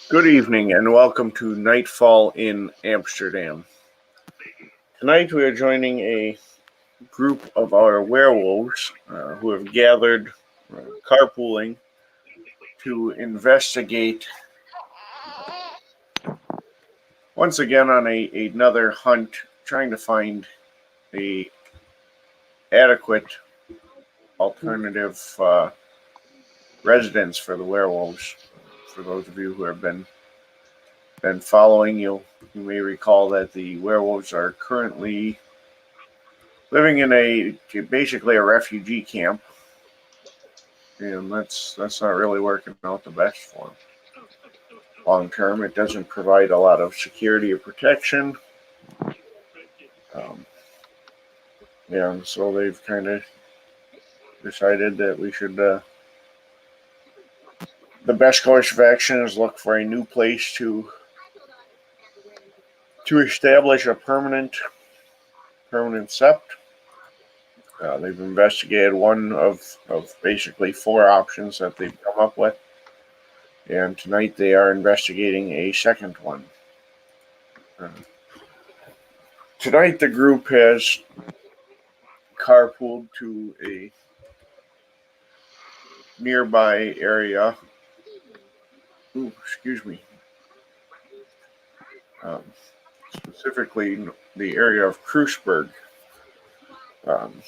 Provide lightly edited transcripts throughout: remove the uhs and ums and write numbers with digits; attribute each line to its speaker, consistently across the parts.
Speaker 1: Good evening and welcome to Nightfall in Amsterdam. Tonight we are joining a group of our werewolves who have gathered carpooling to investigate once again on another hunt trying to find a adequate alternative residence for the werewolves. For those of you who have been following, you may recall that the werewolves are currently living in basically a refugee camp, and that's not really working out the best for them. Long term, it doesn't provide a lot of security or protection. Um, yeah, and so they've kind of decided that we should. The best course of action is look for a new place to establish a permanent sept. They've investigated one of basically four options that they've come up with, and tonight they are investigating a second one. Tonight the group has carpooled to a nearby area. Ooh, excuse me. Um, Specifically, the area of Kreuzberg. Um,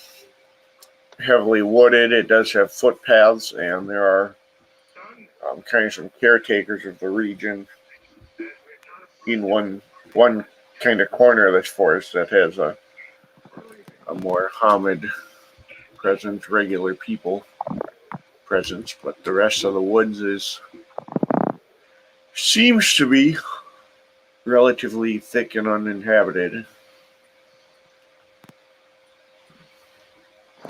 Speaker 1: Heavily wooded. It does have footpaths, and there are kind of some caretakers of the region in one kind of corner of this forest that has a more Hamid presence, regular people presence, but the rest of the woods seems to be relatively thick and uninhabited.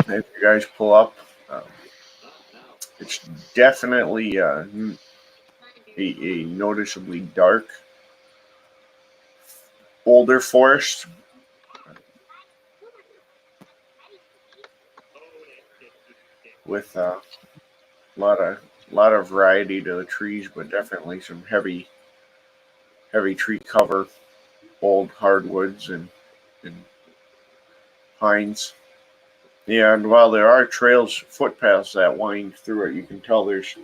Speaker 1: If you guys pull up, it's definitely a noticeably dark, older forest. With a lot of variety to the trees, but definitely some heavy tree cover, old hardwoods and pines. Yeah, and while there are trails, footpaths that wind through it, you can tell there's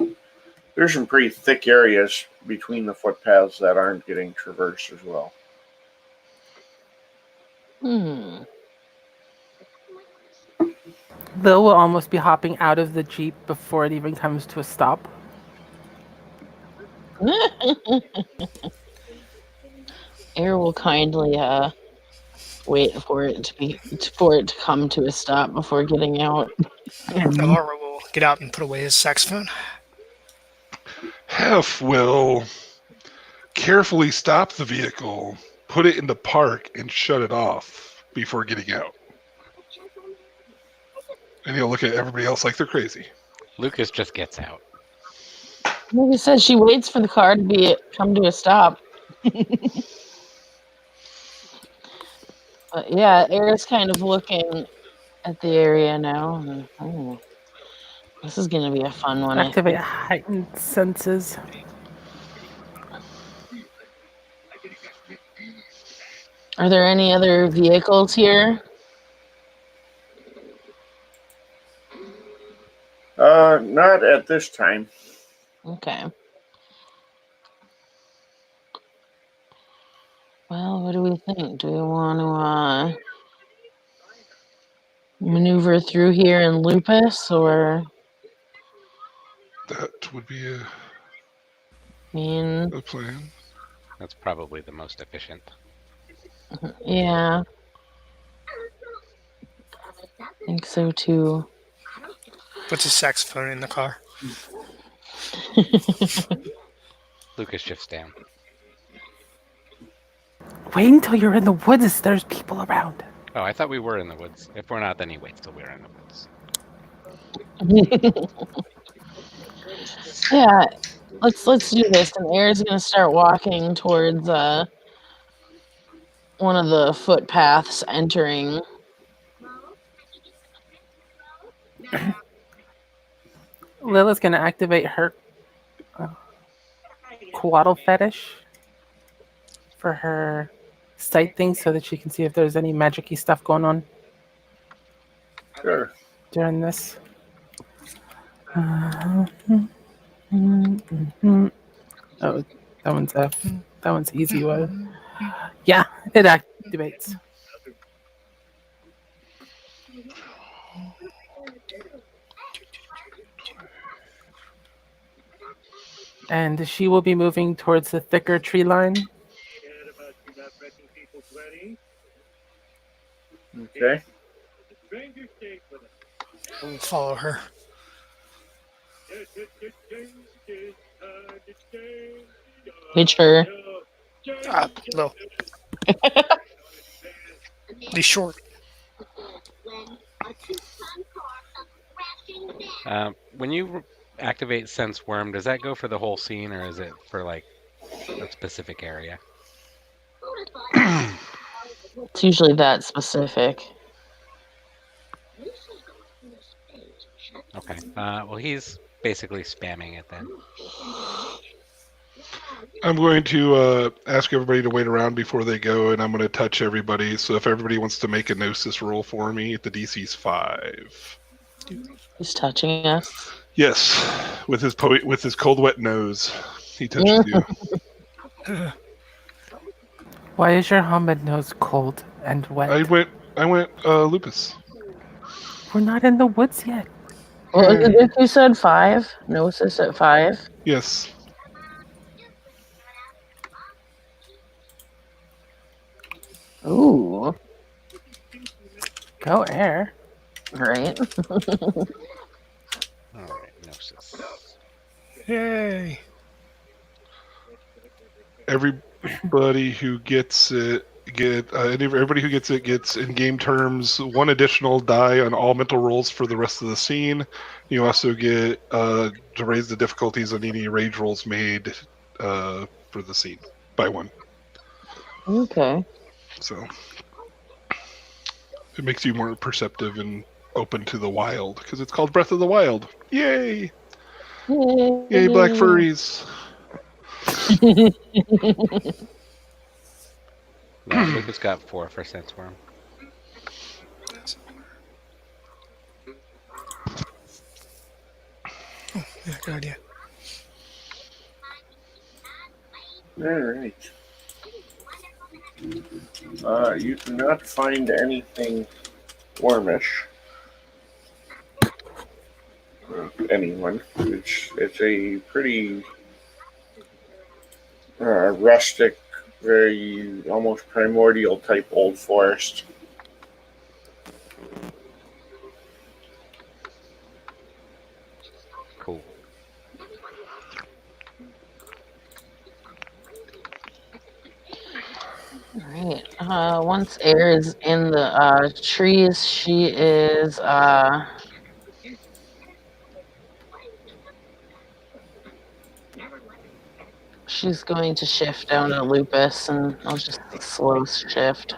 Speaker 1: some pretty thick areas between the footpaths that aren't getting traversed as well.
Speaker 2: Lil will almost be hopping out of the Jeep before it even comes to a stop.
Speaker 3: Air will kindly wait for it to come to a stop before getting out.
Speaker 4: Laura will get out and put away his saxophone.
Speaker 5: Hef will carefully stop the vehicle, put it in the park, and shut it off before getting out. And he'll look at everybody else like they're crazy.
Speaker 6: Lucas just gets out.
Speaker 3: Like I said, she waits for the car to come to a stop. But yeah, Air's kind of looking at the area now. And, this is going to be a fun one.
Speaker 2: Activate heightened senses.
Speaker 3: Are there any other vehicles here?
Speaker 1: Not at this time.
Speaker 3: Okay. Well, what do we think? Do we want to maneuver through here in Lupus, or?
Speaker 5: That would be a plan.
Speaker 6: That's probably the most efficient.
Speaker 3: Yeah. I think so too.
Speaker 4: Puts his saxophone in the car.
Speaker 6: Lucas shifts down.
Speaker 2: Wait until you're in the woods. There's people around.
Speaker 6: Oh, I thought we were in the woods. If we're not, then he waits till we're in the woods.
Speaker 3: Yeah, let's do this. And Air's gonna start walking towards one of the footpaths entering.
Speaker 2: Lila's gonna activate her Quaddle fetish for her sight thing so that she can see if there's any magic-y stuff going on
Speaker 1: Sure.
Speaker 2: during this. Oh, that one's F. That one's easy one. Yeah, it activates. And she will be moving towards the thicker tree line.
Speaker 1: Okay.
Speaker 4: We'll follow her.
Speaker 3: Hitch her.
Speaker 4: Low. He's short.
Speaker 6: When you activate Sense Worm, does that go for the whole scene, or is it for like a specific area?
Speaker 3: It's usually that specific.
Speaker 6: Okay. Well, he's basically spamming it then.
Speaker 5: I'm going to ask everybody to wait around before they go, and I'm going to touch everybody. So if everybody wants to make a Gnosis roll for me, the DC's 5.
Speaker 3: He's touching us.
Speaker 5: Yes, with his cold wet nose, he touches you.
Speaker 2: Why is your Hamid nose cold and wet?
Speaker 5: I went lupus.
Speaker 2: We're not in the woods yet.
Speaker 3: Well, if you said 5, Gnosis at 5.
Speaker 5: Yes.
Speaker 3: Ooh,
Speaker 2: Go air.
Speaker 3: right.
Speaker 6: All right, Gnosis.
Speaker 4: Yay.
Speaker 5: Everybody who gets it everybody who gets it gets in game terms 1 additional die on all mental rolls for the rest of the scene. You also get to raise the difficulties on any rage rolls made for the scene by 1.
Speaker 3: Okay.
Speaker 5: So it makes you more perceptive and open to the wild because it's called Breath of the Wild. Yay! Yay, black furries!
Speaker 6: Yeah, Lucas got 4 for Sense Worm.
Speaker 4: Yeah, good idea.
Speaker 1: All right. You do not find anything wormish. Anyone. It's a pretty rustic, very almost primordial type old forest.
Speaker 6: Cool.
Speaker 3: All right. Once Air is in the trees, she is she's going to shift down to Lupus, and I'll just slow shift.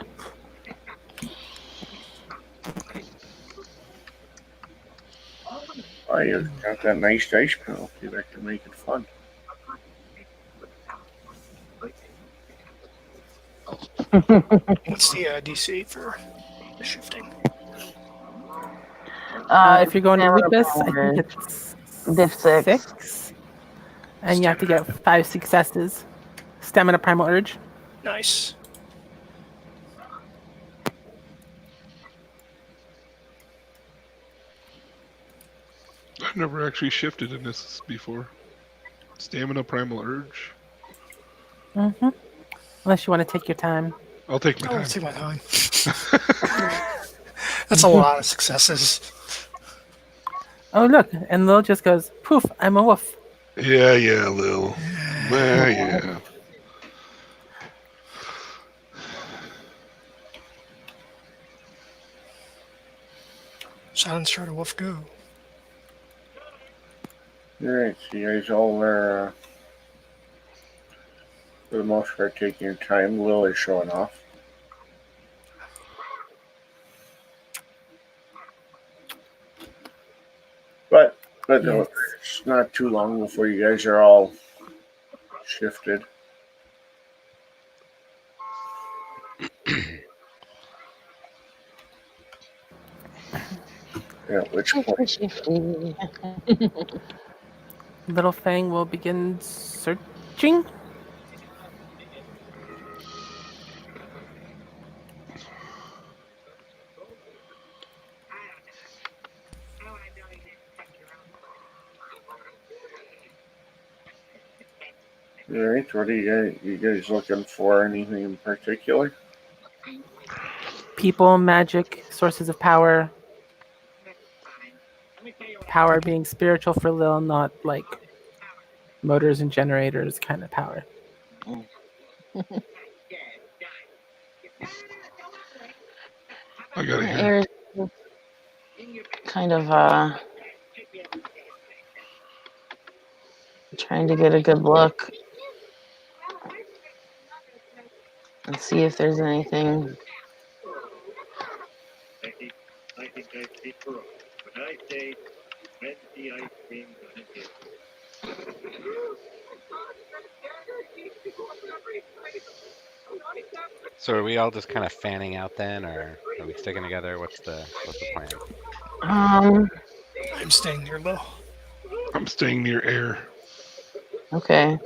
Speaker 1: Oh, you got that nice dice penalty that can make it fun.
Speaker 4: What's the DC for the shifting?
Speaker 2: If you're going to
Speaker 3: stamina
Speaker 2: Lupus, I
Speaker 3: power.
Speaker 2: think it's
Speaker 3: Diff 6.
Speaker 2: 6. And you have to get 5 successes. Stamina Primal Urge.
Speaker 4: Nice.
Speaker 5: I've never actually shifted in this before. Stamina Primal Urge.
Speaker 2: Mm-hmm. Unless you want to take your time.
Speaker 5: I'll take my
Speaker 4: I'll
Speaker 5: time.
Speaker 4: take my time. That's a lot of successes.
Speaker 2: Oh, look. And Lil just goes, poof, I'm a wolf.
Speaker 5: Yeah, Lil. Yeah.
Speaker 4: Silence try to wolf go.
Speaker 1: Alright, so you guys all are, for the most part, taking your time. Lil is showing off. But no, it's not too long before you guys are all shifted. At which point,
Speaker 3: Shifty.
Speaker 2: Little Fang will begin searching.
Speaker 1: all right, what are you guys looking for? Anything in particular?
Speaker 2: People, magic, sources of power. Power being spiritual for Lil, not like motors and generators kind of power.
Speaker 5: I got it here.
Speaker 3: Air kind of trying to get a good look and see if there's anything.
Speaker 6: So are we all just kind of fanning out then, or are we sticking together? What's the plan?
Speaker 3: Um.
Speaker 4: I'm staying near low.
Speaker 5: I'm staying near air.
Speaker 3: Okay.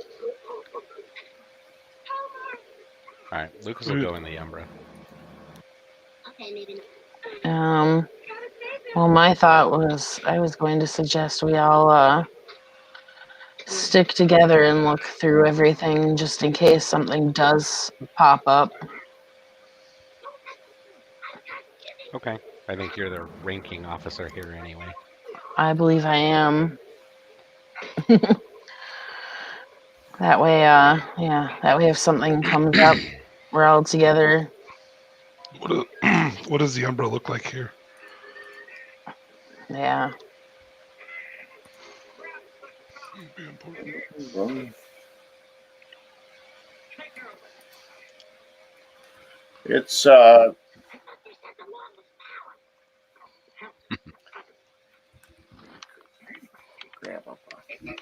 Speaker 6: All right, Lucas will go in the Umbra.
Speaker 3: Well, my thought was I was going to suggest we all stick together and look through everything just in case something does pop up.
Speaker 6: Okay. I think you're the ranking officer here anyway.
Speaker 3: I believe I am. That way, that way if something comes up, we're all together.
Speaker 5: What does the Umbra look like here?
Speaker 3: Yeah.
Speaker 5: Be important.
Speaker 1: It's grab a bucket.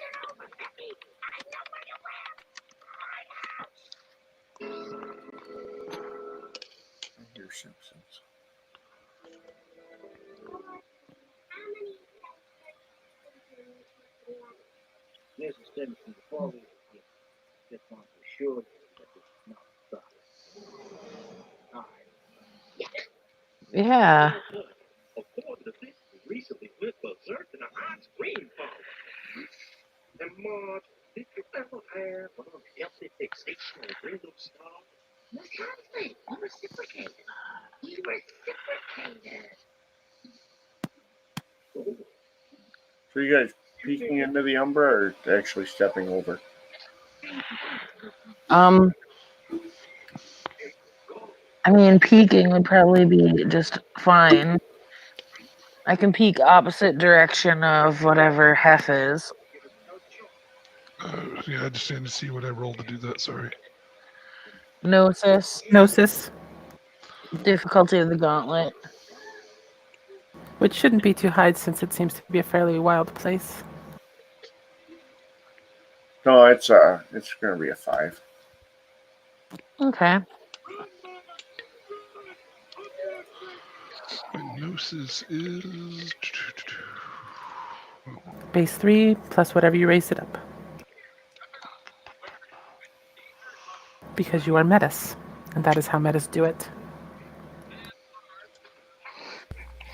Speaker 1: I hear Simpsons.
Speaker 3: Yeah.
Speaker 1: So you guys peeking into the Umbra or actually stepping over?
Speaker 3: I mean, peeking would probably be just fine. I can peek opposite direction of whatever Hef is.
Speaker 5: Yeah, I just had to see what I rolled to do that. Sorry.
Speaker 3: Gnosis,
Speaker 2: Gnosis,
Speaker 3: difficulty of the gauntlet.
Speaker 2: which shouldn't be too high since it seems to be a fairly wild place.
Speaker 1: No, it's gonna be a 5.
Speaker 3: Okay.
Speaker 5: My gnosis is.
Speaker 2: Base 3 plus whatever you raise it up. Because you are metas, and that is how metas do it.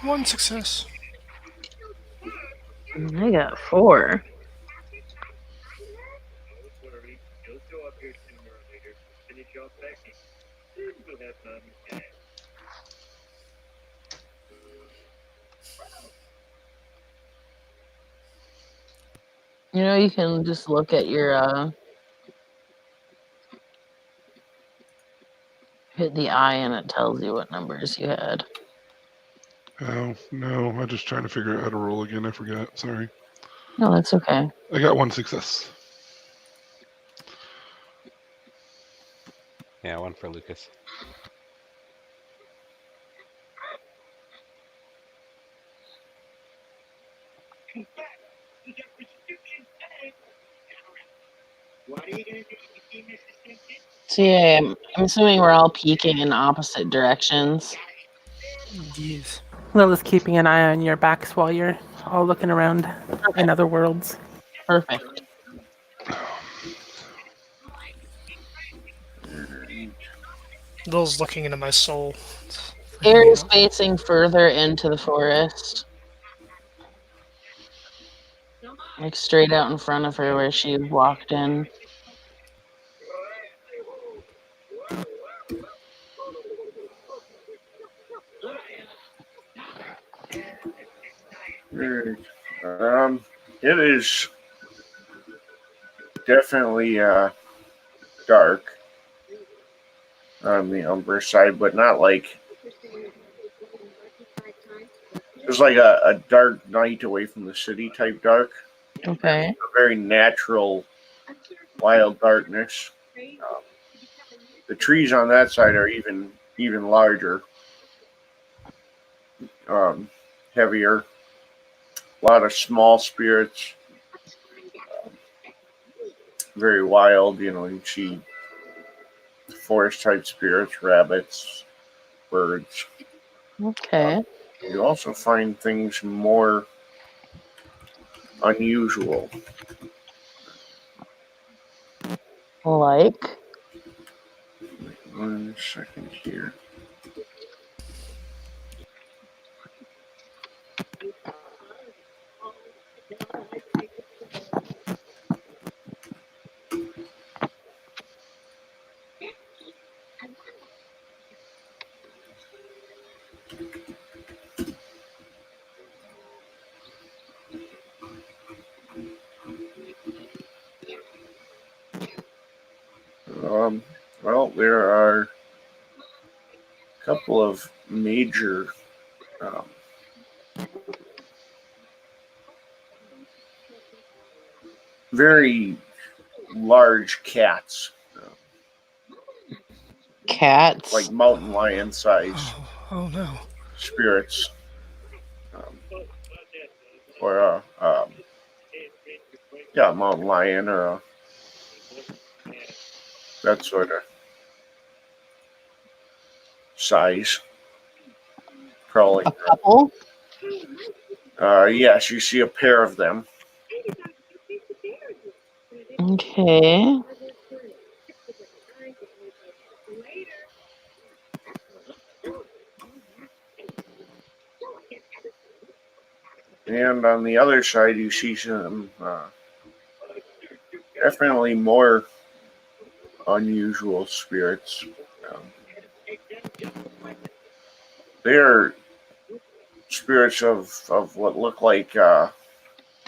Speaker 4: 1 success.
Speaker 3: I got 4. You know, you can just look at your hit the eye and it tells you what numbers you had.
Speaker 5: Oh, no. I'm just trying to figure out how to roll again. I forgot. Sorry.
Speaker 3: No, that's okay.
Speaker 5: I got 1 success.
Speaker 6: Yeah, one for Lucas.
Speaker 3: So yeah, I'm assuming we're all peeking in opposite directions.
Speaker 4: Yes.
Speaker 2: Lila's keeping an eye on your backs while you're all looking around in other worlds.
Speaker 3: Perfect.
Speaker 4: Lil's looking into my soul.
Speaker 3: Air is facing further into the forest. Like straight out in front of her where she walked in.
Speaker 1: Alright. It is definitely dark on the Umber side, but not like it's like a dark night away from the city type dark.
Speaker 3: Okay.
Speaker 1: A very natural, wild darkness. The trees on that side are even larger, heavier. A lot of small spirits, very wild. You see forest type spirits, rabbits, birds.
Speaker 3: Okay.
Speaker 1: You also find things more unusual.
Speaker 3: Like.
Speaker 1: 1 second here. Well, there are a couple of major um, very large cats,
Speaker 3: Cats.
Speaker 1: like mountain lion size
Speaker 4: Oh no.
Speaker 1: spirits, um, or yeah, mountain lion or that sort of size crawling.
Speaker 3: A couple.
Speaker 1: Yes, you see a pair of them.
Speaker 3: Okay.
Speaker 1: And on the other side, you see some definitely more unusual spirits. They're spirits of what look like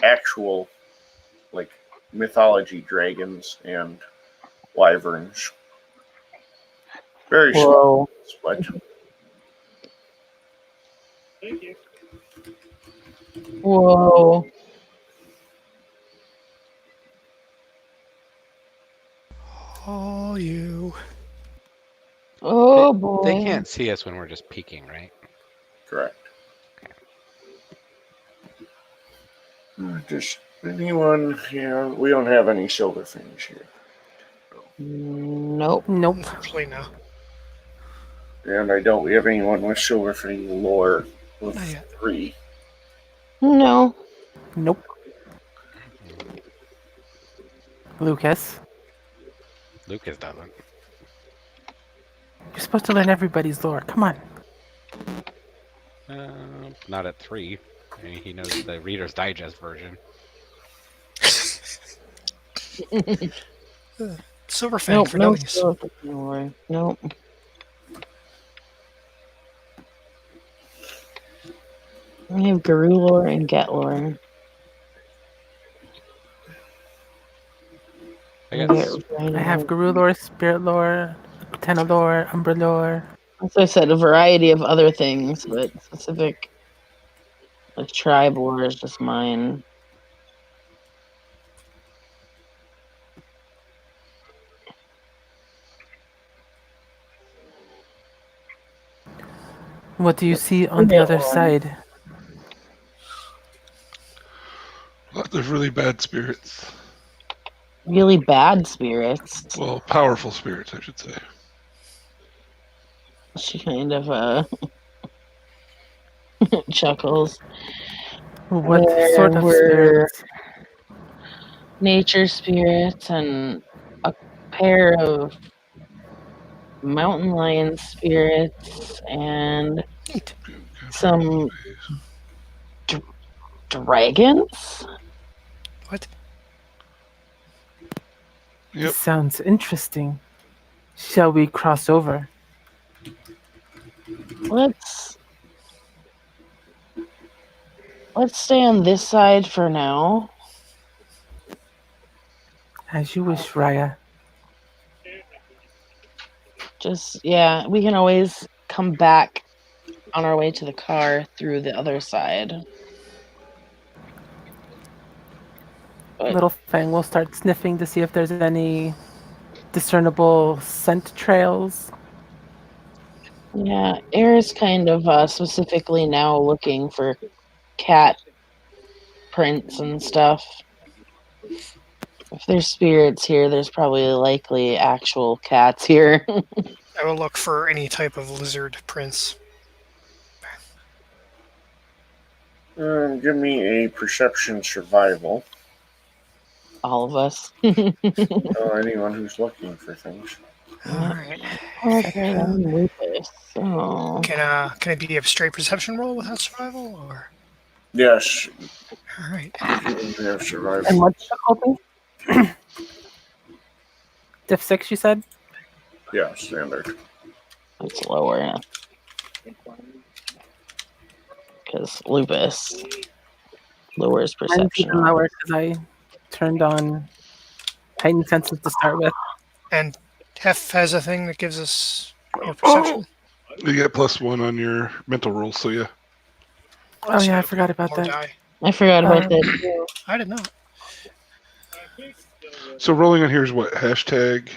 Speaker 1: actual, like mythology dragons and wyverns. Very small,
Speaker 3: Whoa.
Speaker 1: but
Speaker 3: Whoa.
Speaker 4: Oh, you.
Speaker 3: Oh
Speaker 6: They
Speaker 3: boy.
Speaker 6: can't see us when we're just peeking, right?
Speaker 1: correct. Just anyone? Yeah, we don't have any silver things here,
Speaker 3: Nope.
Speaker 2: Nope.
Speaker 4: Unfortunately, no.
Speaker 1: and I don't. We have anyone with silver thing lore with
Speaker 4: Not yet.
Speaker 1: 3.
Speaker 3: No.
Speaker 2: Nope. Lucas,
Speaker 6: Lucas doesn't.
Speaker 2: you're supposed to learn everybody's lore. Come on.
Speaker 6: Not at 3. I mean, he knows the Reader's Digest version.
Speaker 4: Silver Fang
Speaker 3: Nope.
Speaker 4: for
Speaker 3: No.
Speaker 4: dummies.
Speaker 3: Don't worry. Nope. We have Guru lore and Get lore.
Speaker 6: I guess
Speaker 2: I have Guru lore, Spirit lore, Tenor lore, Umbra lore.
Speaker 3: As I said, a variety of other things, but specific like tribe lore is just mine.
Speaker 2: What do you see on the other side?
Speaker 5: Lots of really bad spirits.
Speaker 3: really bad spirits.
Speaker 5: Well, powerful spirits, I should say.
Speaker 3: She kind of chuckles.
Speaker 2: What
Speaker 3: There
Speaker 2: sort of
Speaker 3: were
Speaker 2: spirits?
Speaker 3: nature spirits and a pair of mountain lion spirits and
Speaker 4: Neat.
Speaker 3: some dragons.
Speaker 4: What?
Speaker 5: Yep.
Speaker 2: Sounds interesting. Shall we cross over?
Speaker 3: Let's stay on this side for now.
Speaker 2: As you wish, Raya.
Speaker 3: Yeah, we can always come back on our way to the car through the other side. But
Speaker 2: Little Fang will start sniffing to see if there's any discernible scent trails.
Speaker 3: yeah, Air's kind of specifically now looking for cat prints and stuff. If there's spirits here, there's probably likely actual cats here.
Speaker 4: I will look for any type of lizard prints.
Speaker 1: Give me a perception survival.
Speaker 3: All of us.
Speaker 1: Anyone who's looking for things.
Speaker 4: Alright.
Speaker 3: Okay, I'm lupus. So
Speaker 4: Can it be a straight perception roll without survival? Or
Speaker 1: Yes,
Speaker 4: alright.
Speaker 1: you have survival.
Speaker 2: And what difficulty? Diff 6, you said?
Speaker 1: Yeah, standard.
Speaker 3: it's lower. Because lupus lowers
Speaker 2: Mine's
Speaker 3: perception.
Speaker 2: even lower because I turned on heightened senses to start with.
Speaker 4: And Hef has a thing that gives us more perception.
Speaker 5: You get +1 on your mental rolls, so yeah.
Speaker 2: Oh
Speaker 4: So
Speaker 2: yeah, I forgot about
Speaker 4: more
Speaker 2: that.
Speaker 4: die.
Speaker 3: I forgot about
Speaker 2: Um,
Speaker 3: that too.
Speaker 4: I did not.
Speaker 5: So rolling on here is what? Hashtag?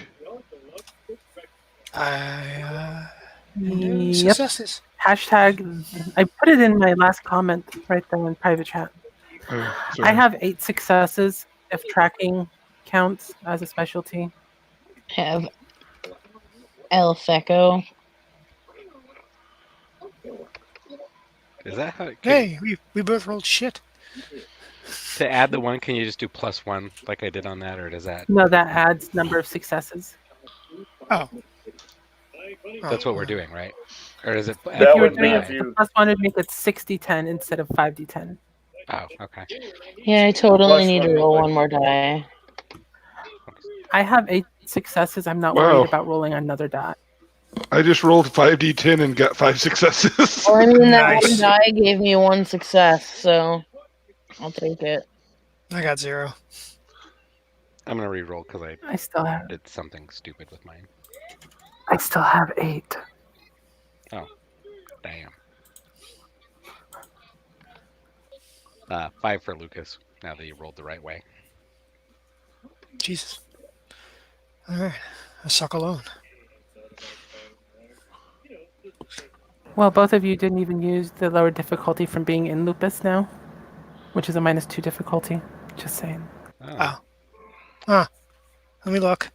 Speaker 4: I
Speaker 2: Yep.
Speaker 4: successes.
Speaker 2: Hashtag. I put it in my last comment right there in private chat.
Speaker 5: Oh,
Speaker 2: I
Speaker 5: sorry.
Speaker 2: have 8 successes if tracking counts as a specialty.
Speaker 3: Have El Feco.
Speaker 6: Is that how?
Speaker 4: Hey, we both rolled shit.
Speaker 6: To add the one, can you just do +1 like I did on that, or does that?
Speaker 2: No, that adds number of successes.
Speaker 4: Oh.
Speaker 6: That's what we're doing, right? Or is it?
Speaker 1: That
Speaker 2: If you were
Speaker 1: would
Speaker 2: doing
Speaker 1: be
Speaker 2: it,
Speaker 1: if
Speaker 2: the
Speaker 1: you
Speaker 2: plus one would make it 60-10 instead of 5d10.
Speaker 6: Oh, okay.
Speaker 3: Yeah, I totally
Speaker 1: Plus
Speaker 3: need to
Speaker 1: one
Speaker 3: roll
Speaker 1: would
Speaker 3: one more die.
Speaker 2: I have 8 successes. I'm not
Speaker 5: Wow.
Speaker 2: worried about rolling another die.
Speaker 5: I just rolled 5d10 and got 5 successes.
Speaker 3: Well, I mean, that
Speaker 4: Nice.
Speaker 3: one die gave me one success, so I'll take it.
Speaker 4: I got 0.
Speaker 6: I'm gonna re-roll because I
Speaker 2: I still have
Speaker 6: did something stupid with mine.
Speaker 2: 8.
Speaker 6: Damn. 5 for Lucas. Now that you rolled the right way.
Speaker 4: Jesus. Alright. I suck alone.
Speaker 2: Well, both of you didn't even use the lower difficulty from being in lupus now, which is a -2 difficulty. Just saying.
Speaker 6: Oh.
Speaker 4: Let me look.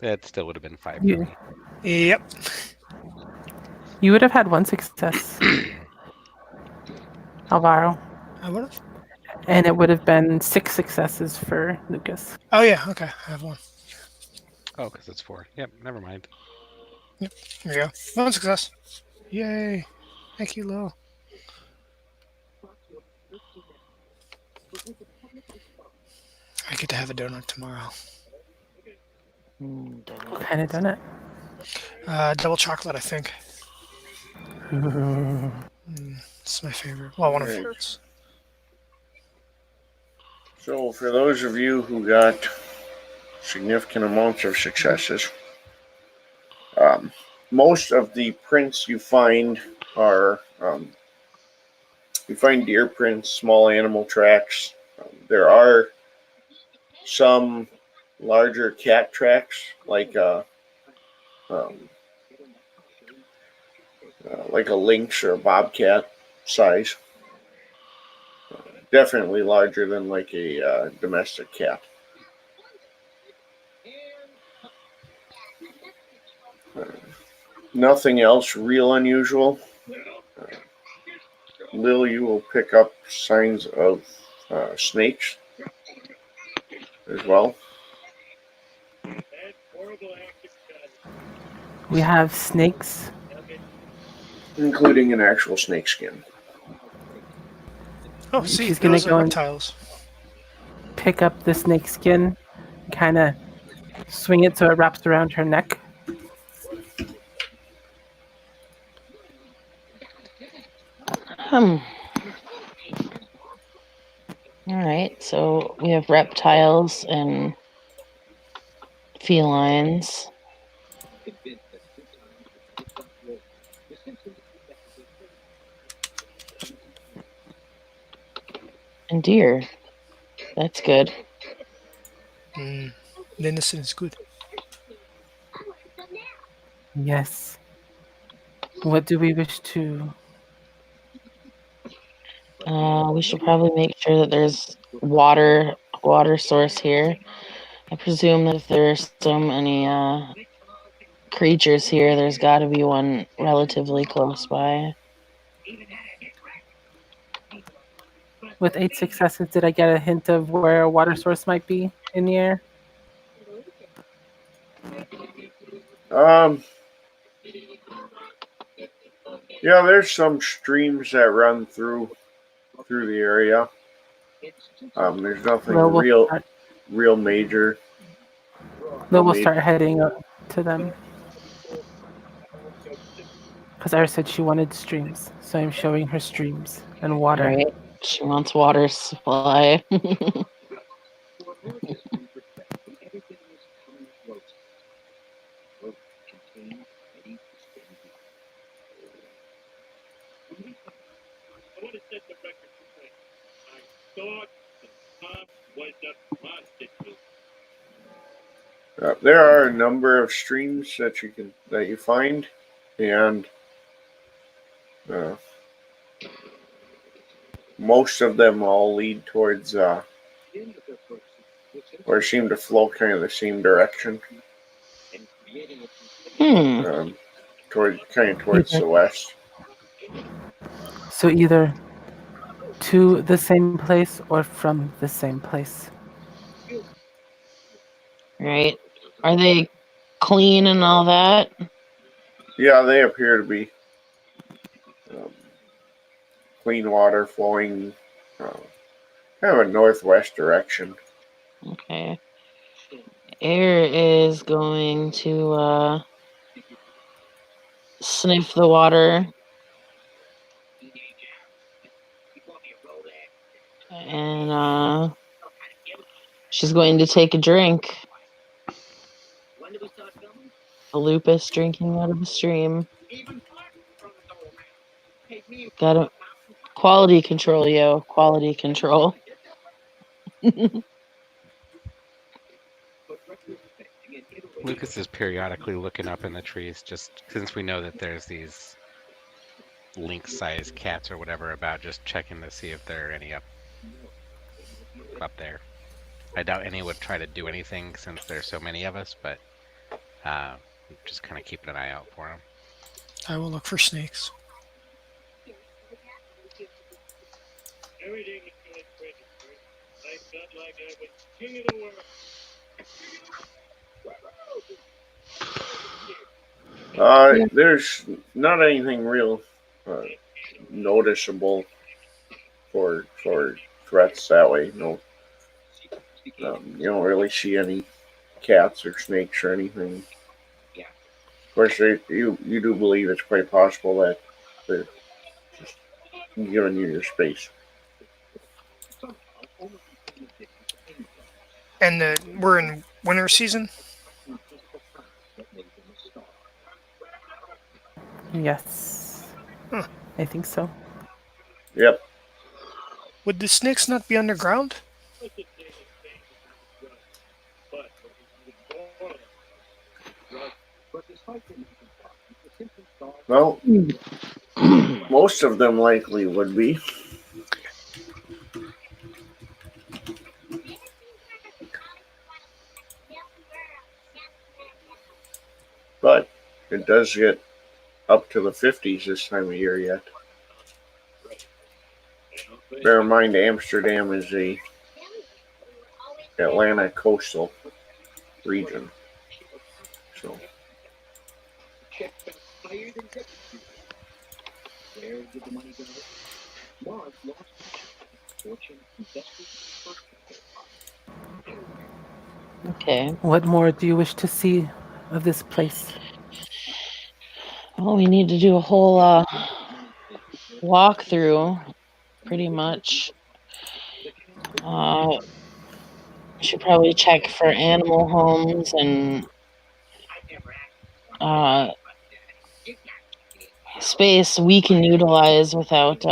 Speaker 6: That still would have been 5 for
Speaker 2: You,
Speaker 6: me.
Speaker 4: Yep.
Speaker 2: you would have had 1 success, Alvaro,
Speaker 4: I would have.
Speaker 2: and it would have been 6 successes for Lucas.
Speaker 4: Oh yeah. Okay. I have 1.
Speaker 6: Oh, because it's 4. Yep. Never mind.
Speaker 4: There you go. 1 success. Yay. Thank you, Lil. I get to have a donut tomorrow.
Speaker 2: What kind of donut?
Speaker 4: Double chocolate, I think. It's my favorite. Well, one of my
Speaker 1: Right.
Speaker 4: favorites.
Speaker 1: So, for those of you who got significant amounts of successes, most of the prints you find are you find deer prints, small animal tracks. There are some larger cat tracks, like a lynx or a bobcat size. definitely larger than like a domestic cat. Nothing else real unusual. Lil, you will pick up signs of snakes as well.
Speaker 2: We have snakes.
Speaker 1: Including an actual snake skin.
Speaker 4: Oh, see,
Speaker 2: She's gonna
Speaker 4: those are
Speaker 2: go and
Speaker 4: reptiles.
Speaker 2: pick up the snake skin, kind of swing it so it wraps around her neck.
Speaker 3: All right, so we have reptiles and felines. And deer. That's good.
Speaker 4: Venison is good.
Speaker 2: Yes. What do we wish to?
Speaker 3: We should probably make sure that there's water source here. I presume that if there's so many creatures here, there's got to be one relatively close by.
Speaker 2: With 8 successes, did I get a hint of where a water source might be in the air?
Speaker 1: Yeah, there's some streams that run through the area. There's nothing
Speaker 2: Well,
Speaker 1: real major.
Speaker 2: We'll start heading up to them. Because Iris said she wanted streams, so I'm showing her streams and water.
Speaker 3: Right. She wants water supply.
Speaker 1: There are a number of streams that you find, and most of them all lead towards or seem to flow kind of the same direction. Towards the west.
Speaker 2: So either to the same place or from the same place.
Speaker 3: Right. Are they clean and all that?
Speaker 1: Yeah, they appear to be clean water flowing kind of a northwest direction.
Speaker 3: Okay. Air is going to sniff the water and she's going to take a drink. A lupus drinking out of a stream. Got a quality control, yo. Quality control.
Speaker 6: Lucas is periodically looking up in the trees, just since we know that there's these lynx-sized cats or whatever about, just checking to see if there are any up there. I doubt any would try to do anything since there's so many of us, but just kind of keeping an eye out for them.
Speaker 4: I will look for snakes.
Speaker 1: There's not anything real noticeable for threats that way. No, you don't really see any cats or snakes or anything. Of course, you do believe it's quite possible that they're just giving you your space.
Speaker 4: And we're in winter season?
Speaker 2: Yes.
Speaker 4: Huh.
Speaker 2: I think so.
Speaker 1: Yep.
Speaker 4: Would the snakes not be underground?
Speaker 1: Well, most of them likely would be. it does get up to the 50s this time of year yet. Bear in mind, Amsterdam is a Atlantic coastal region. So
Speaker 3: Okay.
Speaker 2: What more do you wish to see of this place?
Speaker 3: Well, we need to do a whole walkthrough, pretty much. Should probably check for animal homes and space we can utilize without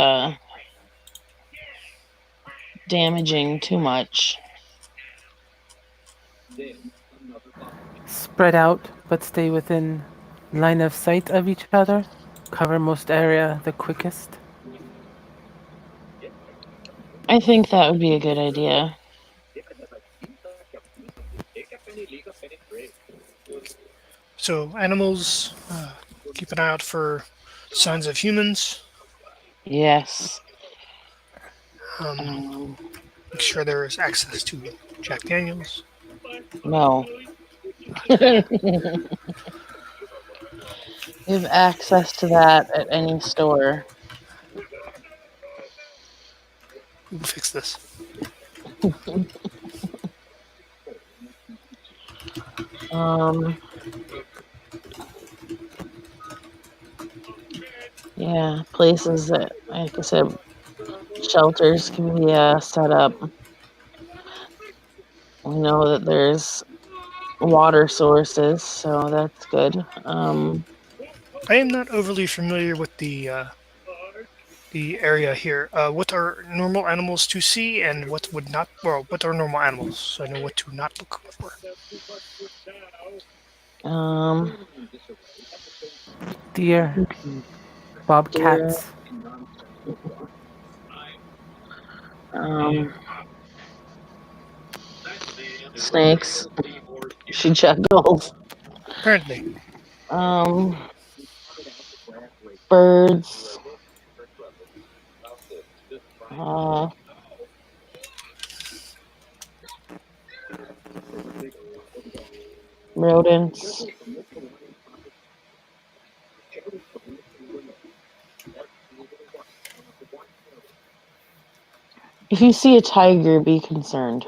Speaker 3: damaging too much.
Speaker 2: Spread out, but stay within line of sight of each other. Cover most area the quickest.
Speaker 3: I think that would be a good idea.
Speaker 4: So animals, keep an eye out for signs of humans.
Speaker 3: Yes.
Speaker 4: Make sure there is access to Jack Daniels.
Speaker 3: No. We have access to that at any store.
Speaker 4: We'll fix this.
Speaker 3: Yeah, places that, like I said, shelters can be set up. We know that there's water sources, so that's good.
Speaker 4: I am not overly familiar with the area here. What are normal animals to see, and what would not? Well, what are normal animals? So I know what to not look for.
Speaker 2: Deer, bobcats,
Speaker 3: Snakes. She chuckles.
Speaker 4: Apparently,
Speaker 3: Birds. Rodents. If you see a tiger, be concerned.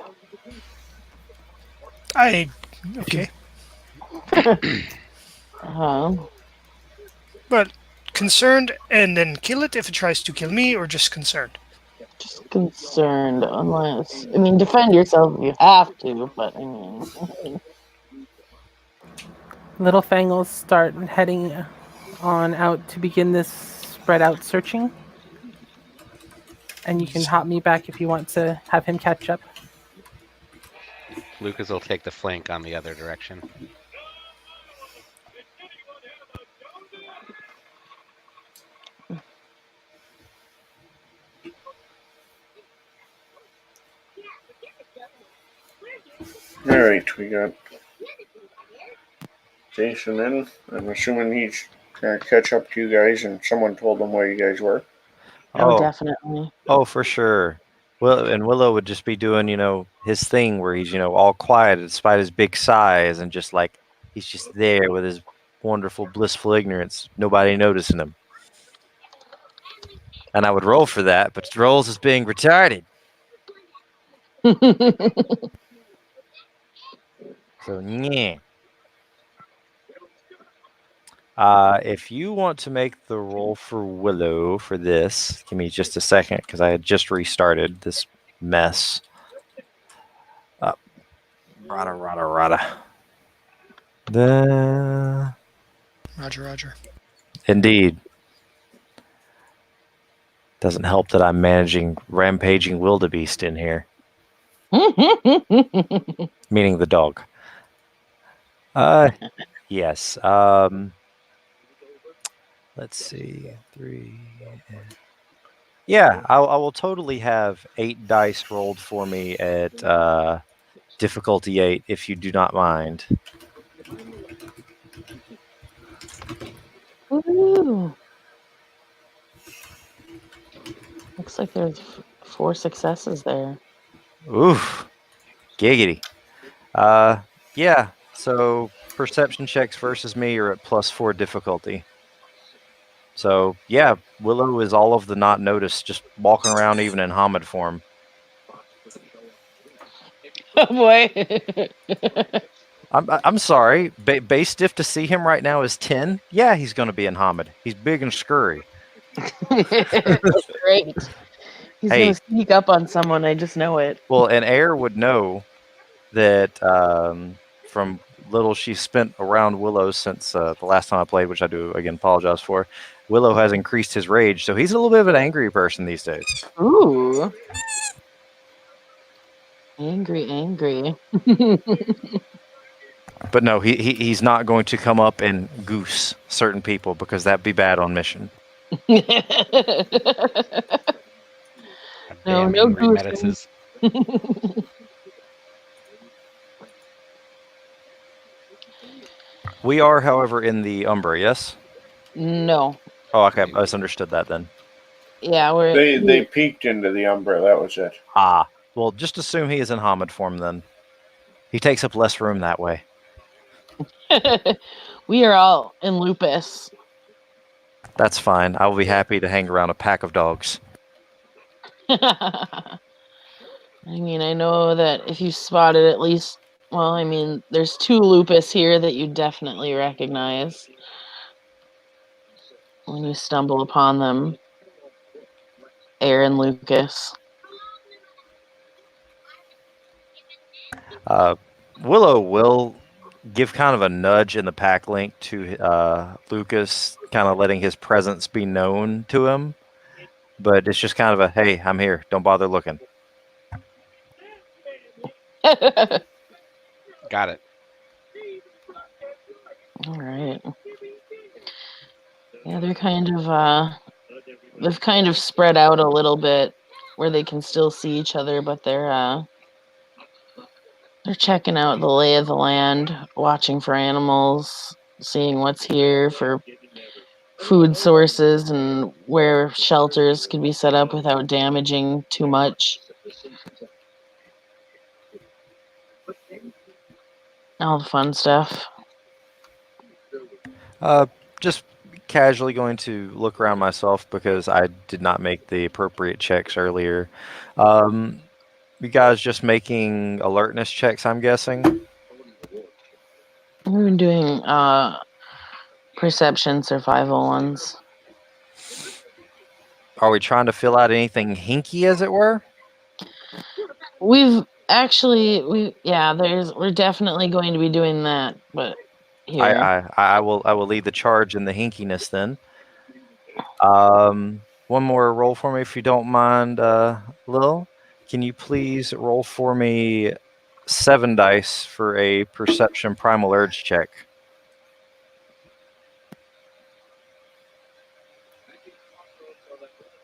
Speaker 4: okay. But concerned, and then kill it if it tries to kill me, or just concerned.
Speaker 3: Just concerned, unless defend yourself if you have to. But
Speaker 2: Little Fang will start heading on out to begin this spread out searching. And you can hop me back if you want to have him catch up.
Speaker 6: Lucas will take the flank on the other direction.
Speaker 1: all right, we got Jason in. I'm assuming he's gonna catch up to you guys, and someone told him where you guys were.
Speaker 3: oh, definitely.
Speaker 7: Oh, for sure. Well, and Willow would just be doing, his thing where he's, all quiet despite his big size and just like he's just there with his wonderful, blissful ignorance, nobody noticing him. And I would roll for that, but rolls as being retarded. So, yeah. If you want to make the roll for Willow for this, give me just a second because I had just restarted this mess. Rada.
Speaker 4: Roger.
Speaker 7: Indeed. Doesn't help that I'm managing rampaging wildebeest in here. Meaning the dog. Yes. Let's see. 3. Yeah, I will totally have 8 dice rolled for me at difficulty 8 if you do not mind.
Speaker 3: Woo! Looks like there's 4 successes there.
Speaker 7: Oof. Giggity. Yeah. So perception checks versus me are at +4 difficulty. So yeah, Willow is all of the not noticed, just walking around even in Hamid form.
Speaker 3: Oh boy.
Speaker 7: I'm sorry. Base diff to see him right now is 10. Yeah, he's going to be in Hamid. He's big and scurry.
Speaker 3: That's great. He's
Speaker 7: Hey.
Speaker 3: gonna sneak up on someone. I just know it.
Speaker 7: Well, and Air would know that from little she's spent around Willow since the last time I played, which I do again apologize for. Willow has increased his rage, so he's a little bit of an angry person these days.
Speaker 3: Ooh. Angry.
Speaker 7: But no, he's not going to come up and goose certain people because that'd be bad on mission.
Speaker 3: No
Speaker 6: Angry
Speaker 3: goosing.
Speaker 6: Medicis.
Speaker 7: We are, however, in the Umbra, yes?
Speaker 3: No.
Speaker 7: Oh, okay, I misunderstood that then.
Speaker 3: Yeah, we're.
Speaker 1: They peeked into the Umbra. That was it.
Speaker 7: Ah, well, just assume he is in Hamid form then. He takes up less room that way.
Speaker 3: We are all in lupus.
Speaker 7: That's fine. I will be happy to hang around a pack of dogs.
Speaker 3: I mean, I know that if you spotted at least, well, I mean, there's 2 lupus here that you definitely recognize when you stumble upon them. Air and Lucas.
Speaker 7: Willow will give kind of a nudge in the pack link to Lucas, kind of letting his presence be known to him. But it's just kind of a, hey, I'm here. Don't bother looking.
Speaker 6: Got it.
Speaker 3: All right. Yeah, they're they've kind of spread out a little bit where they can still see each other, but they're checking out the lay of the land, watching for animals, seeing what's here for food sources and where shelters can be set up without damaging too much. All the fun stuff.
Speaker 7: Just casually going to look around myself because I did not make the appropriate checks earlier. You guys just making alertness checks, I'm guessing?
Speaker 3: We've been doing perception survival ones.
Speaker 7: Are we trying to fill out anything hinky, as it were?
Speaker 3: We're definitely going to be doing that, but here.
Speaker 7: I will lead the charge in the hinkiness then. One more roll for me if you don't mind, Lil. Can you please roll for me 7 dice for a perception primal urge check?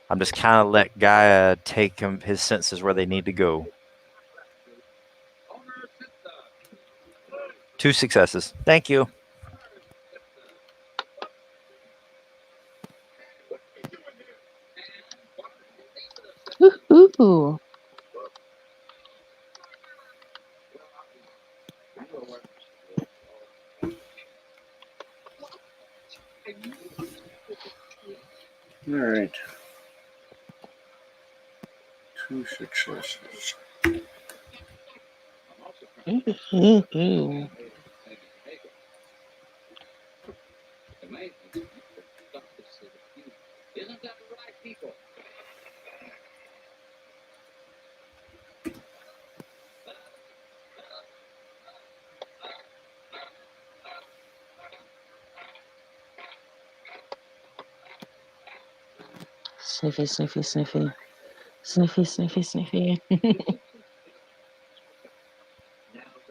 Speaker 7: I'm just kind of let Gaia take his senses where they need to go. 2 successes. Thank you.
Speaker 3: Ooh.
Speaker 1: All right. 2 successes.
Speaker 3: Ooh. Sniffy, sniffy, sniffy. Sniffy, sniffy, sniffy.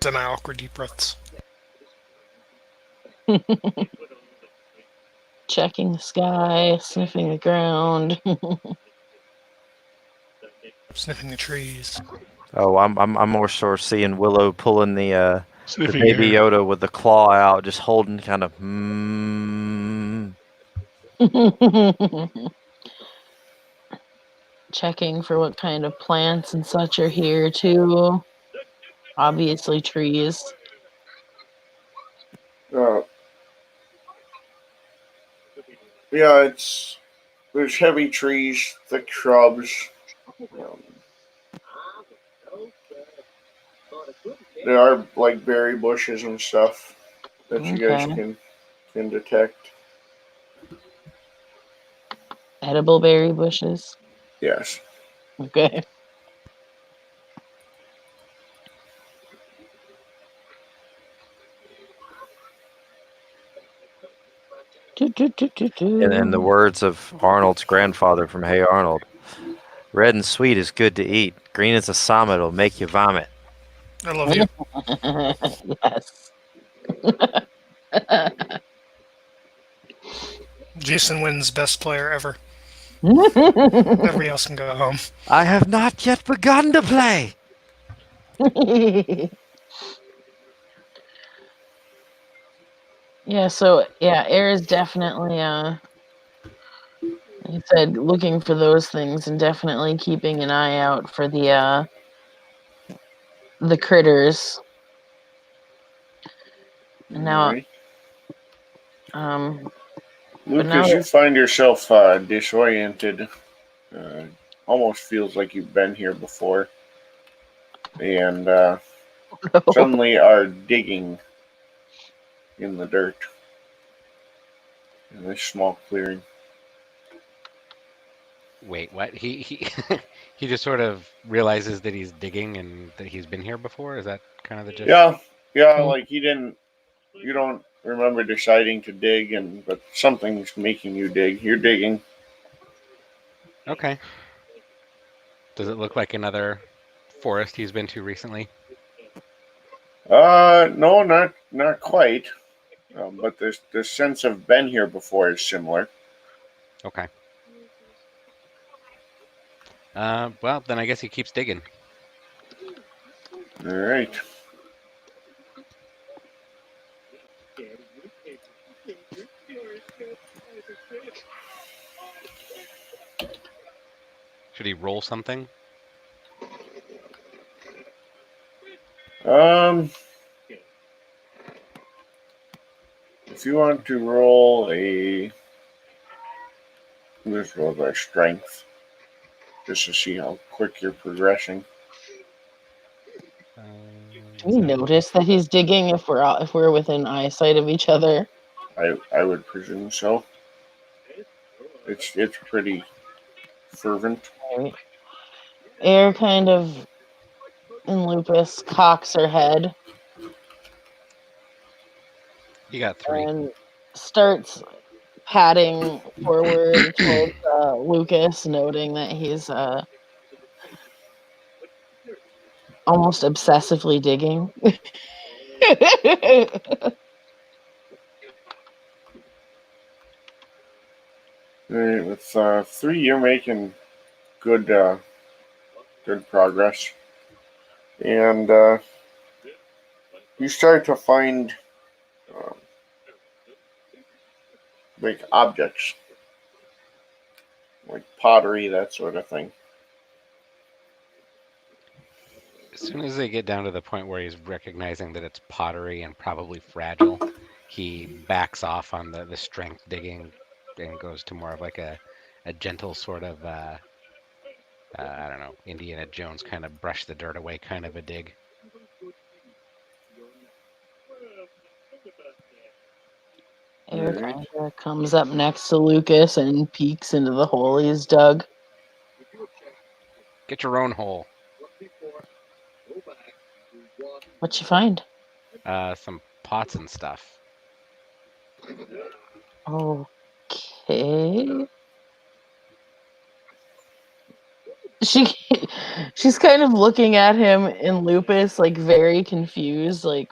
Speaker 4: Then I awkward deep breaths.
Speaker 3: Checking the sky, sniffing the ground.
Speaker 4: Sniffing the trees.
Speaker 7: Oh, I'm more sort of seeing Willow pulling the
Speaker 5: Sniffing
Speaker 7: baby
Speaker 5: air.
Speaker 7: Yoda with the claw out, just holding kind of.
Speaker 3: Checking for what kind of plants and such are here too. Obviously trees.
Speaker 1: Yeah, there's heavy trees, thick shrubs. Um, there are like berry bushes and stuff that you guys
Speaker 3: Okay.
Speaker 1: can detect.
Speaker 3: Edible berry bushes.
Speaker 1: Yes.
Speaker 3: Okay.
Speaker 7: In the words of Arnold's grandfather from Hey Arnold, red and sweet is good to eat. Green as a summit will make you vomit.
Speaker 4: I love you.
Speaker 3: Yes.
Speaker 4: Jason wins best player ever. Everybody else can go home.
Speaker 7: I have not yet begun to play.
Speaker 3: Yeah, so yeah, air is definitely like I said, looking for those things and definitely keeping an eye out for the critters. And
Speaker 1: All
Speaker 3: now
Speaker 1: right.
Speaker 3: but now
Speaker 1: Lucas, you find yourself disoriented. Almost feels like you've been here before. And suddenly are digging in the dirt in this small clearing.
Speaker 6: Wait, what? He he just sort of realizes that he's digging and that he's been here before. Is that kind of the gist?
Speaker 1: Yeah, like you don't remember deciding to dig, but something's making you dig. You're digging.
Speaker 6: Okay. Does it look like another forest he's been to recently?
Speaker 1: No, not quite. But the sense of been here before is similar.
Speaker 6: Okay. Well, then I guess he keeps digging.
Speaker 1: All right.
Speaker 6: Should he roll something?
Speaker 1: If you want to roll let's roll by strength, just to see how quick you're progressing.
Speaker 3: do we notice that he's digging if we're within eyesight of each other?
Speaker 1: I would presume so. It's pretty fervent.
Speaker 3: Right. Air kind of in Lupus cocks her head
Speaker 6: He got 3.
Speaker 3: and starts padding forward towards Lucas, noting that he's almost obsessively digging.
Speaker 1: All right, with 3, you're making good good progress, and you start to find uh, like objects, like pottery, that sort of thing.
Speaker 6: As soon as they get down to the point where he's recognizing that it's pottery and probably fragile, he backs off on the strength digging and goes to more of like a gentle sort of I don't know, Indiana Jones kind of brush the dirt away kind of a dig.
Speaker 3: Air kind of comes up next to Lucas and peeks into the hole he's dug.
Speaker 6: Get your own hole.
Speaker 3: What'd you find?
Speaker 6: Some pots and stuff.
Speaker 3: Okay. She's kind of looking at him in Lupus, like very confused, like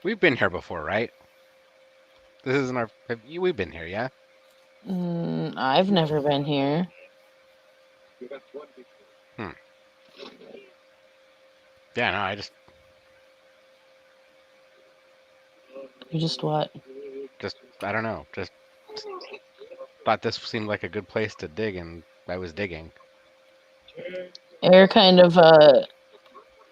Speaker 6: We've been here before, right? This isn't our. We've been here, yeah.
Speaker 3: I've never been here.
Speaker 6: Yeah, no, I
Speaker 3: You just what?
Speaker 6: I don't know, just thought this seemed like a good place to dig, and I was digging.
Speaker 3: Air kind of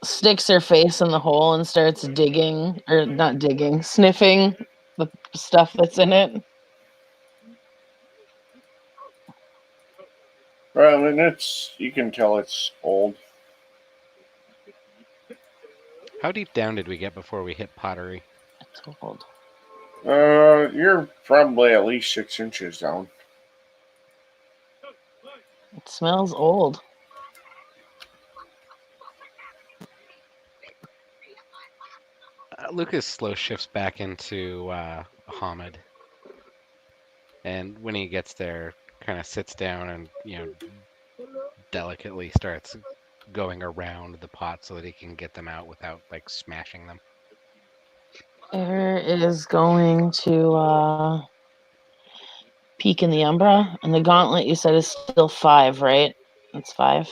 Speaker 3: sticks her face in the hole and starts digging, or not digging, sniffing the stuff that's in it.
Speaker 1: Well, and you can tell it's old.
Speaker 6: How deep down did we get before we hit pottery?
Speaker 3: It's old.
Speaker 1: You're probably at least 6 inches down.
Speaker 3: It smells old.
Speaker 6: Lucas slow shifts back into Hamid, and when he gets there, kind of sits down and delicately starts going around the pot so that he can get them out without like smashing them.
Speaker 3: Air is going to peek in the Umbra, and the gauntlet you said is still 5, right? It's 5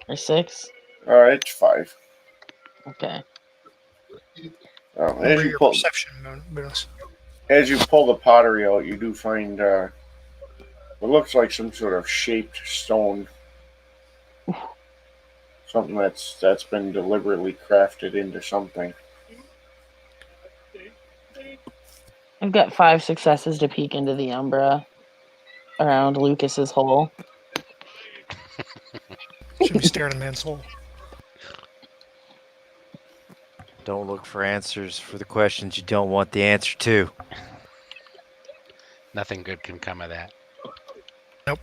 Speaker 3: or 6.
Speaker 1: It's 5.
Speaker 3: Okay.
Speaker 1: As
Speaker 4: Over
Speaker 1: you
Speaker 4: your
Speaker 1: pull,
Speaker 4: perception bonus.
Speaker 1: as you pull the pottery out, you do find what looks like some sort of shaped stone. Something that's been deliberately crafted into something.
Speaker 3: I've got 5 successes to peek into the Umbra around Lucas's hole.
Speaker 4: Should be staring at a man's soul.
Speaker 7: Don't look for answers for the questions you don't want the answer to.
Speaker 6: Nothing good can come of that.
Speaker 4: Nope.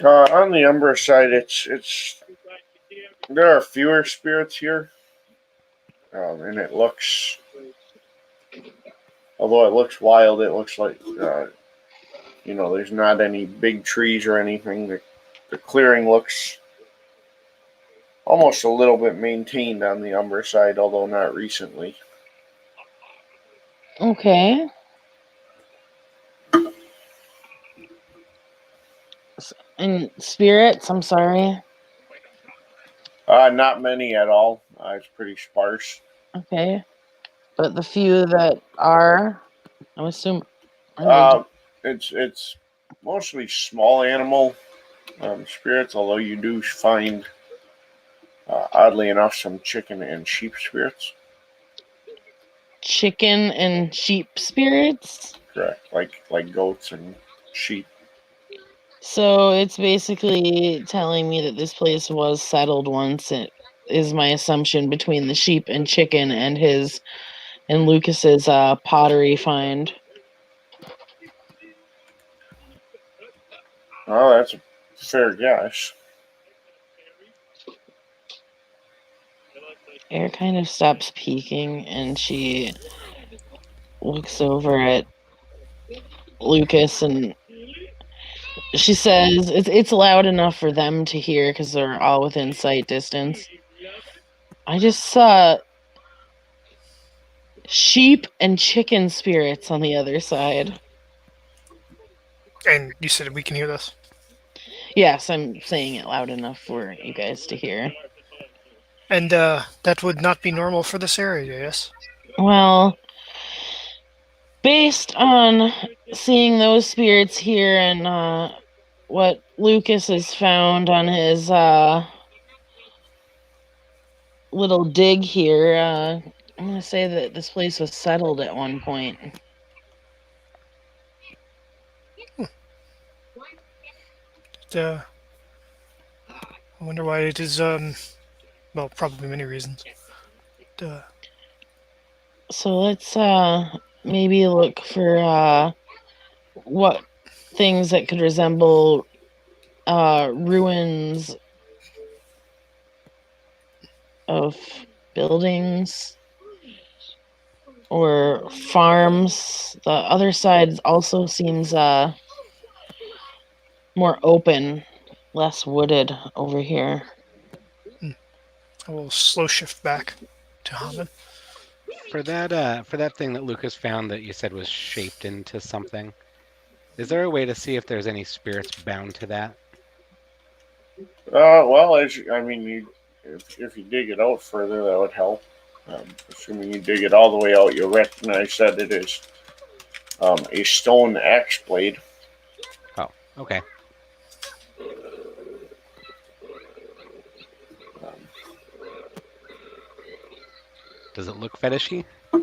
Speaker 1: On the Umbra side, it's there are fewer spirits here, and it looks, although it looks wild, it looks like there's not any big trees or anything. The clearing looks almost a little bit maintained on the Umbra side, although not recently.
Speaker 3: Okay. And spirits, I'm sorry.
Speaker 1: Not many at all. It's pretty sparse.
Speaker 3: Okay. But the few that are, I'm assuming.
Speaker 1: It's mostly small animal spirits, although you do find, oddly enough, some chicken and sheep spirits.
Speaker 3: Chicken and sheep spirits?
Speaker 1: Correct, like goats and sheep.
Speaker 3: So it's basically telling me that this place was settled once. It is my assumption between the sheep and chicken and Lucas's pottery find.
Speaker 1: Oh, that's a fair guess.
Speaker 3: Air kind of stops peeking and she looks over at Lucas and she says it's loud enough for them to hear because they're all within sight distance. I just saw sheep and chicken spirits on the other side.
Speaker 4: And you said we can hear this?
Speaker 3: Yes, I'm saying it loud enough for you guys to hear.
Speaker 4: And that would not be normal for this area, yes?
Speaker 3: Well, based on seeing those spirits here and what Lucas has found on his little dig here, I'm going to say that this place was settled at one point.
Speaker 4: I wonder why it is, well, probably many reasons.
Speaker 3: So let's maybe look for what things that could resemble ruins of buildings or farms. The other side also seems more open, less wooded over here.
Speaker 4: I will slow shift back to Hamid.
Speaker 6: For that thing that Lucas found that you said was shaped into something, is there a way to see if there's any spirits bound to that?
Speaker 1: Well, if you dig it out further, that would help. Assuming you dig it all the way out, you'll recognize that it is a stone axe blade.
Speaker 6: Oh, okay. Does it look fetishy? Or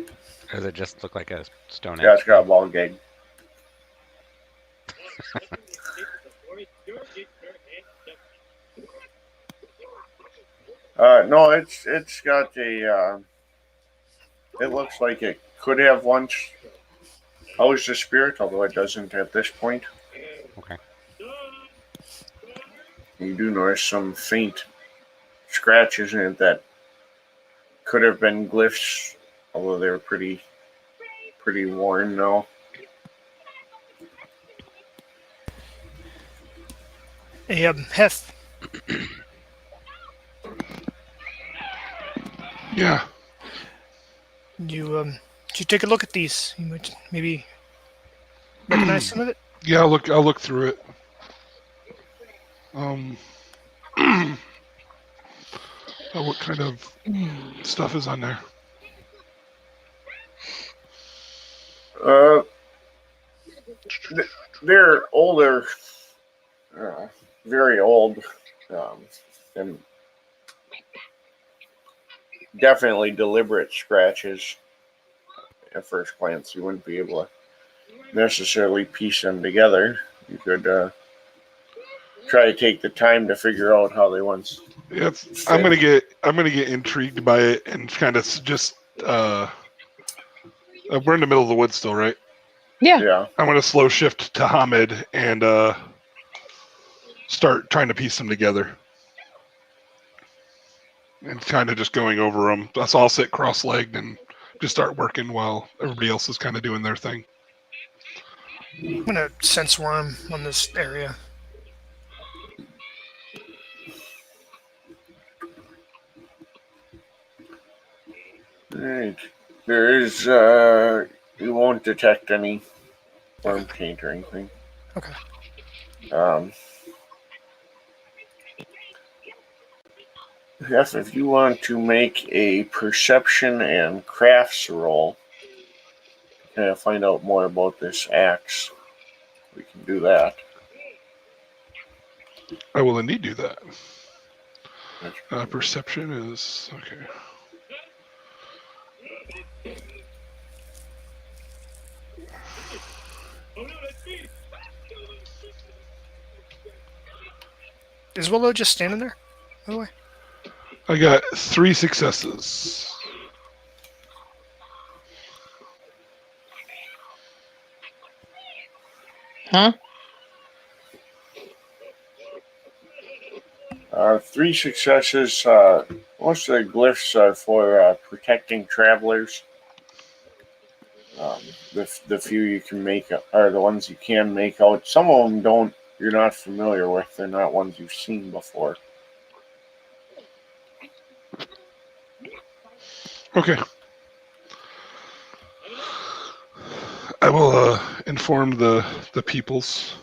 Speaker 6: does it just look like a stone
Speaker 1: Yeah,
Speaker 6: axe?
Speaker 1: it's got a ball gag. No, it's got a. It looks like it could have once housed a spirit, although it doesn't at this point.
Speaker 6: Okay.
Speaker 1: You do notice some faint scratches in it that could have been glyphs, although they're pretty worn now.
Speaker 4: Hef,
Speaker 5: Yeah.
Speaker 4: you take a look at these. You might maybe recognize some of it.
Speaker 5: Yeah, I'll look through it. What kind of stuff is on there?
Speaker 1: They're older, very old, and definitely deliberate scratches. At first glance, you wouldn't be able to necessarily piece them together. You could try to take the time to figure out how they once.
Speaker 5: Yeah, I'm gonna get intrigued by it and kind of just we're in the middle of the woods still, right?
Speaker 1: Yeah.
Speaker 5: I'm gonna slow shift to Hamid and start trying to piece them together. And kind of just going over them. So I'll sit cross-legged and just start working while everybody else is kind of doing their thing.
Speaker 4: I'm gonna sense worm on this area.
Speaker 1: Right. There is. You won't detect any worm paint or anything.
Speaker 4: Okay.
Speaker 1: Yes, if you want to make a perception and crafts roll, to find out more about this axe, we can do that.
Speaker 5: I will indeed do that. Perception is okay.
Speaker 4: Is Willow just standing there, by the way?
Speaker 5: I got 3 successes.
Speaker 3: Huh?
Speaker 1: 3 successes. Most of the glyphs are for protecting travelers. The few you can make are the ones you can make out. Some of them don't. You're not familiar with. They're not ones you've seen before.
Speaker 5: Okay. I will inform the peoples.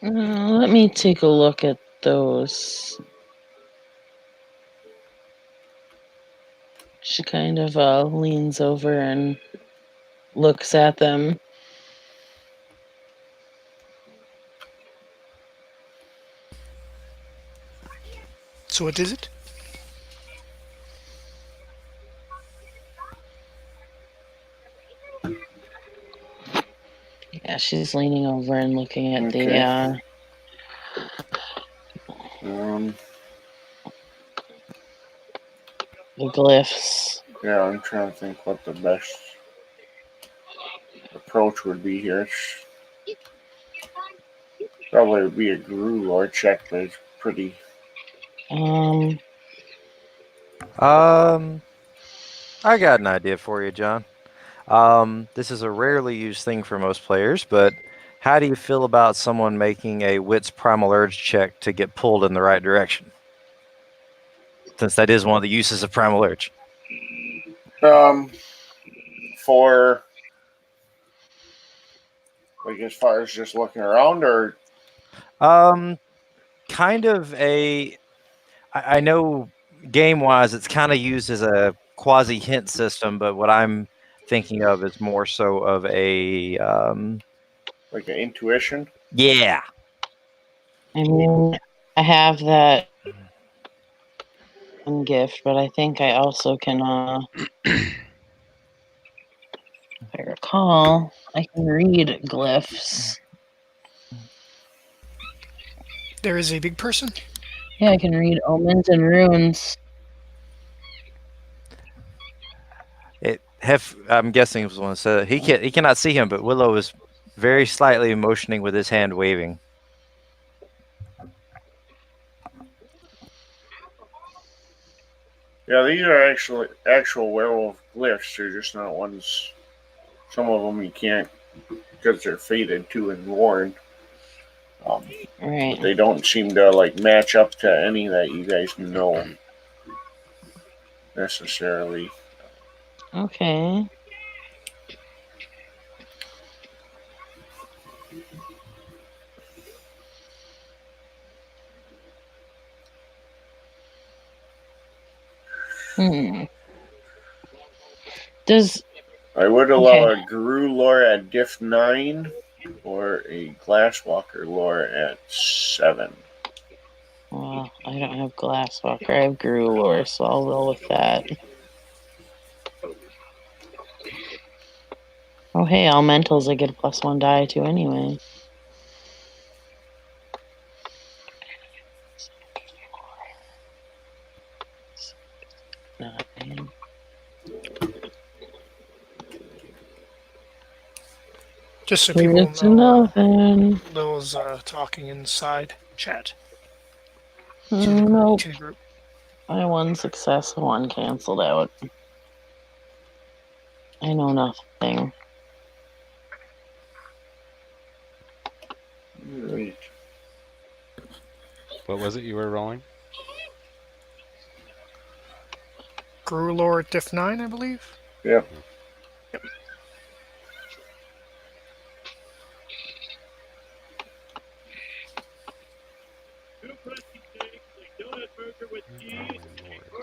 Speaker 3: Let me take a look at those. She kind of leans over and looks at them.
Speaker 4: So what is it?
Speaker 3: Yeah, she's leaning over and looking at
Speaker 1: Okay.
Speaker 3: the glyphs.
Speaker 1: Yeah, I'm trying to think what the best approach would be here. Probably would be a Guru or check, but it's pretty.
Speaker 7: I got an idea for you, John. This is a rarely used thing for most players, but how do you feel about someone making a Wits Primal Urge check to get pulled in the right direction? Since that is one of the uses of Primal Urge.
Speaker 1: For like as far as just looking around, or
Speaker 7: Kind of a. I know game wise, it's kind of used as a quasi hint system, but what I'm thinking of is more so of a
Speaker 1: Like an intuition.
Speaker 7: yeah.
Speaker 3: I mean, I have that gift, but I think I also can, if I recall, I can read glyphs.
Speaker 4: There is a big person.
Speaker 3: Yeah, I can read omens and runes.
Speaker 7: I'm guessing it was one that said he cannot see him, but Willow is very slightly motioning with his hand waving.
Speaker 1: Yeah, these are actual werewolf glyphs. They're just not ones. Some of them you can't because they're faded too and worn.
Speaker 3: Right.
Speaker 1: But they don't seem to like match up to any that you guys know necessarily.
Speaker 3: Okay. Does
Speaker 1: I would allow a Guru lore at diff 9 or a Glasswalker lore at 7.
Speaker 3: well, I don't have Glasswalker. I have Guru lore, so I'll roll with that. Oh, hey, elementals, I get a +1 die to anyway. Nine.
Speaker 4: Just so people
Speaker 3: It's
Speaker 4: know,
Speaker 3: nothing.
Speaker 4: Lil's talking inside chat
Speaker 3: Nope.
Speaker 4: to the group.
Speaker 3: I one success, one canceled out. I know nothing.
Speaker 1: Right.
Speaker 6: What was it you were rolling?
Speaker 4: Guru lore at diff 9, I believe.
Speaker 1: Yep.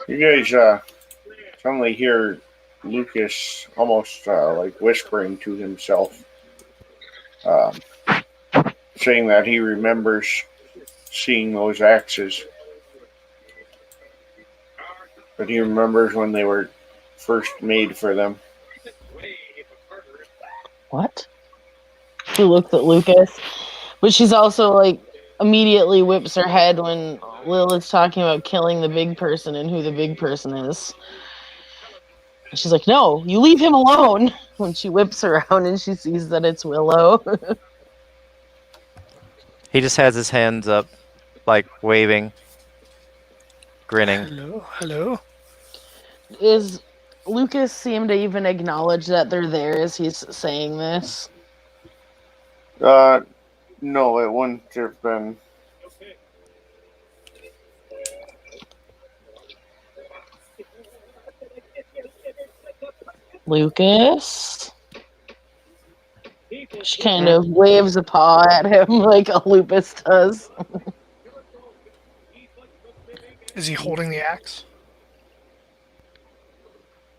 Speaker 1: You guys suddenly hear Lucas almost like whispering to himself, saying that he remembers seeing those axes. But he remembers when they were first made for them.
Speaker 3: What? She looks at Lucas, but she's also like immediately whips her head when Lilith's talking about killing the big person and who the big person is. And she's like, "No, you leave him alone." When she whips around and she sees that it's Willow.
Speaker 7: He just has his hands up, like waving, grinning.
Speaker 4: Hello.
Speaker 3: Is Lucas seem to even acknowledge that they're there as he's saying this?
Speaker 1: No, it wouldn't have been.
Speaker 3: Lucas? She kind of waves a paw at him like a lupus does.
Speaker 4: Is he holding the axe?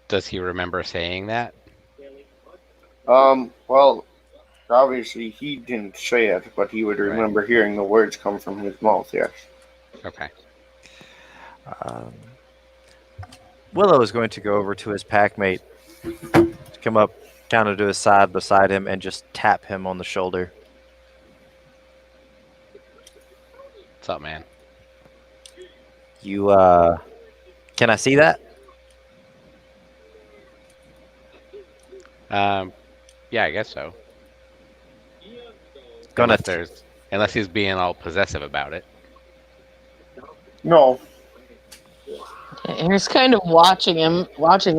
Speaker 6: Does he remember saying that?
Speaker 1: Well, obviously he didn't say it, but he would remember hearing the words come from his mouth, yes.
Speaker 6: Okay.
Speaker 7: Willow is going to go over to his pack mate, come up kind of to his side beside him, and just tap him on the shoulder.
Speaker 6: What's up, man?
Speaker 7: You, can I see that?
Speaker 6: Yeah, I guess so.
Speaker 7: Gonna
Speaker 6: Unless he's being all possessive about it.
Speaker 1: No.
Speaker 3: He's kind of watching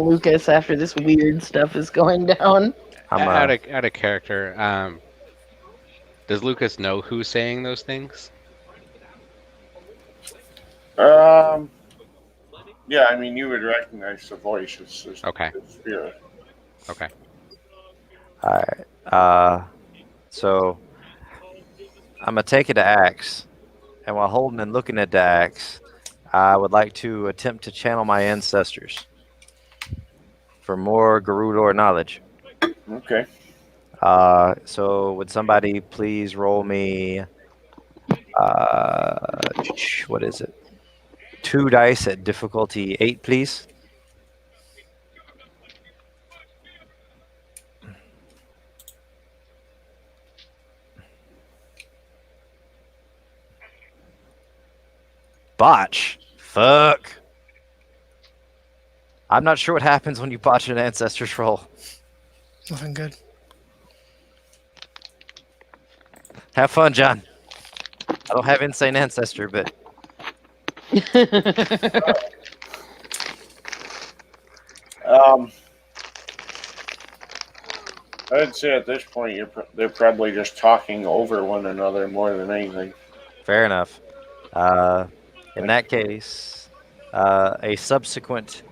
Speaker 3: Lucas after this weird stuff is going down.
Speaker 6: Out of character, does Lucas know who's saying those things?
Speaker 1: Yeah, I mean, you would recognize the voice. It's
Speaker 6: Okay.
Speaker 1: the spirit.
Speaker 6: Okay.
Speaker 7: Alright. So I'm gonna take it to axe, and while holding and looking at the axe, I would like to attempt to channel my ancestors for more Garudor knowledge.
Speaker 1: Okay.
Speaker 7: So would somebody please roll me what is it? 2 dice at difficulty 8, please. Botch. Fuck. I'm not sure what happens when you botch an ancestors roll.
Speaker 4: Nothing good.
Speaker 7: Have fun, John. I don't have insane ancestor, but
Speaker 1: Um, I'd say at this point they're probably just talking over one another more than anything.
Speaker 7: fair enough. In that case, a subsequent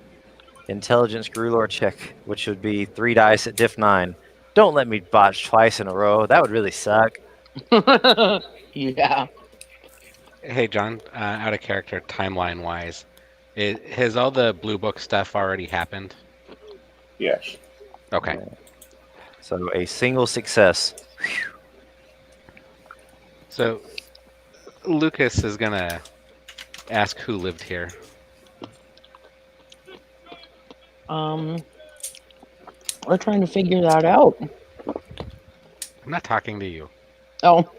Speaker 7: intelligence Grulor check, which would be 3 dice at diff 9. Don't let me botch twice in a row. That would really suck.
Speaker 3: Yeah.
Speaker 6: Hey, John, out of character, timeline wise, has all the blue book stuff already happened?
Speaker 1: Yes.
Speaker 6: Okay.
Speaker 7: So a single success.
Speaker 6: So Lucas is gonna ask who lived here.
Speaker 3: We're trying to figure that out.
Speaker 6: I'm not talking to you.
Speaker 3: Oh.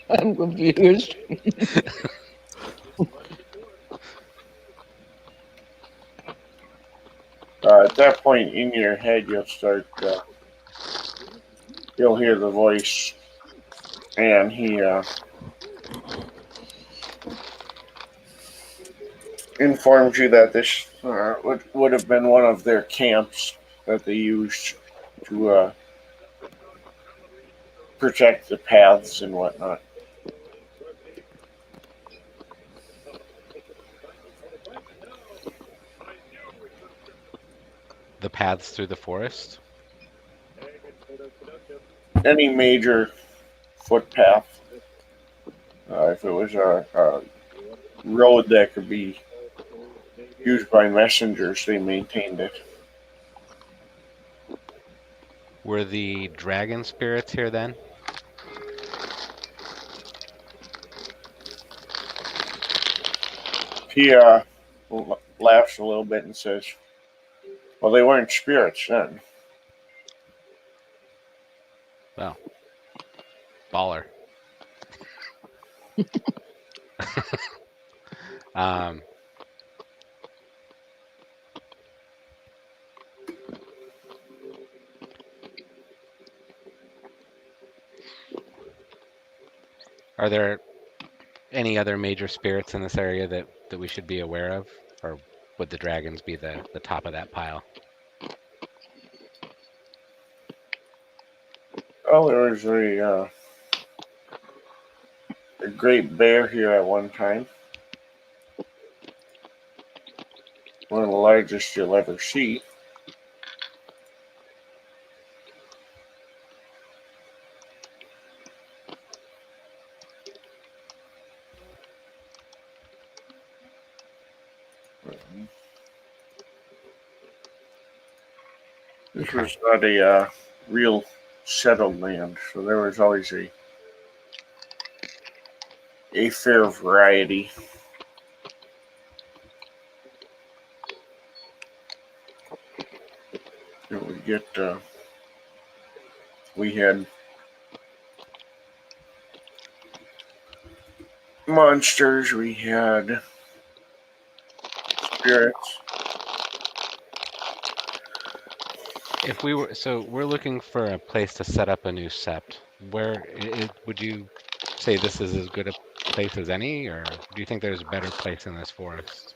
Speaker 3: I'm confused.
Speaker 1: At that point in your head, you'll hear the voice, and he informs you that this would have been one of their camps that they used to protect the paths and whatnot.
Speaker 6: The paths through the forest?
Speaker 1: Any major footpath, if it was a road that could be used by messengers, they maintained it.
Speaker 6: Were the dragon spirits here then?
Speaker 1: He laughs a little bit and says, "Well, they weren't spirits then."
Speaker 6: Well, baller. um, are there any other major spirits in this area that we should be aware of? Or would the dragons be the top of that pile?
Speaker 1: Oh, there was a great bear here at one time. One of the largest you'll ever see. This
Speaker 6: Okay.
Speaker 1: was not a real settled land, so there was always a fair variety. We had monsters, we had spirits.
Speaker 6: If we were, so we're looking for a place to set up a new sept. Where would you say this is as good a place as any, or do you think there's a better place in this forest?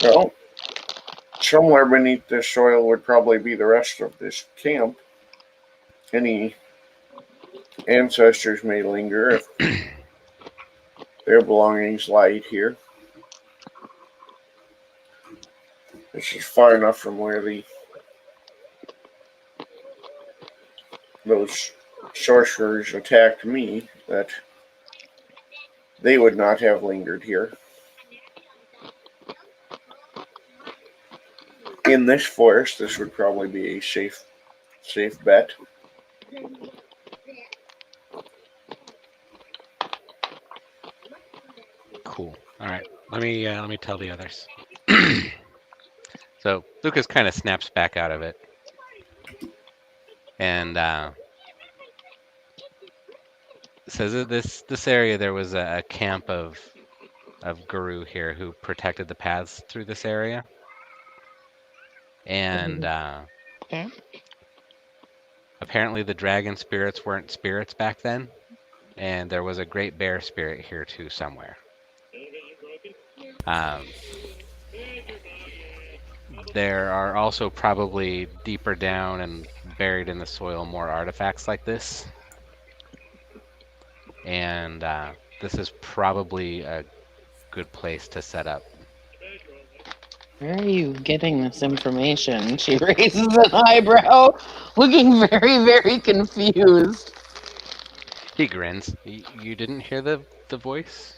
Speaker 1: Well, somewhere beneath this soil would probably be the rest of this camp. Any ancestors may linger if their belongings lied here. This is far enough from where those sorcerers attacked me, that they would not have lingered here. In this forest, this would probably be a safe bet.
Speaker 6: Cool. All right. Let me tell the others. So Lucas kind of snaps back out of it, and says that this area there was a camp of Guru here who protected the paths through this area, and
Speaker 3: Okay.
Speaker 6: apparently the dragon spirits weren't spirits back then, and there was a great bear spirit here too somewhere. There are also probably deeper down and buried in the soil more artifacts like this. And this is probably a good place to set up.
Speaker 3: Where are you getting this information? She raises an eyebrow, looking very, very confused.
Speaker 6: He grins. You didn't hear the voice?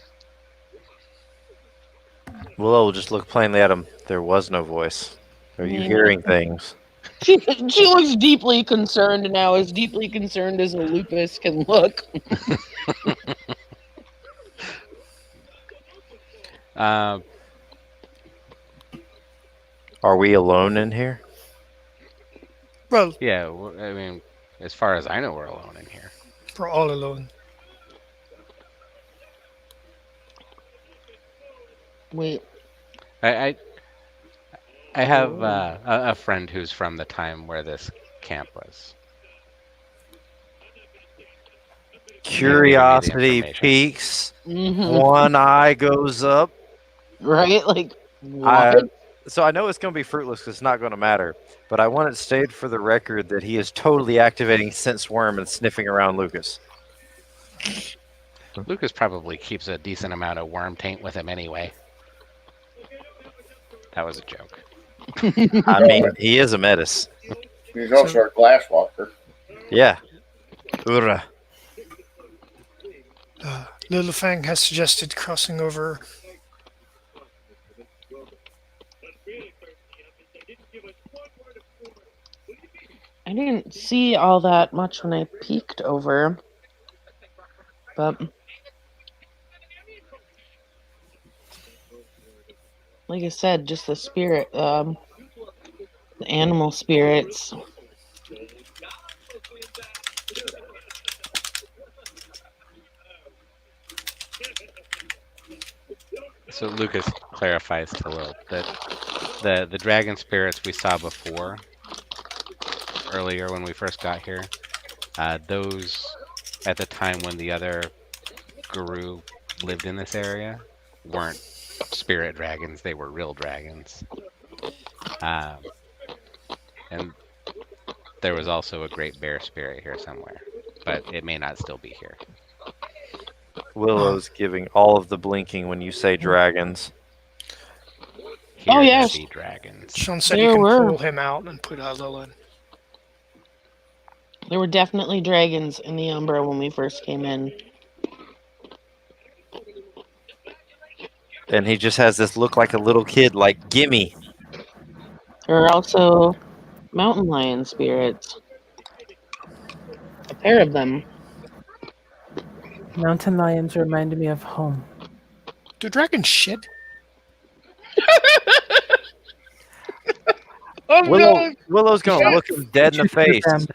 Speaker 7: Willow will just look plainly at him. There was no voice. Are you hearing things?
Speaker 3: She looks deeply concerned now, as deeply concerned as a lupus can look.
Speaker 7: Are we alone in here?
Speaker 4: Well,
Speaker 6: Yeah, I mean, as far as I know, we're alone in here.
Speaker 4: we're all alone.
Speaker 3: Wait,
Speaker 6: I have a friend who's from the time where this camp was.
Speaker 7: Curiosity
Speaker 6: information.
Speaker 7: peaks.
Speaker 3: mhm,
Speaker 7: One eye goes up.
Speaker 3: right? Like, what?
Speaker 7: So I know it's going to be fruitless because it's not going to matter. But I want it stated for the record that he is totally activating sense worm and sniffing around Lucas.
Speaker 6: Lucas probably keeps a decent amount of worm taint with him anyway. That was a joke.
Speaker 7: I mean, he is a metis.
Speaker 1: He's also a glass walker.
Speaker 7: Yeah. Ura.
Speaker 4: Little Fang has suggested crossing over.
Speaker 3: I didn't see all that much when I peeked over, but like I said, just the spirit, the animal spirits.
Speaker 6: So Lucas clarifies to Lil that the dragon spirits we saw before, earlier when we first got here, those at the time when the other guru lived in this area weren't spirit dragons, they were real dragons. And there was also a great bear spirit here somewhere, but it may not still be here.
Speaker 7: Willow's giving all of the blinking when you say dragons.
Speaker 6: Here
Speaker 3: Oh,
Speaker 6: there
Speaker 3: yes.
Speaker 6: be dragons.
Speaker 4: Sean said
Speaker 3: There
Speaker 4: you can
Speaker 3: were.
Speaker 4: pull him out and put Lil in.
Speaker 3: There were definitely dragons in the Umbra when we first came in.
Speaker 7: And he just has this look like a little kid, like, gimme.
Speaker 3: There are also mountain lion spirits. A pair of them.
Speaker 2: Mountain lions reminded me of home.
Speaker 4: Do dragons shit?
Speaker 3: Oh
Speaker 7: Willow's going to look him dead in the face
Speaker 2: Them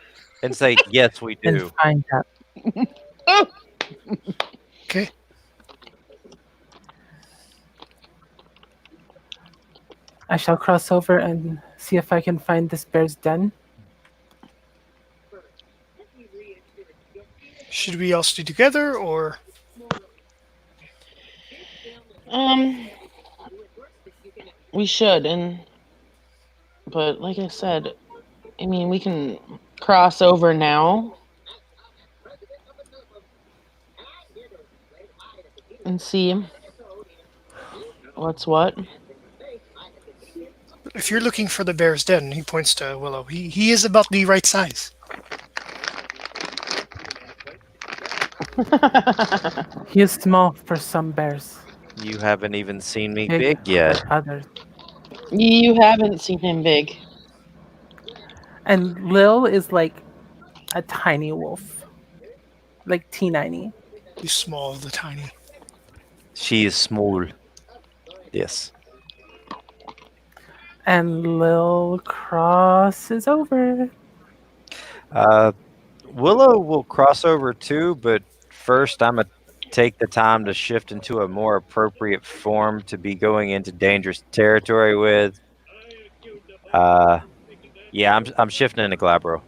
Speaker 7: and say, yes, we
Speaker 2: and
Speaker 7: do.
Speaker 2: find out.
Speaker 4: Okay.
Speaker 2: I shall cross over and see if I can find this bear's den.
Speaker 4: Should we all stay together or?
Speaker 3: We should, but like I said, I mean, we can cross over now and see what's what.
Speaker 4: If you're looking for the bear's den, he points to Willow. He is about the right size.
Speaker 2: He is small for some bears,
Speaker 7: You haven't even seen me
Speaker 2: big
Speaker 7: big yet.
Speaker 2: for others.
Speaker 3: You haven't seen him big.
Speaker 2: And Lil is like a tiny wolf, like T90.
Speaker 4: The small, the tiny.
Speaker 7: She is small. Yes.
Speaker 2: And Lil crosses over.
Speaker 7: Willow will cross over too, but first I'm gonna take the time to shift into a more appropriate form to be going into dangerous territory with. Yeah, I'm shifting into Glabro.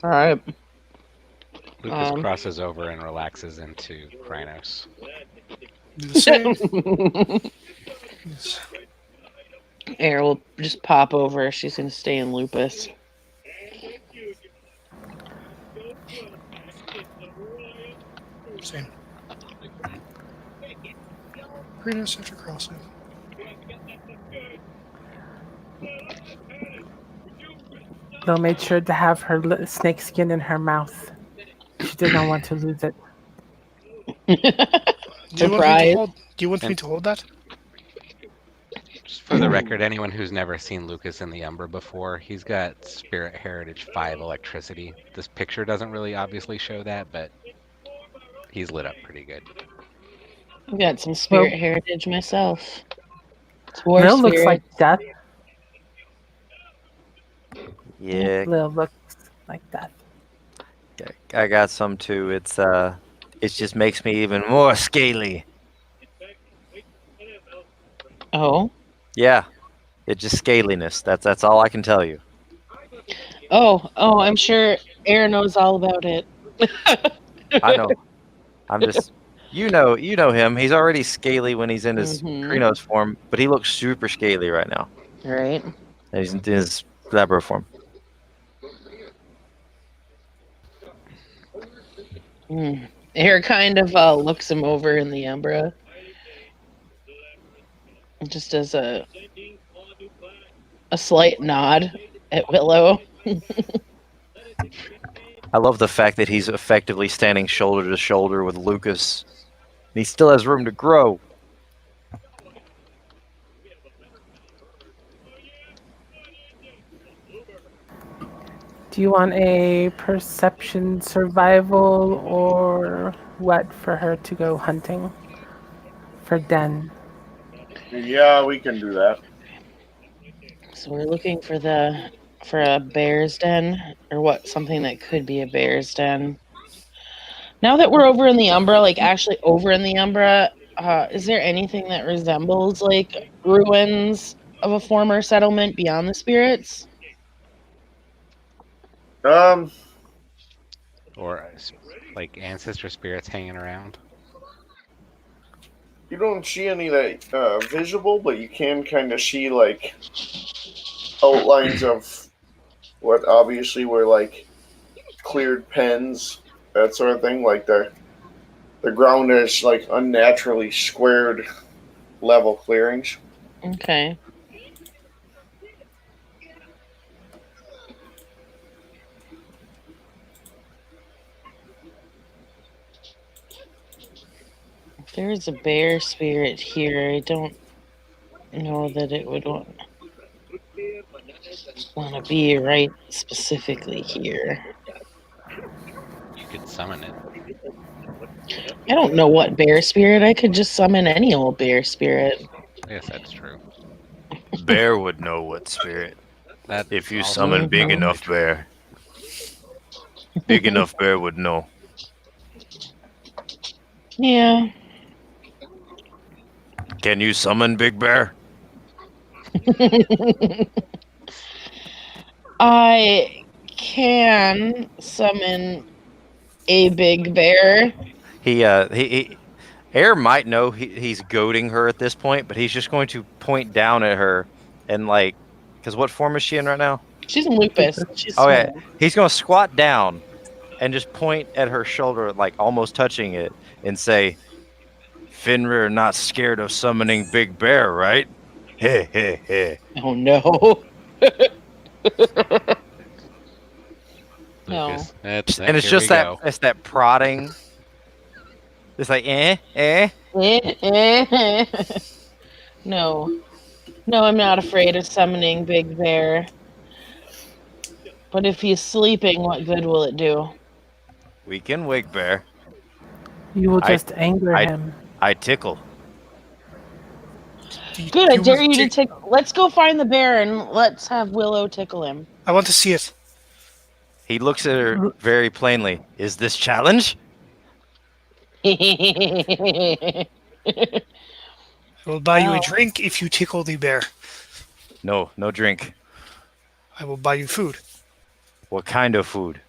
Speaker 3: All right.
Speaker 6: Lucas crosses over and relaxes into Krynos.
Speaker 4: Do the same. Yes.
Speaker 3: Air will just pop over. She's gonna stay in Lupus.
Speaker 4: Same. Greenness after crossing.
Speaker 2: Lil made sure to have her snake skin in her mouth. She did not want to lose it.
Speaker 3: Surprise.
Speaker 4: Do you want me to hold that?
Speaker 6: Just for the record, anyone who's never seen Lucas in the Umbra before, he's got Spirit Heritage 5 electricity. This picture doesn't really obviously show that, but he's lit up pretty good.
Speaker 3: I've got some spirit heritage myself. It's war
Speaker 2: Lil
Speaker 3: spirit.
Speaker 2: looks like death.
Speaker 7: Yeah,
Speaker 2: Lil looks like death.
Speaker 7: I got some too. It just makes me even more scaly.
Speaker 3: Oh.
Speaker 7: Yeah, it's just scaliness. That's all I can tell you.
Speaker 3: Oh, I'm sure Air knows all about it.
Speaker 7: I know. I'm just, you know him. He's already scaly when he's in his Krynos form, but he looks super scaly right now.
Speaker 3: Right.
Speaker 7: And he's in his Glabro form.
Speaker 3: Air kind of looks him over in the Umbra. Just as a slight nod at Willow.
Speaker 7: I love the fact that he's effectively standing shoulder to shoulder with Lucas. And he still has room to grow.
Speaker 2: Do you want a perception survival or what for her to go hunting? For Den.
Speaker 1: Yeah, we can do that.
Speaker 3: So we're looking for a bear's den, or what? Something that could be a bear's den. Now that we're over in the Umbra, like actually over in the Umbra, is there anything that resembles like ruins of a former settlement beyond the spirits?
Speaker 6: Or like ancestor spirits hanging around.
Speaker 1: You don't see any that visible, but you can kind of see like outlines of what obviously were like cleared pens, that sort of thing. Like the ground is like unnaturally squared level clearings.
Speaker 3: Okay. If there's a bear spirit here, I don't know that it would want to be right specifically here.
Speaker 6: You could summon it.
Speaker 3: I don't know what bear spirit. I could just summon any old bear spirit.
Speaker 6: Yes, that's true.
Speaker 7: Bear would know what spirit.
Speaker 6: That's
Speaker 7: If you
Speaker 6: also
Speaker 7: summon big
Speaker 6: probably
Speaker 7: enough
Speaker 6: true.
Speaker 7: bear. Big enough bear would know.
Speaker 3: Yeah.
Speaker 7: Can you summon Big Bear?
Speaker 3: I can summon a big bear.
Speaker 7: He Air might know he's goading her at this point, but he's just going to point down at her and like, because what form is she in right now?
Speaker 3: She's in Lupus. She's
Speaker 7: Oh yeah,
Speaker 3: small.
Speaker 7: he's gonna squat down and just point at her shoulder, like almost touching it, and say, "Fenrir not scared of summoning Big Bear, right? Heh heh heh."
Speaker 3: Oh no. No.
Speaker 6: Lucas. That's
Speaker 7: And it's
Speaker 6: here we
Speaker 7: just that
Speaker 6: go.
Speaker 7: it's that prodding. It's like
Speaker 3: No. No, I'm not afraid of summoning Big Bear. But if he's sleeping, what good will it do?
Speaker 7: We can wake bear.
Speaker 2: You will
Speaker 7: I-
Speaker 2: just anger
Speaker 7: I-
Speaker 2: him.
Speaker 7: I tickle.
Speaker 3: Good, I
Speaker 4: Do
Speaker 3: dare you to
Speaker 4: tick-
Speaker 3: take. Let's go find the bear and let's have Willow tickle him.
Speaker 4: I want to see it.
Speaker 7: He looks at her very plainly. Is this challenge?
Speaker 4: I will buy you a
Speaker 3: Wow.
Speaker 4: drink if you tickle the bear.
Speaker 7: No, no drink.
Speaker 4: I will buy you food.
Speaker 7: What kind of food?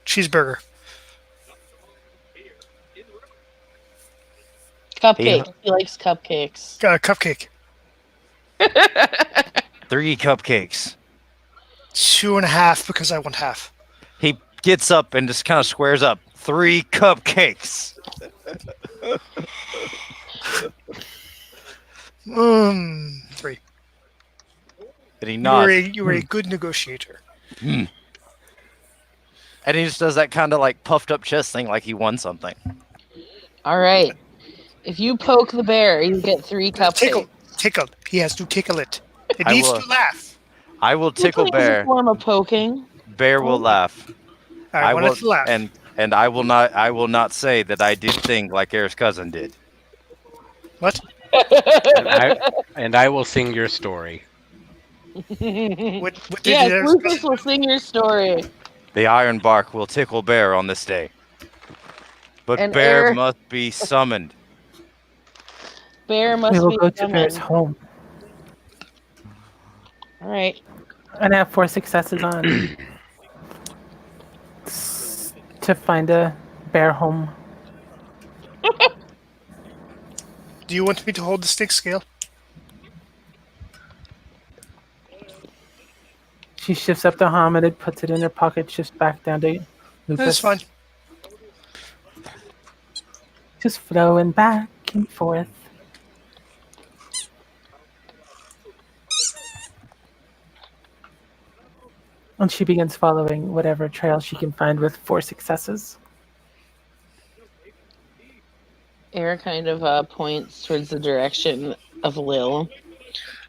Speaker 4: Cheeseburger.
Speaker 3: Cupcake. He likes cupcakes.
Speaker 4: Cupcake.
Speaker 7: 3 cupcakes.
Speaker 4: 2.5 because I want half.
Speaker 7: He gets up and just kind of squares up. 3 cupcakes.
Speaker 4: 3.
Speaker 7: And he
Speaker 4: You
Speaker 7: nods.
Speaker 4: were a good negotiator.
Speaker 7: And he just does that kind of like puffed up chest thing like he won something.
Speaker 3: All right. If you poke the bear, you get 3 cupcakes.
Speaker 4: Tickle. He has to tickle it. It
Speaker 7: I
Speaker 4: needs
Speaker 7: will-
Speaker 4: to laugh.
Speaker 7: I will tickle
Speaker 3: Tickling is a
Speaker 7: bear.
Speaker 3: form of poking.
Speaker 7: Bear will laugh.
Speaker 4: I want
Speaker 7: will
Speaker 4: it to laugh.
Speaker 7: and I will not say that I did thing like Air's cousin did.
Speaker 4: What?
Speaker 6: And I will sing your story.
Speaker 4: What did
Speaker 3: Yes,
Speaker 4: you
Speaker 3: Lucas will sing your story.
Speaker 7: The iron bark will tickle bear on this day. But
Speaker 3: And
Speaker 7: bear
Speaker 3: Air-
Speaker 7: must be summoned.
Speaker 3: Bear
Speaker 2: We
Speaker 3: must
Speaker 2: will
Speaker 3: be
Speaker 2: go to Bear's
Speaker 3: summoned.
Speaker 2: home.
Speaker 3: All right.
Speaker 2: And I have 4 successes on to find a bear home.
Speaker 4: Do you want me to hold the stick scale?
Speaker 2: She shifts up the hominid, puts it in her pocket, shifts back down to Lucas.
Speaker 4: That's fine.
Speaker 2: Just flowing back and forth. And she begins following whatever trail she can find with 4 successes.
Speaker 3: Air kind of points towards the direction of Lil.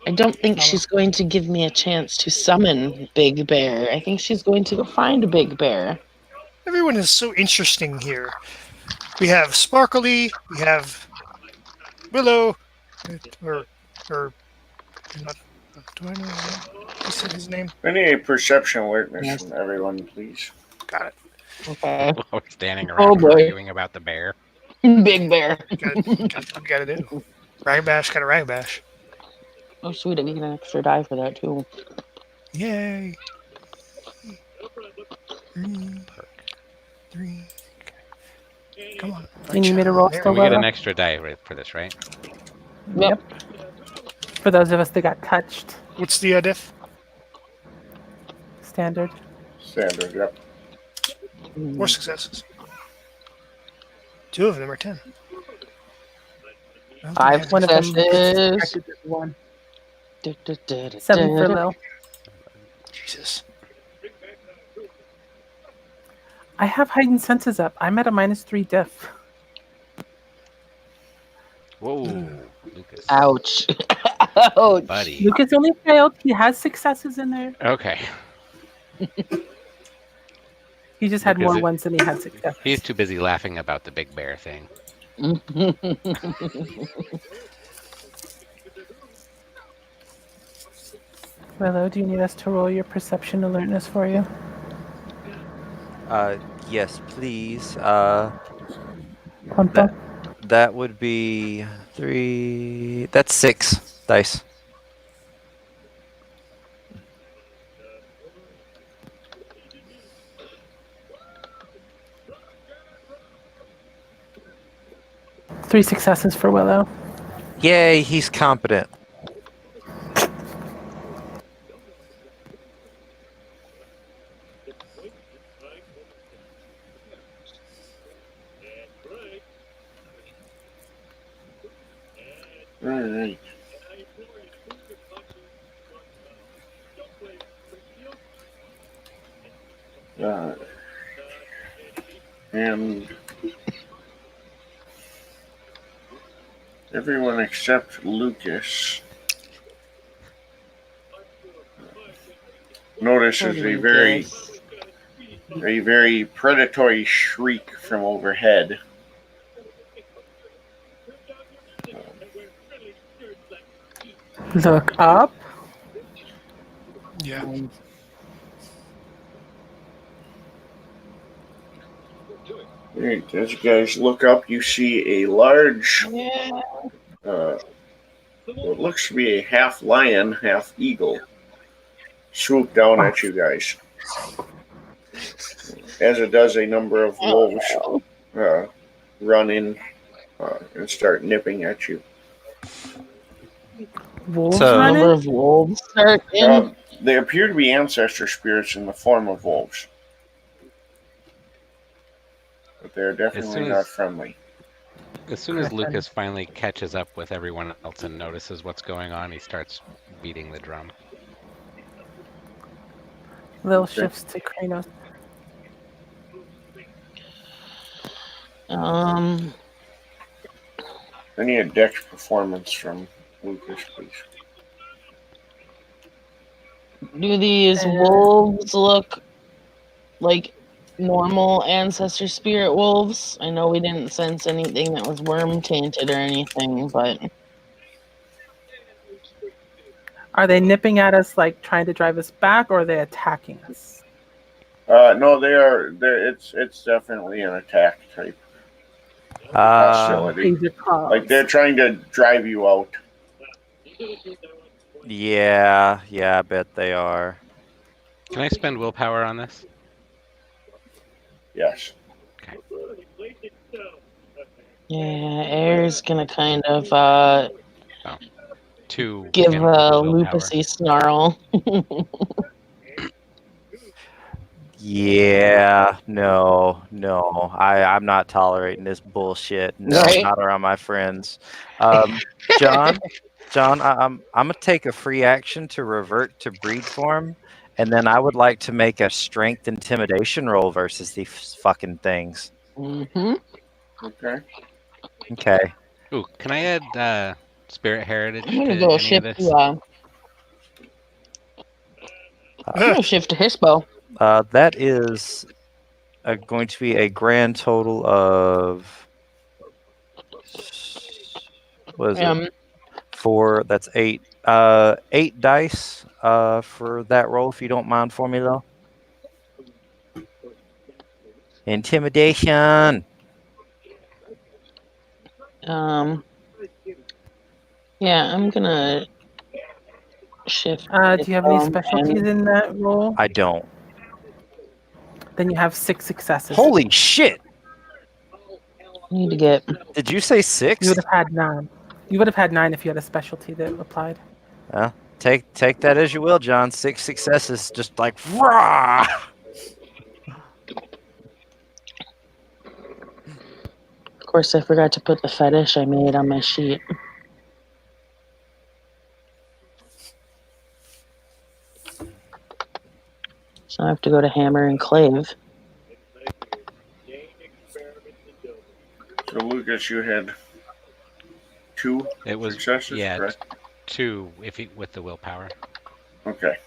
Speaker 3: I don't think she's going to give me a chance to summon Big Bear. I think she's going to go find a Big Bear.
Speaker 4: Everyone is so interesting here. We have Sparkly. We have Willow. Or not. Do I know who said his name?
Speaker 1: I need a perception awareness
Speaker 3: Yes.
Speaker 1: from everyone, please.
Speaker 4: Got it.
Speaker 3: Okay.
Speaker 6: We're standing
Speaker 3: Oh,
Speaker 6: around
Speaker 3: boy.
Speaker 6: arguing about the bear.
Speaker 3: Big Bear.
Speaker 4: Got what we gotta do. Rag bash, got a rag bash.
Speaker 3: Oh, sweet. I get an extra die for that, too.
Speaker 4: Yay. 3. Okay. Come on.
Speaker 2: You need me to roll
Speaker 4: There
Speaker 2: still,
Speaker 6: We get an
Speaker 2: Willow?
Speaker 6: extra die for this, right?
Speaker 3: Yep.
Speaker 2: For those of us that got touched,
Speaker 4: What's the diff?
Speaker 2: standard.
Speaker 1: Standard, yep.
Speaker 4: 4 successes. 2 of them are 10. I don't think I
Speaker 3: 5
Speaker 4: have
Speaker 2: One of them
Speaker 3: successes.
Speaker 2: subtracted to 1. 7 for Lil.
Speaker 4: Jesus.
Speaker 2: I have heightened senses up. I'm at a -3 diff.
Speaker 6: Whoa, Lucas.
Speaker 3: Ouch. Ouch.
Speaker 6: Buddy.
Speaker 2: Lucas only failed. He has successes in there.
Speaker 6: Okay.
Speaker 2: He just had
Speaker 6: Lucas,
Speaker 2: more
Speaker 6: it-
Speaker 2: ones than he had successes.
Speaker 6: He's too busy laughing about the big bear thing.
Speaker 2: Willow, do you need us to roll your perception alertness for you?
Speaker 7: Yes, please.
Speaker 2: Pumpa?
Speaker 7: That would be 3. That's 6 dice.
Speaker 2: Three successes for Willow.
Speaker 7: Yay, he's competent.
Speaker 1: All right. And everyone except Lucas notices a very predatory shriek from overhead.
Speaker 2: Look up.
Speaker 4: Yeah.
Speaker 1: Right, as you guys look up, you see a large, what looks to be a half lion, half eagle, swoop down at you guys. As it does, a number of wolves run in and start nipping at you.
Speaker 2: Wolves
Speaker 7: So-
Speaker 2: running?
Speaker 3: Number of wolves start in.
Speaker 1: They appear to be ancestor spirits in the form of wolves, but they're definitely not friendly.
Speaker 6: As soon as
Speaker 2: Griffin.
Speaker 6: Lucas finally catches up with everyone else and notices what's going on, he starts beating the drum.
Speaker 2: Lil
Speaker 1: Okay.
Speaker 2: shifts to Kranos.
Speaker 1: I need a dex performance from Lucas, please.
Speaker 3: Do these wolves look like normal ancestor spirit wolves? I know we didn't sense anything that was worm tainted or anything, but
Speaker 2: Are they nipping at us, like trying to drive us back, or are they attacking us?
Speaker 1: No, they are. It's definitely an attack type hostility.
Speaker 2: Crazy claws.
Speaker 1: Like they're trying to drive you out.
Speaker 7: Yeah, I bet they are.
Speaker 6: Can I spend willpower on this?
Speaker 1: Yes.
Speaker 3: yeah, Air's gonna kind of
Speaker 6: 2
Speaker 3: give
Speaker 6: again
Speaker 3: a
Speaker 6: for the willpower.
Speaker 3: lupusy snarl.
Speaker 7: Yeah, no, I'm not tolerating this bullshit. No,
Speaker 3: Right.
Speaker 7: not around my friends. John, I'm gonna take a free action to revert to breed form, and then I would like to make a strength intimidation roll versus these fucking things.
Speaker 3: Mm-hmm.
Speaker 1: Okay.
Speaker 7: Okay.
Speaker 6: Ooh, can I add spirit heritage
Speaker 3: I'm
Speaker 6: to
Speaker 3: gonna go
Speaker 6: any of
Speaker 3: shift
Speaker 6: this?
Speaker 3: to I'm gonna shift to Hispo.
Speaker 7: That is going to be a grand total of what is it? 4. That's 8. 8 dice for that roll, if you don't mind for me, though. Intimidation.
Speaker 3: Yeah, I'm gonna shift.
Speaker 2: Do you have any specialties in that roll?
Speaker 7: I don't.
Speaker 2: Then you have 6 successes.
Speaker 7: Holy shit!
Speaker 3: Need to get.
Speaker 7: Did you say 6?
Speaker 2: You would have had 9. You would have had 9 if you had a specialty that applied.
Speaker 7: Take that as you will, John. 6 successes, just like rah!
Speaker 3: Of course, I forgot to put the fetish I made on my sheet. So I have to go to Hammer and Clave.
Speaker 1: So Lucas, you had 2
Speaker 6: It was
Speaker 1: successes,
Speaker 6: yeah,
Speaker 1: correct?
Speaker 6: 2 with the willpower.
Speaker 1: Okay.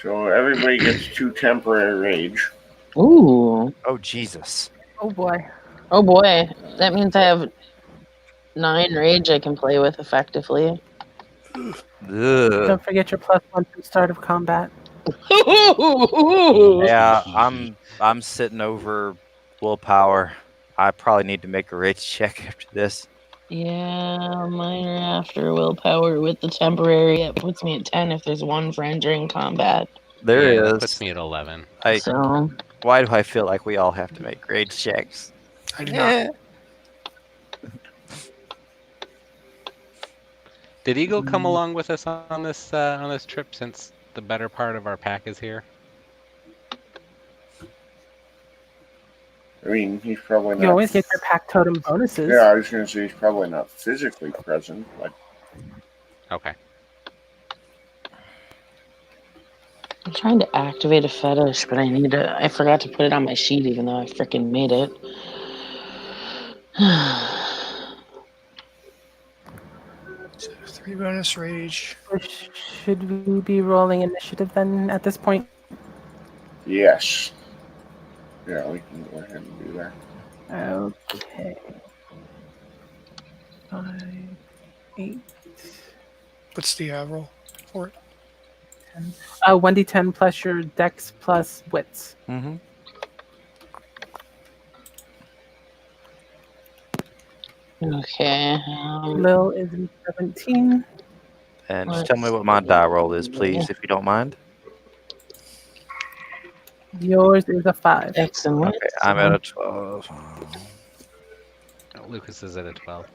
Speaker 1: So everybody gets 2 temporary rage.
Speaker 3: Ooh.
Speaker 7: Oh Jesus!
Speaker 2: Oh boy.
Speaker 3: Oh boy. That means I have 9 rage I can play with effectively.
Speaker 7: Ugh.
Speaker 2: Don't forget your +1 from start of combat.
Speaker 7: Yeah, I'm sitting over willpower. I probably need to make a rage check after this.
Speaker 3: Yeah, mine are after willpower with the temporary. It puts me at 10 if there's 1 friend during combat.
Speaker 7: There
Speaker 6: Yeah,
Speaker 7: is.
Speaker 6: that puts me at 11.
Speaker 3: So
Speaker 7: Why do I feel like we all have to make rage checks?
Speaker 4: I do not.
Speaker 6: Did Eagle come along with us on this trip since the better part of our pack is here?
Speaker 1: I mean, he's probably not.
Speaker 2: You always get your pack totem bonuses.
Speaker 1: Yeah, I was going to say he's probably not physically present, but
Speaker 6: Okay.
Speaker 3: I'm trying to activate a fetish, but I forgot to put it on my sheet even though I freaking made it.
Speaker 4: So 3 bonus rage.
Speaker 2: Or should we be rolling initiative then at this point?
Speaker 1: Yes. Yeah, we can go ahead and do that.
Speaker 2: Okay. 5, 8,
Speaker 4: What's the roll for it?
Speaker 2: 10. 1d10 plus your dex plus wits.
Speaker 7: Mm-hmm.
Speaker 3: Okay.
Speaker 2: Lil is in 17.
Speaker 7: And just tell me what my die roll is, please, if you don't mind.
Speaker 2: Yours is a 5.
Speaker 3: Dex and
Speaker 7: Okay,
Speaker 3: wits.
Speaker 7: I'm at a 12.
Speaker 6: Lucas is at a 12.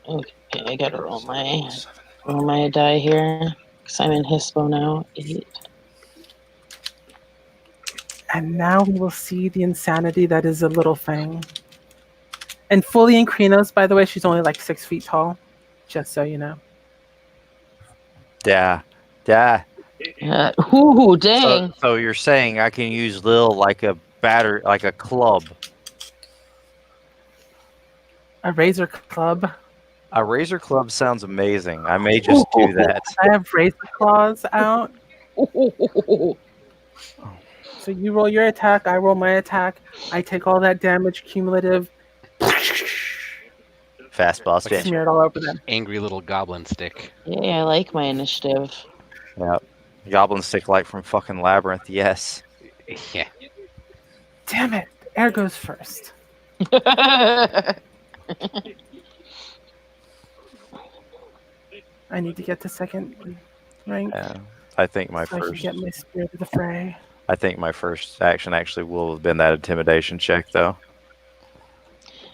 Speaker 3: Okay, I gotta roll my die here. Because I'm in Hispo now. 8.
Speaker 2: And now we will see the insanity that is a little thing. And fully in Krinos, by the way, she's only like 6 feet tall. Just so you know.
Speaker 7: Yeah. Yeah.
Speaker 3: Ooh, dang.
Speaker 7: So you're saying I can use Lil like a like a club.
Speaker 2: A razor club.
Speaker 7: A razor club sounds amazing. I may just do that.
Speaker 2: I have razor claws out. So you roll your attack, I roll my attack. I take all that damage cumulative.
Speaker 7: Fast boss damage.
Speaker 2: Smear it all over them.
Speaker 6: Angry little goblin stick.
Speaker 3: Yeah, I like my initiative.
Speaker 7: Yeah. Goblin stick like from fucking Labyrinth, yes.
Speaker 6: Yeah.
Speaker 2: Damn it. Air goes first. I need to get to second rank.
Speaker 7: Yeah. I think my
Speaker 2: so I can
Speaker 7: first
Speaker 2: get my spirit of the fray.
Speaker 7: I think my first action actually will have been that intimidation check though.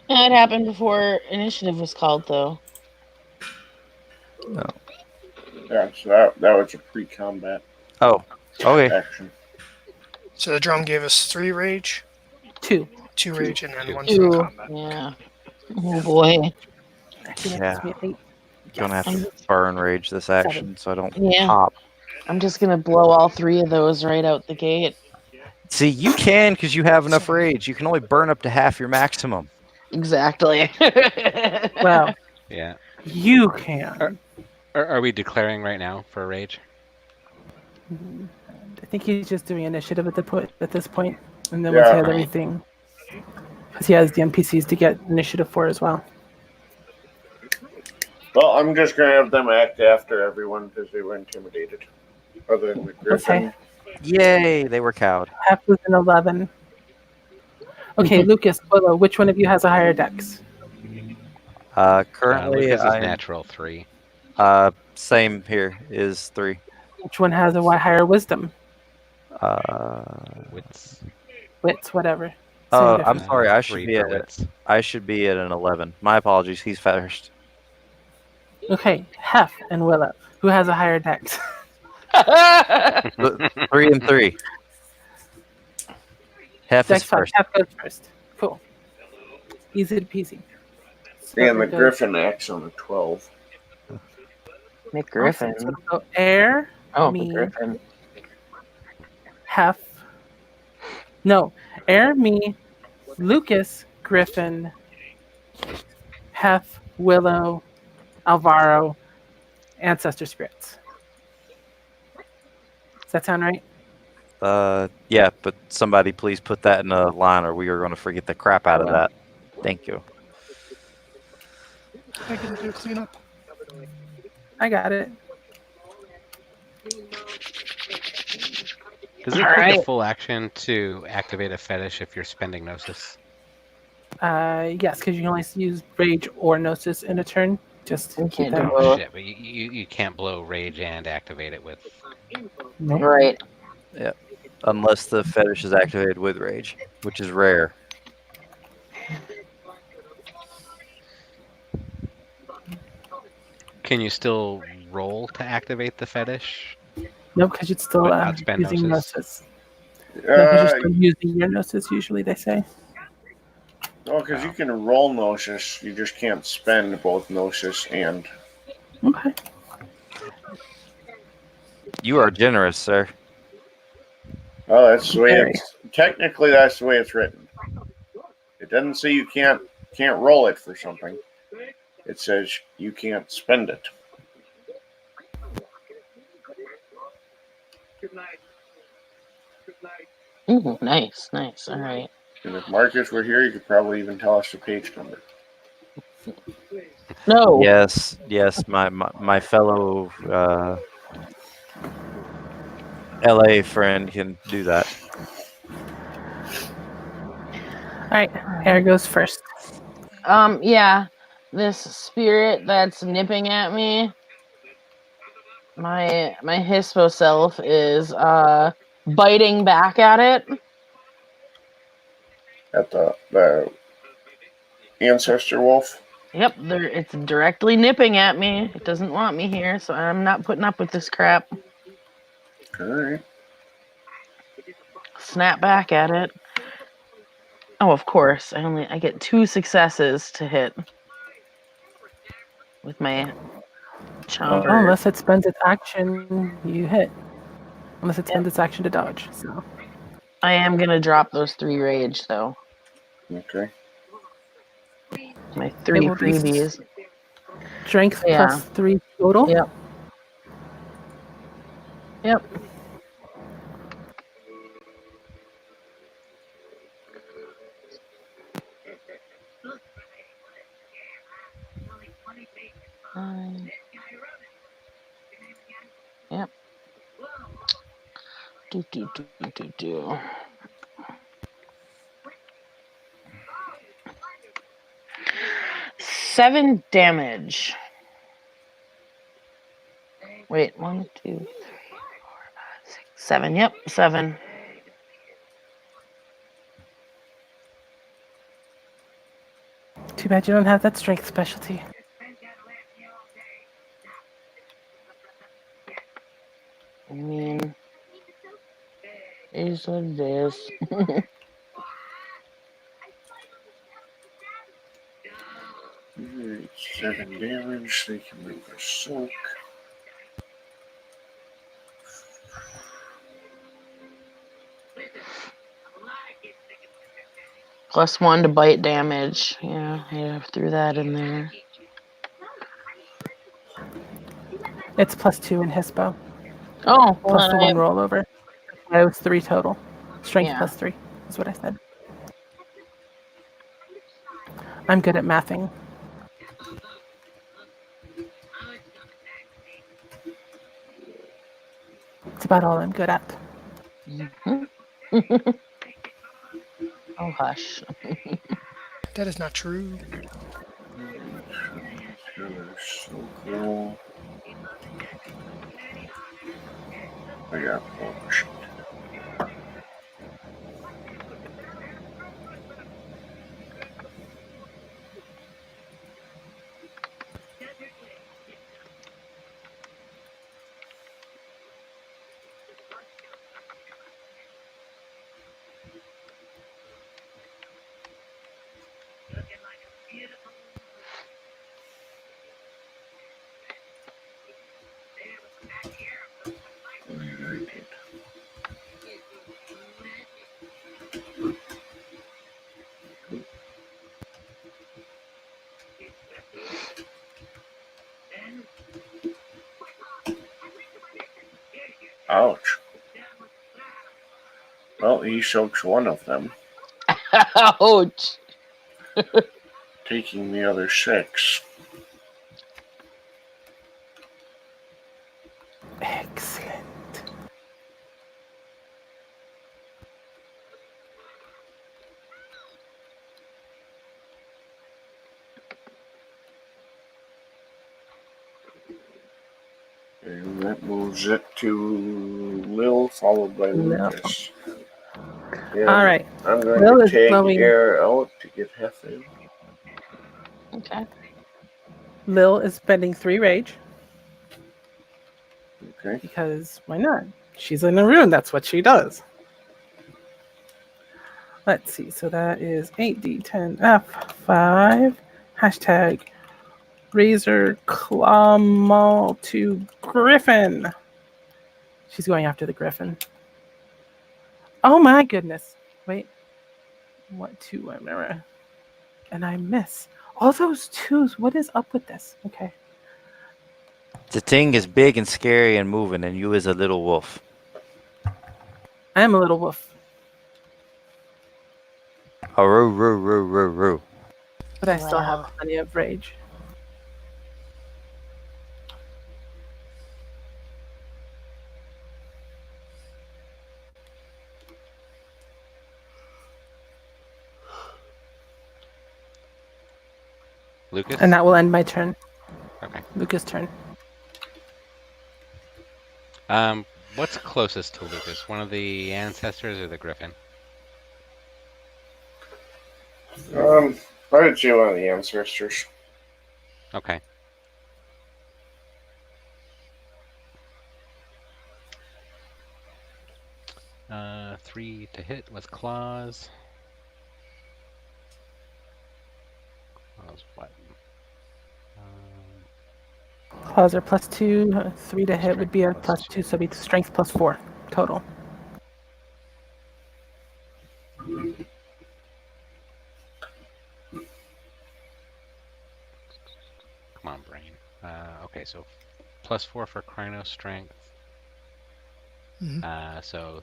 Speaker 3: It happened before initiative was called, though.
Speaker 7: No.
Speaker 1: Yeah, so that was a pre-combat
Speaker 7: Oh. Okay.
Speaker 1: action.
Speaker 4: So the drum gave us 3 rage,
Speaker 2: 2.
Speaker 4: 2 rage, and then 1
Speaker 3: Two.
Speaker 4: for combat.
Speaker 3: Yeah. Oh boy.
Speaker 2: Actually, that
Speaker 7: Yeah.
Speaker 2: puts me at 8.
Speaker 7: Gonna have
Speaker 2: Yes.
Speaker 7: to burn rage this action so I don't
Speaker 3: Yeah.
Speaker 7: pop.
Speaker 3: I'm just gonna blow all 3 of those right out the gate.
Speaker 7: See, you can because you have enough rage. You can only burn up to half your maximum.
Speaker 3: Exactly.
Speaker 2: Well,
Speaker 6: Yeah.
Speaker 2: you can.
Speaker 6: Are we declaring right now for rage?
Speaker 2: I think he's just doing initiative at this point, and then
Speaker 1: Yeah.
Speaker 2: once he has everything, because he has the NPCs to get initiative for as well.
Speaker 1: Well, I'm just going to have them act after everyone because they were intimidated. Other than the Griffin.
Speaker 7: Yay, they were cowed.
Speaker 2: Half was an 11. Okay, Lucas, Willow, which one of you has a higher dex?
Speaker 7: Currently,
Speaker 6: Lucas is
Speaker 7: I'm
Speaker 6: natural 3.
Speaker 7: same here is 3.
Speaker 2: Which one has a higher wisdom?
Speaker 6: Wits.
Speaker 2: Wits, whatever. Same
Speaker 7: Oh, I'm
Speaker 2: difference.
Speaker 7: sorry. I should
Speaker 6: 3
Speaker 7: be
Speaker 6: for
Speaker 7: at
Speaker 6: wits.
Speaker 7: an 11. My apologies. He's first.
Speaker 2: Okay, Hef and Willow, who has a higher dex?
Speaker 7: 3 and 3. Hef is
Speaker 2: Dex 5.
Speaker 7: first.
Speaker 2: Hef goes first. Cool. Easy peasy.
Speaker 1: And the
Speaker 2: Goes-
Speaker 1: Griffin acts on a 12.
Speaker 3: Nick Griffin.
Speaker 2: Awesome. So Air,
Speaker 3: Oh,
Speaker 2: me.
Speaker 3: Griffin.
Speaker 2: Hef. No, Air, me, Lucas, Griffin, Hef, Willow, Alvaro, Ancestor Spirits. Does that sound right?
Speaker 7: Yeah, but somebody please put that in a line or we are going to forget the crap out of
Speaker 3: will.
Speaker 7: that. Thank you.
Speaker 4: I can do cleanup.
Speaker 2: I got it.
Speaker 6: Does it take a
Speaker 3: Alright.
Speaker 6: full action to activate a fetish if you're spending Gnosis?
Speaker 2: Yes, because you can only use Rage or Gnosis in a turn. Just
Speaker 3: You
Speaker 2: keep
Speaker 3: can't
Speaker 2: that
Speaker 3: do
Speaker 2: in
Speaker 3: both.
Speaker 2: mind.
Speaker 6: Oh shit, but you can't blow rage and activate it with...
Speaker 3: Right.
Speaker 7: Unless the fetish is activated with rage, which is rare.
Speaker 6: Can you still roll to activate the fetish?
Speaker 2: No, because it's still
Speaker 6: But not spend
Speaker 2: using
Speaker 6: Gnosis.
Speaker 2: Gnosis. No, 'cause you're
Speaker 1: Uh,
Speaker 2: still using your Gnosis, usually, they say.
Speaker 1: Well, because you can roll Gnosis, you just can't spend both Gnosis and.
Speaker 2: Okay.
Speaker 7: You are generous, sir.
Speaker 1: Well, that's the way
Speaker 2: Very.
Speaker 1: it's. Technically, that's the way it's written. It doesn't say you can't roll it for something. It says you can't spend it.
Speaker 3: Ooh, nice. All right.
Speaker 1: And if Marcus were here, you could probably even tell us the page number.
Speaker 3: No.
Speaker 7: Yes, my fellow LA friend can do that.
Speaker 2: All right. Air goes first.
Speaker 3: Yeah. This spirit that's nipping at me. My Hispo self is biting back at it.
Speaker 1: At the ancestor wolf.
Speaker 3: Yep, it's directly nipping at me. It doesn't want me here, so I'm not putting up with this crap.
Speaker 1: All right.
Speaker 3: Snap back at it. Oh, of course. I get 2 successes to hit with my chomper.
Speaker 2: Oh, unless it spends its action, you hit. Unless it spends its action to dodge. So
Speaker 3: I am gonna drop those 3 rage though.
Speaker 1: Okay.
Speaker 3: My 3
Speaker 2: will be
Speaker 3: freebies.
Speaker 2: strength
Speaker 3: Yeah.
Speaker 2: plus 3 total.
Speaker 3: Yep. Yep. Yep. Do. 7 damage. Wait, 1, 2, 3, 4, 5, 6, 7. Yep, 7.
Speaker 2: Too bad you don't have that strength specialty.
Speaker 3: I mean, it is what it is.
Speaker 1: Alright, 7 damage. They can move their soak.
Speaker 3: +1 to bite damage. Yeah, I threw that in there.
Speaker 2: It's +2 in Hispo.
Speaker 3: Oh, well,
Speaker 2: Plus the 1 rollover. That was 3 total. Strength
Speaker 3: Yeah.
Speaker 2: +3 is what I said. I'm good at mathing. It's about all I'm good at.
Speaker 3: Oh, hush.
Speaker 4: That is not true.
Speaker 1: So cool. I got pushed. Ouch. Well, he soaks one of them,
Speaker 3: Ouch.
Speaker 1: taking the other 6.
Speaker 2: Excellent.
Speaker 1: And that moves it to Lil, followed by
Speaker 2: Lil.
Speaker 1: Lucas. Yeah,
Speaker 2: All right.
Speaker 1: I'm going
Speaker 2: Lil
Speaker 1: to
Speaker 2: is
Speaker 1: take
Speaker 2: blowing.
Speaker 1: air out to get Hef in.
Speaker 3: Okay.
Speaker 2: Lil is spending 3 rage
Speaker 1: Okay.
Speaker 2: because why not? She's in a rune. That's what she does. Let's see. So that is 8d10f5. Hashtag Razor Claw Maul to Griffin. She's going after the Griffin. Oh my goodness. Wait. What two? Remember. And I miss. All those twos. What is up with this? Okay.
Speaker 7: The thing is big and scary and moving, and you is a little wolf.
Speaker 2: I am a little wolf.
Speaker 7: Oh, roo, roo, roo, roo, roo.
Speaker 2: But I still have
Speaker 3: Wow.
Speaker 2: plenty of rage.
Speaker 6: Lucas?
Speaker 2: And that will end my turn.
Speaker 6: Okay.
Speaker 2: Lucas' turn.
Speaker 6: What's closest to Lucas? One of the ancestors or the griffin?
Speaker 1: I would say one of the ancestors.
Speaker 6: Okay. Three to hit with claws. Claws what?
Speaker 2: Claws are +2. 3 to hit would be a
Speaker 6: Strength plus
Speaker 2: +2, so it'd be strength +4 total.
Speaker 6: Come on, brain. Okay, so +4 for Crino strength. So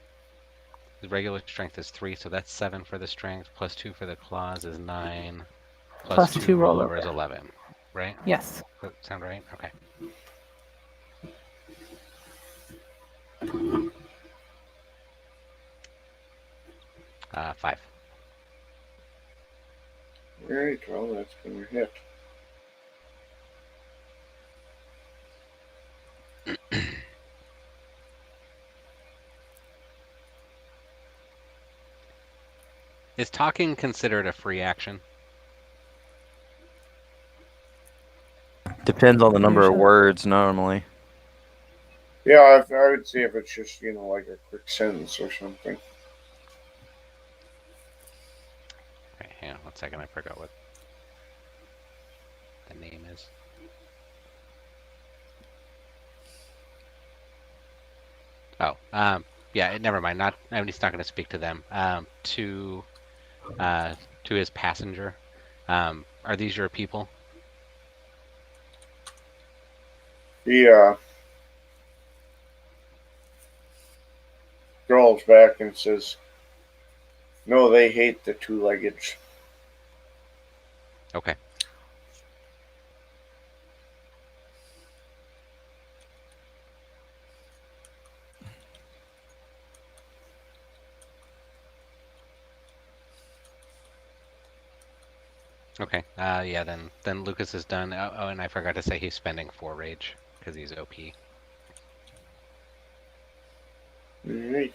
Speaker 6: the regular strength is 3, so that's 7 for the strength. +2 for the claws is 9. +2 rollover is 11, right?
Speaker 2: Yes.
Speaker 6: Does that sound right? Okay. Five.
Speaker 1: Alright, well, that's going to hit.
Speaker 6: Is talking considered a free action?
Speaker 7: Depends on the number of
Speaker 2: Usually.
Speaker 7: words normally.
Speaker 1: Yeah, I would say if it's just, like a quick sentence or something.
Speaker 6: Okay, hang on 1 second. I forgot what the name is. Oh, yeah. Never mind. He's not going to speak to them. To his passenger. Are these your people?
Speaker 1: He scrolls back and says, "No, they hate the two-leggeds."
Speaker 6: Okay. Okay. Yeah. Then Lucas is done. Oh, and I forgot to say he's spending 4 rage because he's OP.
Speaker 1: Alright.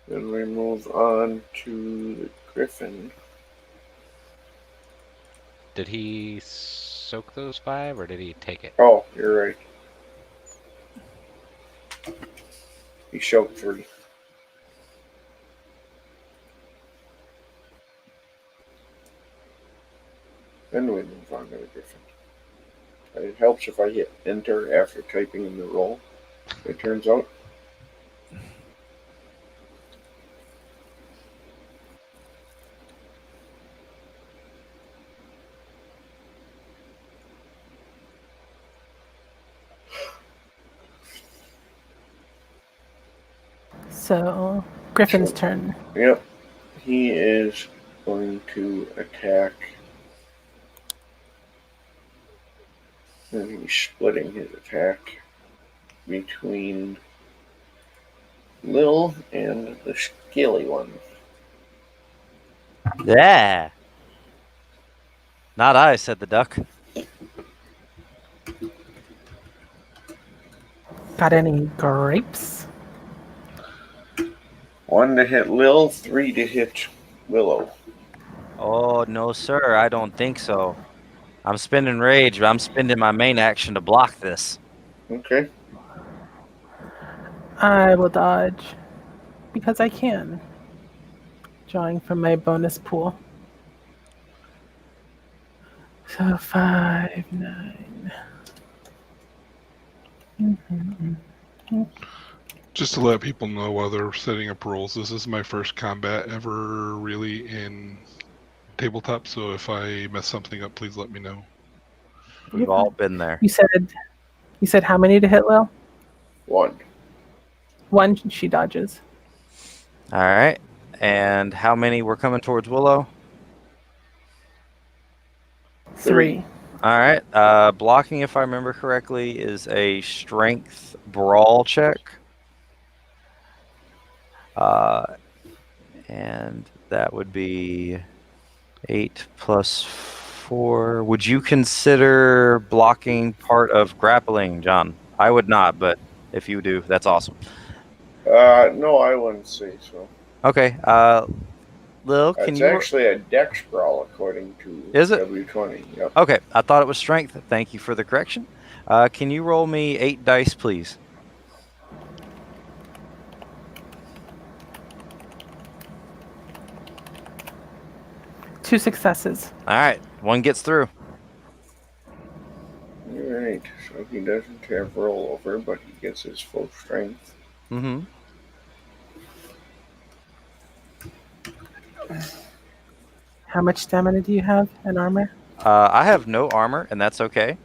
Speaker 1: Then we move on to the Griffin.
Speaker 6: Did he soak those 5 or did he take it?
Speaker 1: Oh, you're right. He showed 3. Then we move on to the Griffin. It helps if I hit enter after typing in the roll, it turns out.
Speaker 2: So, Griffin's turn.
Speaker 1: Yep. He is going to attack. And he's splitting his attack between Lil and the scaly one.
Speaker 7: Yeah. Not I, said the duck.
Speaker 2: Got any grapes?
Speaker 1: 1 to hit Lil, 3 to hit Willow.
Speaker 7: Oh, no, sir. I don't think so. I'm spending rage, but I'm spending my main action to block this.
Speaker 1: Okay.
Speaker 2: I will dodge because I can. Drawing from my bonus pool. So 5, 9.
Speaker 5: Just to let people know while they're setting up rolls, this is my first combat ever really in tabletop, so if I mess something up, please let me know.
Speaker 7: We've all been there.
Speaker 2: You said how many to hit, Lil?
Speaker 1: 1.
Speaker 2: 1, she dodges.
Speaker 7: All right. And how many were coming towards Willow?
Speaker 2: 3.
Speaker 7: All right. Blocking, if I remember correctly, is a strength brawl check. And that would be 8 plus 4. Would you consider blocking part of grappling, John? I would not, but if you do, that's awesome.
Speaker 1: No, I wouldn't say so.
Speaker 7: Okay. Lil, can
Speaker 1: It's
Speaker 7: you?
Speaker 1: actually a dex brawl according to
Speaker 7: Is it?
Speaker 1: W20. Yep.
Speaker 7: Okay, I thought it was strength. Thank you for the correction. Can you roll me 8 dice, please?
Speaker 2: Two successes.
Speaker 7: All right, one gets through.
Speaker 1: Alright, so he doesn't have rollover, but he gets his full strength.
Speaker 7: Mm-hmm.
Speaker 2: How much stamina do you have and armor?
Speaker 7: I have no armor, and that's okay.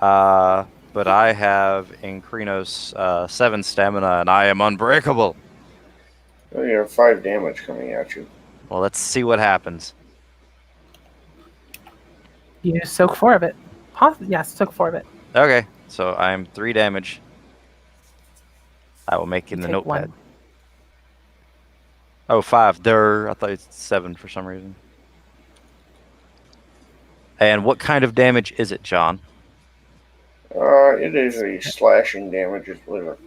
Speaker 7: But I have in Krinos 7 stamina, and I am unbreakable.
Speaker 1: Oh, you have 5 damage coming at you.
Speaker 7: Well, let's see what happens.
Speaker 2: You soak 4 of it. Yes, soak 4 of it.
Speaker 7: Okay, so I'm 3 damage. I will make in
Speaker 2: You
Speaker 7: the
Speaker 2: take
Speaker 7: notepad.
Speaker 2: 1.
Speaker 7: Oh, 5. There, I thought it's 7 for some reason. And what kind of damage is it, John?
Speaker 1: It is a slashing damage with a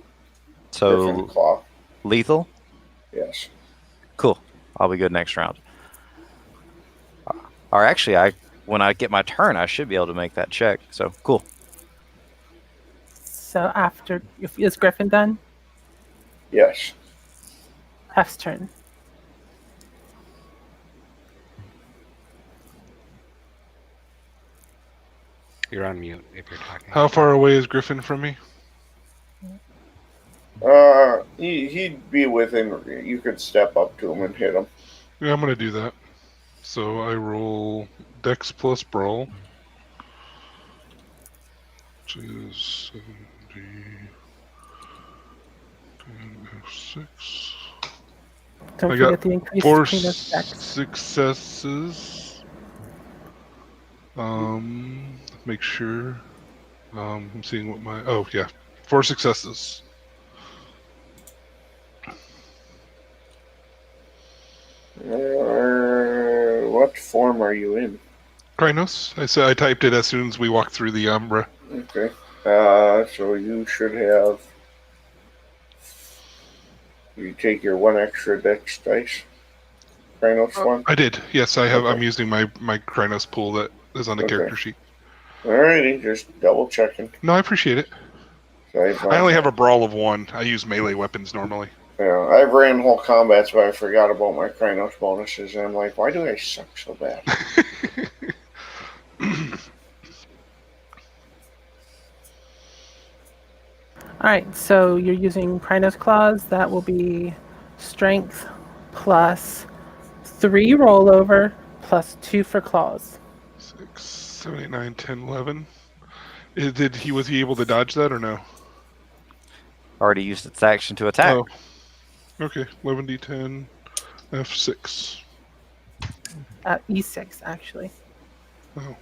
Speaker 7: So
Speaker 1: griffin claw.
Speaker 7: lethal?
Speaker 1: Yes.
Speaker 7: Cool. I'll be good next round. Or actually, when I get my turn, I should be able to make that check. So cool.
Speaker 2: So after, is Griffin done?
Speaker 1: Yes.
Speaker 2: Hef's turn.
Speaker 6: You're on mute if you're talking.
Speaker 5: How far away is Griffin from me?
Speaker 1: He'd be within. You could step up to him and hit him.
Speaker 5: Yeah, I'm going to do that. So I roll Dex plus Brawl, which is 70, 10, F6.
Speaker 2: Don't
Speaker 5: I got
Speaker 2: forget the increased
Speaker 5: 4
Speaker 2: Krinos dex.
Speaker 5: successes. Make sure. I'm seeing what my. Oh, yeah. 4 successes.
Speaker 1: What form are you in?
Speaker 5: Krynos. I typed it as soon as we walked through the Umbra.
Speaker 1: Okay. So you should have. You take your 1 extra dex dice. Krynos one.
Speaker 5: I did. Yes, I have.
Speaker 1: Okay.
Speaker 5: I'm using my Krynos pool that is on the
Speaker 1: Okay.
Speaker 5: character sheet.
Speaker 1: Alrighty, just double checking.
Speaker 5: No, I appreciate it.
Speaker 1: So
Speaker 5: I only have a brawl of 1. I use melee weapons normally.
Speaker 1: Yeah, I've ran whole combats, but I forgot about my Krynos bonuses, and I'm like, why do I suck so bad?
Speaker 2: Alright, so you're using Krinos Claws. That will be strength plus 3 rollover plus 2 for claws.
Speaker 5: 6, 7, 8, 9, 10, 11. Was he able to dodge that or no?
Speaker 7: Already used its action to attack.
Speaker 5: Oh. Okay, 11d10, F6.
Speaker 2: E6, actually.
Speaker 5: Oh.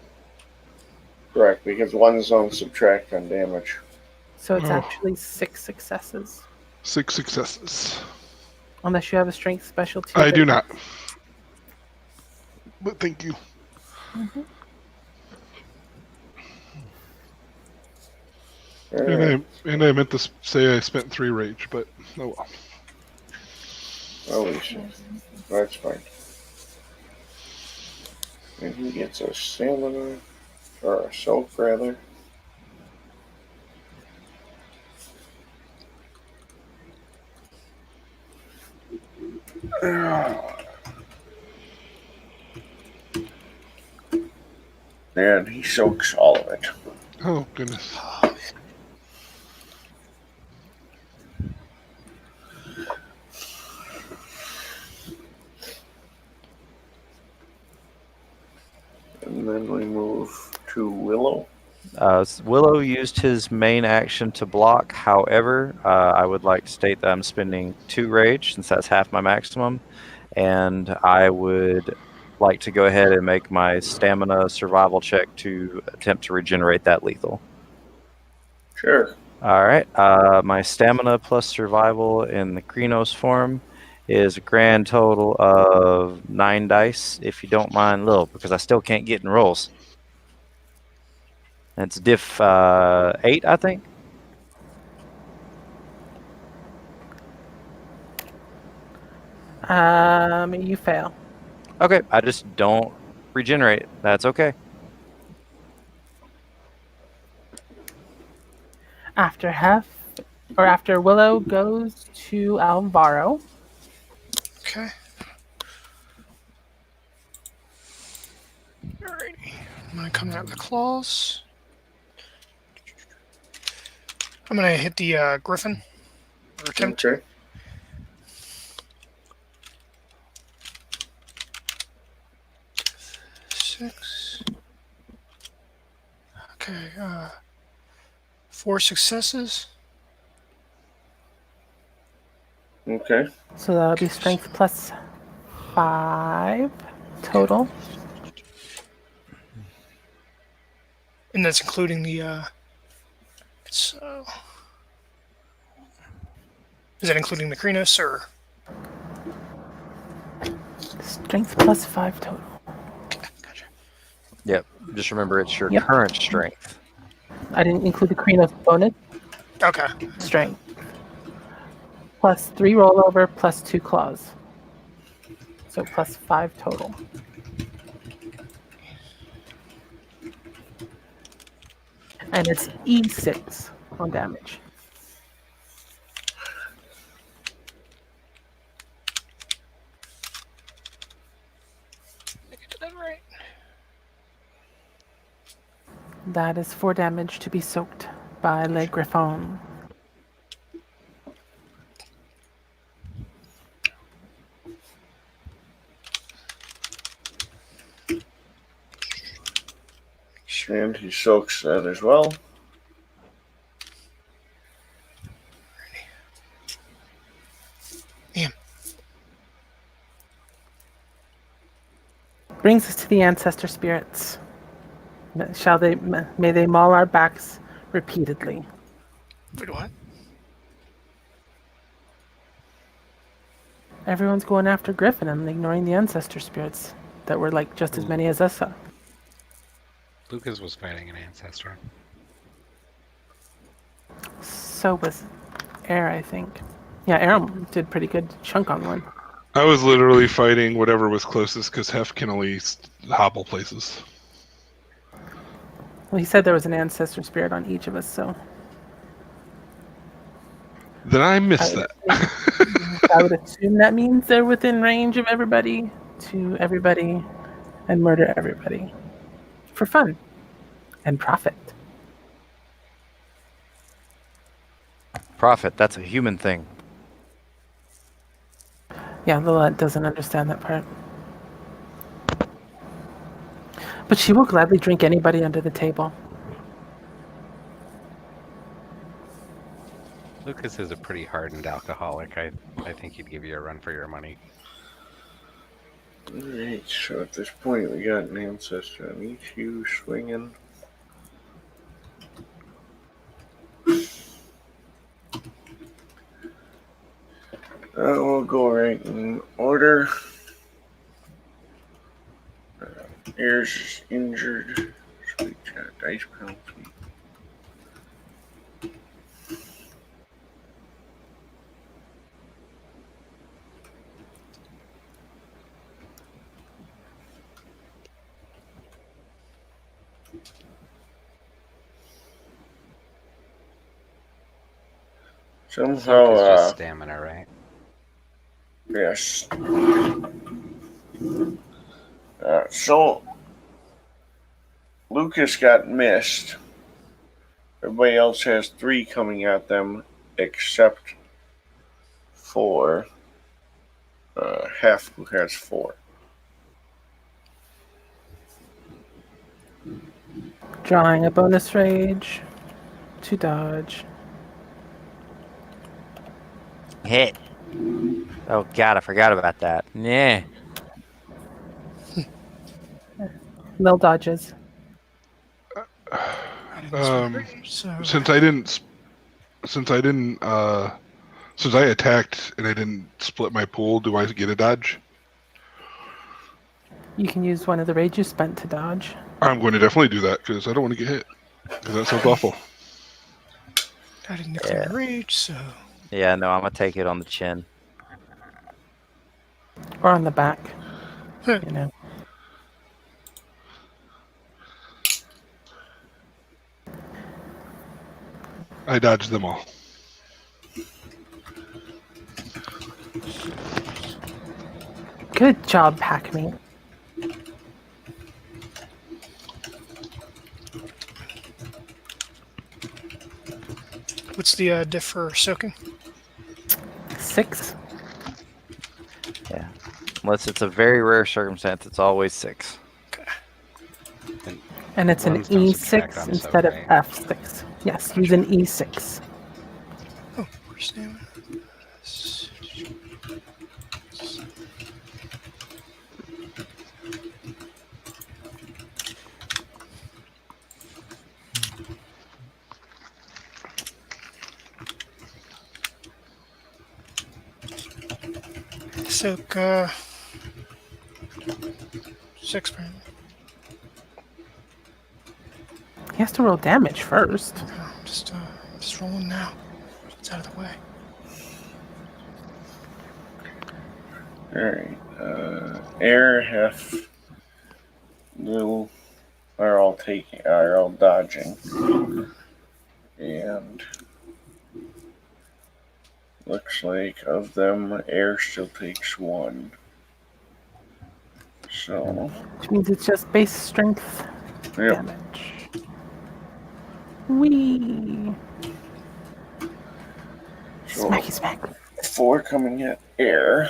Speaker 1: Correct, because 1's on subtract on damage.
Speaker 2: So it's
Speaker 5: Oh.
Speaker 2: actually 6 successes.
Speaker 5: 6 successes.
Speaker 2: Unless you have a strength specialty.
Speaker 5: I do not. But thank you.
Speaker 1: Alright.
Speaker 5: And I meant to say I spent 3 rage, but oh well.
Speaker 1: Oh, we see. That's fine. And he gets a stamina, or a soak rather. And he soaks all of it.
Speaker 5: Oh goodness.
Speaker 1: And then we move to Willow.
Speaker 7: Willow used his main action to block. However, I would like to state that I'm spending 2 rage since that's half my maximum, and I would like to go ahead and make my stamina survival check to attempt to regenerate that lethal.
Speaker 1: Sure.
Speaker 7: All right. My stamina plus survival in the Krenos form is a grand total of 9 dice, if you don't mind, Lil, because I still can't get in rolls. It's diff 8, I think.
Speaker 2: You fail.
Speaker 7: Okay, I just don't regenerate. That's okay.
Speaker 2: After Willow goes to Alvaro.
Speaker 4: Okay. Alrighty. I'm gonna come out the claws. I'm gonna hit the griffin. Or attempt.
Speaker 1: Okay.
Speaker 4: Six. Okay. 4 successes.
Speaker 1: Okay.
Speaker 2: So that'll be strength plus 5 total.
Speaker 4: And that's including the. So. Is that including the Krenos or?
Speaker 2: Strength plus 5 total.
Speaker 4: Gotcha.
Speaker 7: Yep. Just remember it's your
Speaker 2: Yep.
Speaker 7: current strength.
Speaker 2: I didn't include the Krenos bonus
Speaker 4: Okay.
Speaker 2: strength. Plus 3 rollover, plus 2 claws. So plus 5 total. And it's E6 on damage.
Speaker 4: I get that right.
Speaker 2: That is 4 damage to be soaked by Le Griffon.
Speaker 1: And he soaks that as well.
Speaker 4: Damn.
Speaker 2: Brings us to the ancestor spirits. May they maul our backs repeatedly.
Speaker 4: Wait, what?
Speaker 2: Everyone's going after Griffin and ignoring the ancestor spirits that were like just as many as us.
Speaker 6: Lucas was fighting an ancestor.
Speaker 2: So was Air, I think. Yeah, Air did pretty good chunk on one.
Speaker 5: I was literally fighting whatever was closest because Hef can only hobble places.
Speaker 2: Well, he said there was an ancestor spirit on each of us, so
Speaker 5: Then I missed that.
Speaker 2: I would assume that means they're within range of everybody to everybody and murder everybody for fun and profit.
Speaker 7: Profit, that's a human thing.
Speaker 2: Yeah, Lola doesn't understand that part. But she will gladly drink anybody under the table.
Speaker 6: Lucas is a pretty hardened alcoholic. I think he'd give you a run for your money.
Speaker 1: Alright, so at this point we got an ancestor on each you swinging. We'll go right in order. Ears is injured. Sweet dice penalty. Somehow,
Speaker 6: Luke is just stamina, right?
Speaker 1: yes. So Lucas got missed. Everybody else has 3 coming at them, except for Hef, who has 4.
Speaker 2: Drawing a bonus rage to dodge.
Speaker 7: Hit. Oh God, I forgot about that. Yeah.
Speaker 2: Lil dodges.
Speaker 4: So
Speaker 5: Since I attacked and I didn't split my pool, do I get a dodge?
Speaker 2: You can use one of the rage you spent to dodge.
Speaker 5: I'm going to definitely do that because I don't want to get hit. Because that sounds awful.
Speaker 4: I didn't declare rage, so
Speaker 7: Yeah, no, I'm gonna take it on the chin.
Speaker 2: Or on the back. You know.
Speaker 5: I dodged them all.
Speaker 2: Good job, Packmate.
Speaker 4: what's the diff for soaking?
Speaker 2: 6.
Speaker 7: Yeah. Unless it's a very rare circumstance, it's always 6.
Speaker 2: And it's an
Speaker 6: Ones don't subtract
Speaker 2: E6
Speaker 6: on
Speaker 2: instead
Speaker 6: soak,
Speaker 2: of
Speaker 6: right?
Speaker 2: F6. Yes, use an E6.
Speaker 4: Oh, where's stamina? Soak 6 per
Speaker 2: He has to roll damage first.
Speaker 4: no, just rolling now. It's out of the way.
Speaker 1: Alright. Air, Hef, Lil are all dodging. And looks like of them, Air still takes 1. So,
Speaker 2: Which means it's just base strength
Speaker 1: yep.
Speaker 2: damage. Whee!
Speaker 1: So,
Speaker 2: Smacky smack.
Speaker 1: 4 coming at Air.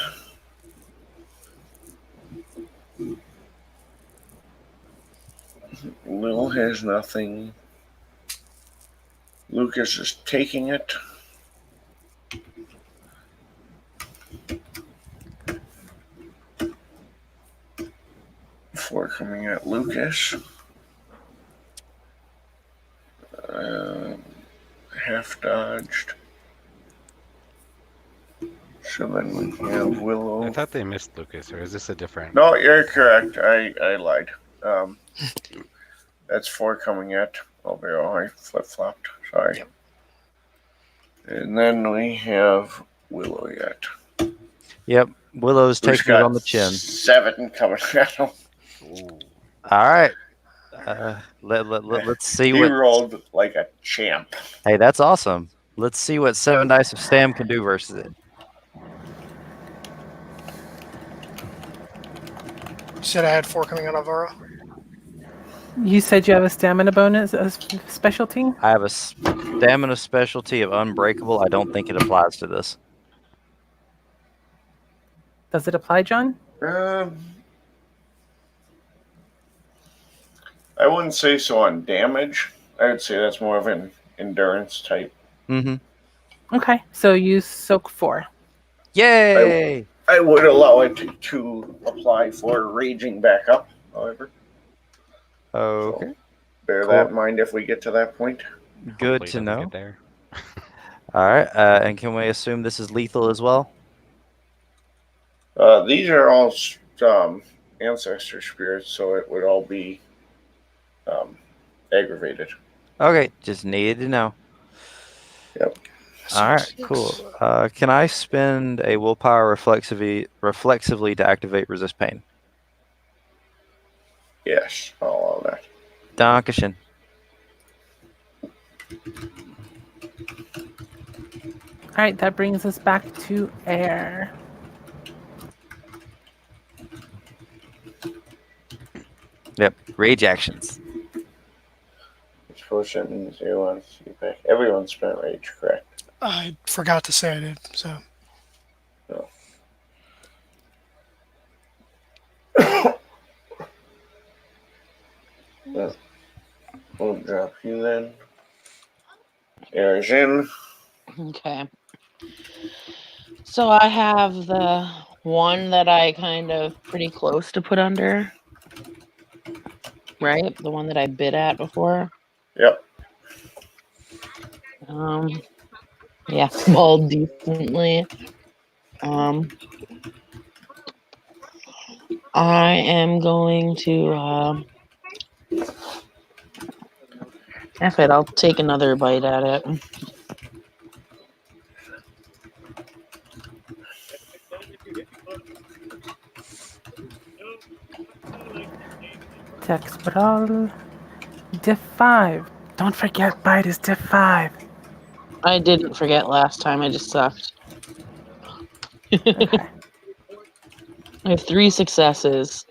Speaker 1: Lil has nothing. Lucas is taking it. Four coming at Lucas. Half dodged. So then we have Willow.
Speaker 6: I thought they missed Lucas, or is this a different?
Speaker 1: No, you're correct. I lied. That's 4 coming at. Oh, I flip flopped. Sorry.
Speaker 4: Yep.
Speaker 1: And then we have Willow yet.
Speaker 7: Yep. Willow's
Speaker 1: Who's
Speaker 7: taking it
Speaker 1: got
Speaker 7: on the chin.
Speaker 1: 7 coming at him.
Speaker 6: Ooh.
Speaker 7: All right. Let's see
Speaker 1: He
Speaker 7: what.
Speaker 1: rolled like a champ.
Speaker 7: Hey, that's awesome. Let's see what 7 dice of Stam can do versus it.
Speaker 4: You said I had 4 coming out of Aura.
Speaker 2: You said you have a stamina bonus specialty?
Speaker 7: I have a stamina specialty of Unbreakable. I don't think it applies to this.
Speaker 2: Does it apply, John?
Speaker 1: I wouldn't say so on damage. I would say that's more of an endurance type.
Speaker 7: Mm-hmm.
Speaker 2: Okay, so you soak 4.
Speaker 7: Yay!
Speaker 1: I would allow it to apply for raging back up, however.
Speaker 7: Okay.
Speaker 1: So bear
Speaker 7: Cool.
Speaker 1: that in mind if we get to that point.
Speaker 7: Good
Speaker 6: Hopefully it
Speaker 7: to
Speaker 6: doesn't
Speaker 7: know.
Speaker 6: get there.
Speaker 7: All right. And can we assume this is lethal as well?
Speaker 1: These are all ancestor spirits, so it would all be aggravated.
Speaker 7: Okay. Just needed to know.
Speaker 1: Yep.
Speaker 7: All right. Cool. Can I spend a willpower reflexively to activate resist pain?
Speaker 1: Yes, I'll allow that.
Speaker 7: Dankeschön.
Speaker 2: All right, that brings us back to air.
Speaker 7: Yep. Rage actions.
Speaker 1: Which quotient means everyone back. Everyone spent rage, correct?
Speaker 4: I forgot to say I did. So
Speaker 1: No. We'll drop you then. Air's in.
Speaker 3: Okay. So I have the one that I kind of pretty close to put under. Right? The one that I bid at before.
Speaker 1: Yep.
Speaker 3: Yeah, balled decently. I am going to F it, I'll take another bite at it.
Speaker 2: Dex brawl. Diff 5. Don't forget, bite is diff 5.
Speaker 3: I didn't forget last time, I just sucked.
Speaker 2: Okay.
Speaker 3: I have 3 successes.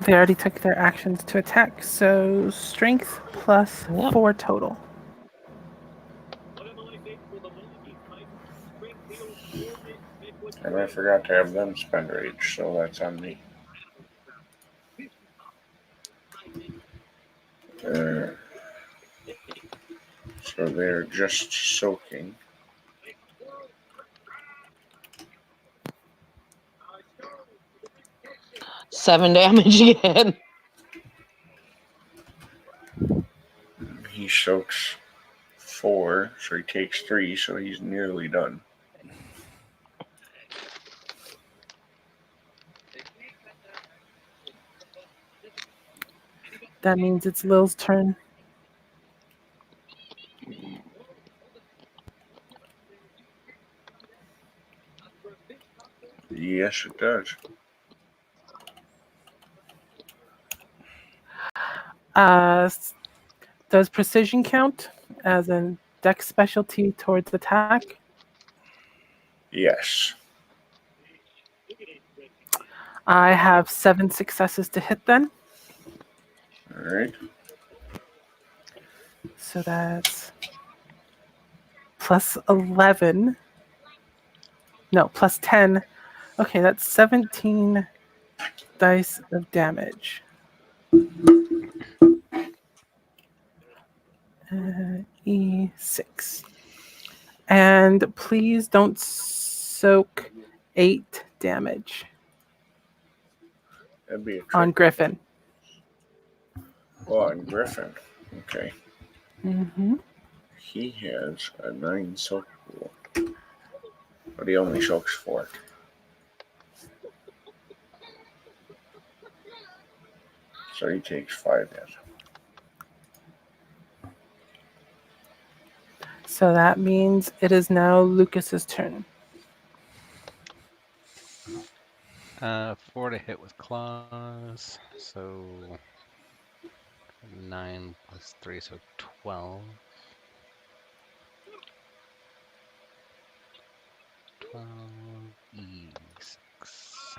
Speaker 2: They already took their actions to attack, so strength plus
Speaker 3: Yep.
Speaker 2: 4 total.
Speaker 1: And I forgot to have them spend rage, so that's on me. So they're just soaking.
Speaker 3: Seven damage again.
Speaker 1: He soaks 4, so he takes 3, so he's nearly done.
Speaker 2: That means it's Lil's turn.
Speaker 1: Yes, it does.
Speaker 2: Does precision count as a dex specialty towards attack?
Speaker 1: Yes.
Speaker 2: I have 7 successes to hit then.
Speaker 1: All right.
Speaker 2: So that's plus 11. No, plus 10. Okay, that's 17 dice of damage. E6. And please don't soak 8 damage
Speaker 1: That'd be a
Speaker 2: on
Speaker 1: trick.
Speaker 2: Griffin.
Speaker 1: Oh, on Griffin. Okay.
Speaker 2: Mm-hmm.
Speaker 1: He has a 9 soak pool, but he only soaks 4. So he takes 5 hits.
Speaker 2: So that means it is now Lucas's turn.
Speaker 6: 4 to hit with claws, so 9 plus 3, so 12. 12 E6.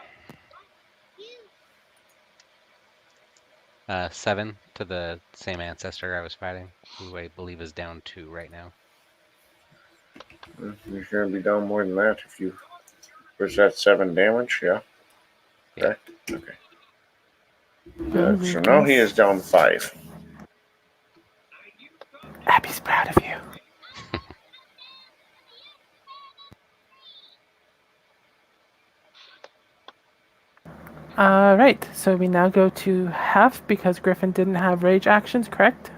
Speaker 6: 7 to the same ancestor I was fighting, who I believe is down 2 right now.
Speaker 1: He's going to be down more than that if you. Was that 7 damage? Yeah.
Speaker 6: Yeah.
Speaker 1: Okay. So now he is down 5.
Speaker 2: Abby's proud of you. All right, so we now go to Hef because Griffin didn't have rage actions, correct?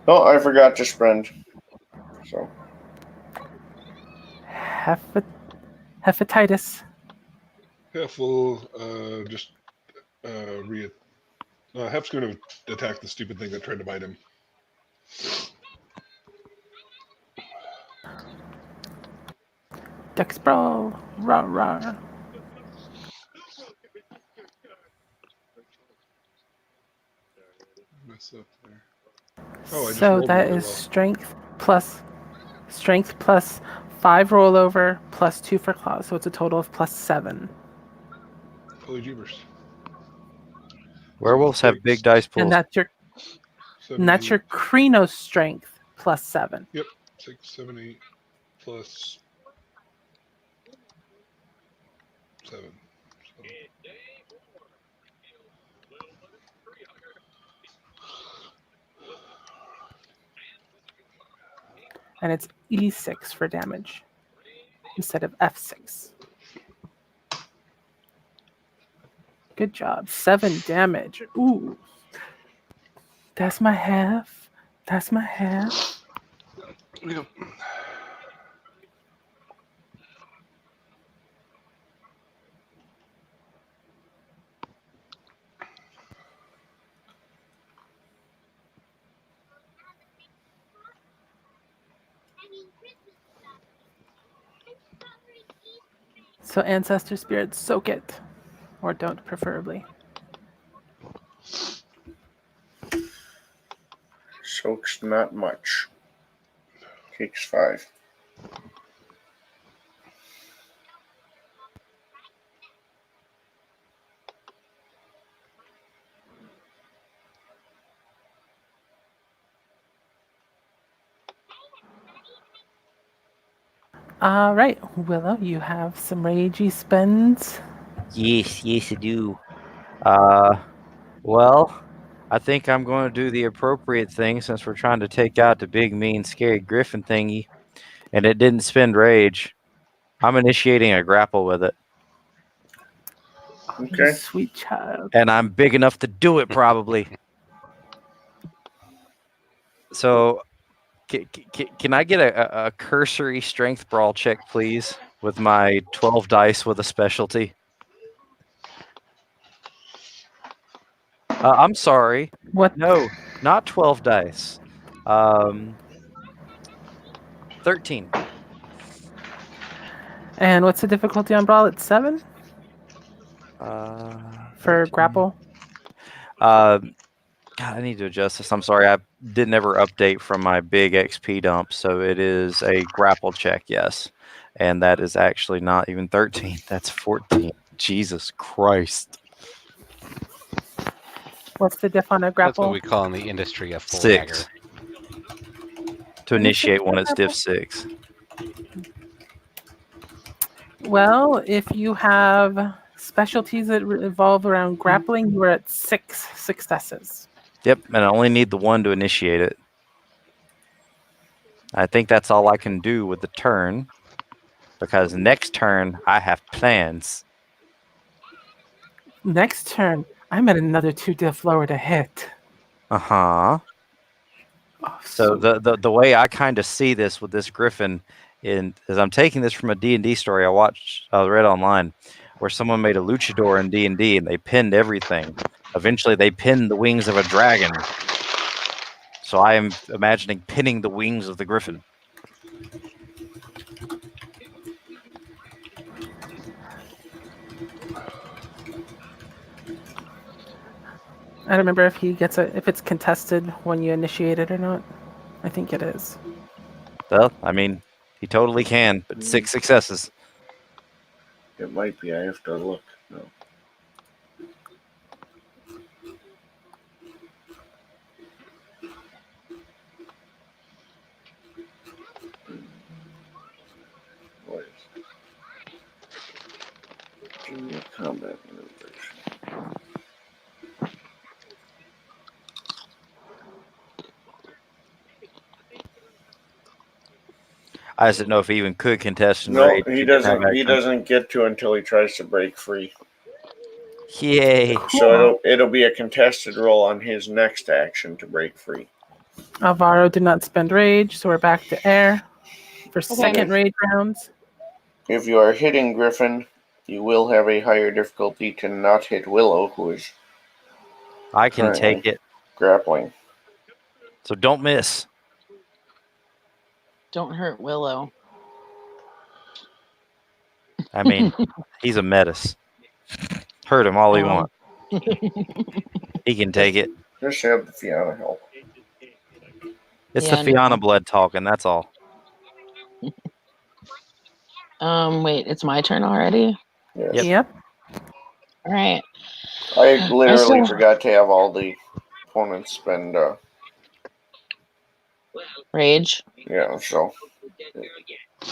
Speaker 1: No, I forgot to spend. So
Speaker 2: Hepatitis.
Speaker 5: Hef will just Hef's going to attack the stupid thing that tried to bite him.
Speaker 2: Dex brawl. Rah rah.
Speaker 5: mess up there. Oh, I just
Speaker 2: So
Speaker 5: rolled
Speaker 2: that
Speaker 5: really
Speaker 2: is
Speaker 5: well.
Speaker 2: strength plus 5 rollover plus 2 for claws. So it's a total of +7.
Speaker 5: Holy jeebers.
Speaker 7: Werewolves have big dice pools.
Speaker 2: And that's your
Speaker 5: 7,
Speaker 2: Krino strength +7.
Speaker 5: Yep. 6, 7, 8 plus 7. So,
Speaker 2: And it's E6 for damage instead of F6. Good job. 7 damage. Ooh. That's my half. That's my half.
Speaker 5: yep.
Speaker 2: So ancestor spirits, soak it. Or don't, preferably.
Speaker 1: Soaks not much. Takes 5.
Speaker 2: All right, Willow, you have some ragey spends.
Speaker 7: Yes, I do. Well, I think I'm going to do the appropriate thing since we're trying to take out the big, mean, scary griffin thingy, and it didn't spend rage. I'm initiating a grapple with it,
Speaker 2: Oh, you
Speaker 1: Okay.
Speaker 2: sweet child.
Speaker 7: and I'm big enough to do it probably. So, can I get a cursory strength brawl check, please, with my 12 dice with a specialty? I'm sorry.
Speaker 2: What?
Speaker 7: No, not 12 dice. 13.
Speaker 2: And what's the difficulty on brawl? It's 7 for
Speaker 7: 13.
Speaker 2: grapple.
Speaker 7: God, I need to adjust this. I'm sorry. I did never update from my big XP dump, so it is a grapple check, yes. And that is actually not even 13. That's 14. Jesus Christ.
Speaker 2: What's the diff on a
Speaker 6: That's
Speaker 2: grapple?
Speaker 6: what we call in the industry a full
Speaker 7: 6.
Speaker 6: dagger.
Speaker 7: To initiate
Speaker 2: 26
Speaker 7: one,
Speaker 2: for
Speaker 7: it's diff 6.
Speaker 2: Well, if you have specialties that revolve around grappling, you are at 6 successes.
Speaker 7: Yep, and I only need the 1 to initiate it. I think that's all I can do with the turn, because next turn I have plans.
Speaker 2: Next turn, I'm at another 2 diff lower to hit.
Speaker 7: Uh-huh.
Speaker 2: Oh,
Speaker 7: So the way I kind of see this with this griffin is I'm taking this from a D&D story I read online, where someone made a luchador in D&D and they pinned everything. Eventually they pinned the wings of a dragon. So I am imagining pinning the wings of the griffin.
Speaker 2: I don't remember if if it's contested when you initiate it or not. I think it is.
Speaker 7: Well, I mean, he totally can, but 6 successes.
Speaker 1: It might be. I have to look. No. What is it? Junior combat maneuversion.
Speaker 7: I just didn't know if he even could contest and
Speaker 1: No,
Speaker 7: rage.
Speaker 1: he
Speaker 7: He didn't have
Speaker 1: doesn't. He
Speaker 7: action.
Speaker 1: doesn't get to until he tries to break free.
Speaker 7: Yay.
Speaker 1: So it'll be a contested roll on his next action to break free.
Speaker 2: Alvaro did not spend rage, so we're back to air for second rage rounds.
Speaker 1: If you are hitting Griffin, you will have a higher difficulty to not hit Willow, who is
Speaker 7: I can take it.
Speaker 1: grappling.
Speaker 7: So don't miss.
Speaker 3: Don't hurt Willow.
Speaker 7: I mean, he's a menace. Hurt him all he wants. He can take it.
Speaker 1: Just have the Fiona help.
Speaker 7: It's
Speaker 3: Yeah,
Speaker 7: the Fiona
Speaker 3: no.
Speaker 7: blood talking. That's all.
Speaker 3: Wait, it's my turn already?
Speaker 1: Yes.
Speaker 7: Yep.
Speaker 2: Yep.
Speaker 3: All right.
Speaker 1: I literally
Speaker 3: still-
Speaker 1: forgot to have all the opponents spend.
Speaker 3: Rage.
Speaker 1: Yeah, so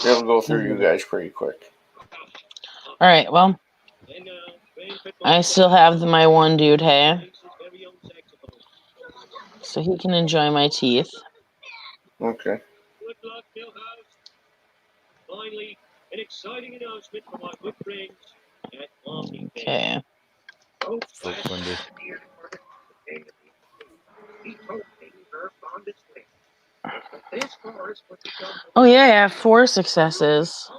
Speaker 1: it'll go through you guys pretty quick.
Speaker 3: All right, well, I still have my one dude, hey? So he can enjoy my teeth.
Speaker 1: Okay.
Speaker 3: Okay.
Speaker 7: Folks windy.
Speaker 3: Oh, yeah, I have 4 successes.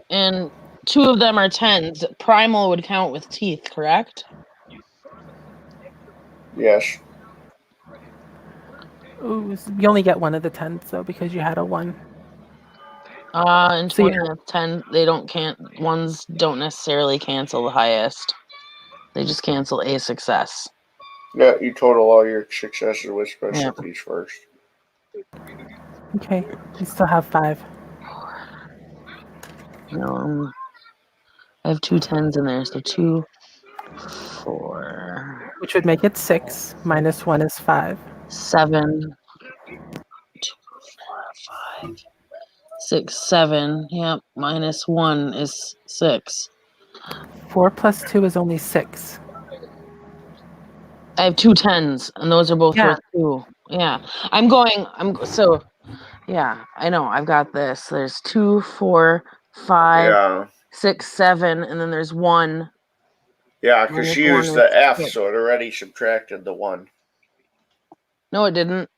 Speaker 3: And 2 of them are 10s. Primal would count with teeth, correct?
Speaker 1: Yes.
Speaker 2: Ooh, you only get one of the 10s though because you had a 1.
Speaker 3: And
Speaker 2: So
Speaker 3: 20 and 10, ones don't necessarily cancel the highest. They just cancel a success.
Speaker 1: Yeah, you total all your successes with specialties first.
Speaker 2: Okay, you still have 5.
Speaker 3: I have 2 10s in there, so 2, 4,
Speaker 2: Which would make it 6. Minus 1 is 5.
Speaker 3: 7, 2, 4, 5, 6, 7. Yep, minus 1 is 6.
Speaker 2: 4 plus 2 is only 6.
Speaker 3: I have 2 10s, and those are both
Speaker 2: Yeah.
Speaker 3: worth 2. Yeah, yeah, I know. I've got this. There's 2, 4, 5,
Speaker 1: Yeah.
Speaker 3: 6, 7, and then there's 1.
Speaker 1: Yeah, because
Speaker 3: Minus
Speaker 1: she
Speaker 3: 1
Speaker 1: used
Speaker 3: is
Speaker 1: the F,
Speaker 3: 6.
Speaker 1: so it already subtracted the 1.
Speaker 3: No, it didn't.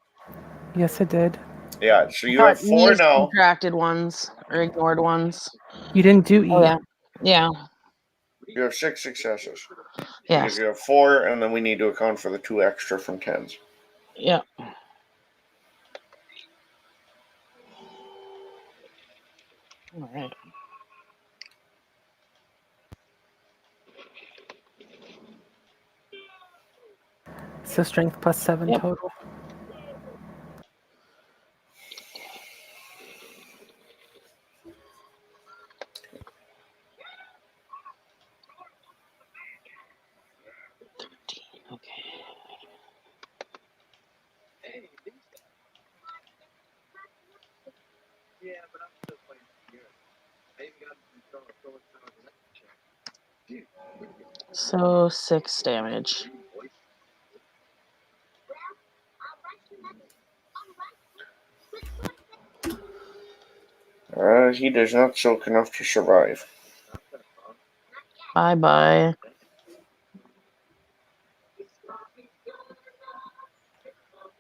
Speaker 2: Yes, it did.
Speaker 1: Yeah, so you
Speaker 3: But
Speaker 1: have 4 now.
Speaker 3: subtracted ones or ignored ones.
Speaker 2: You didn't do E.
Speaker 3: Oh yeah, yeah,
Speaker 1: You have 6 successes.
Speaker 3: yes,
Speaker 1: Because you have 4, and then we need to account for the 2 extra from 10s.
Speaker 3: yeah. All right.
Speaker 2: So strength plus 7
Speaker 3: Yep.
Speaker 2: total.
Speaker 3: Okay. So 6 damage.
Speaker 1: He does not soak enough to survive.
Speaker 3: Bye bye.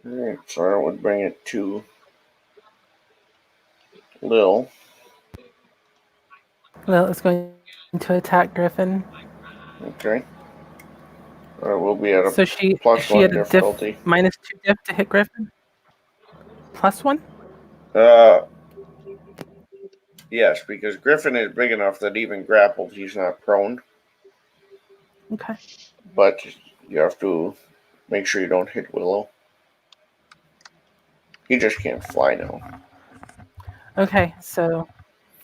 Speaker 1: Alright, so that would bring it to Lil.
Speaker 2: Lil is going to attack Griffin.
Speaker 1: Okay. We'll be at a
Speaker 2: So she
Speaker 1: +1
Speaker 2: had a
Speaker 1: difficulty.
Speaker 2: minus 2 diff to hit Griffin. Plus 1.
Speaker 1: Yes, because Griffin is big enough that even grappled, he's not prone.
Speaker 2: Okay.
Speaker 1: But you have to make sure you don't hit Willow. He just can't fly now.
Speaker 2: Okay. So.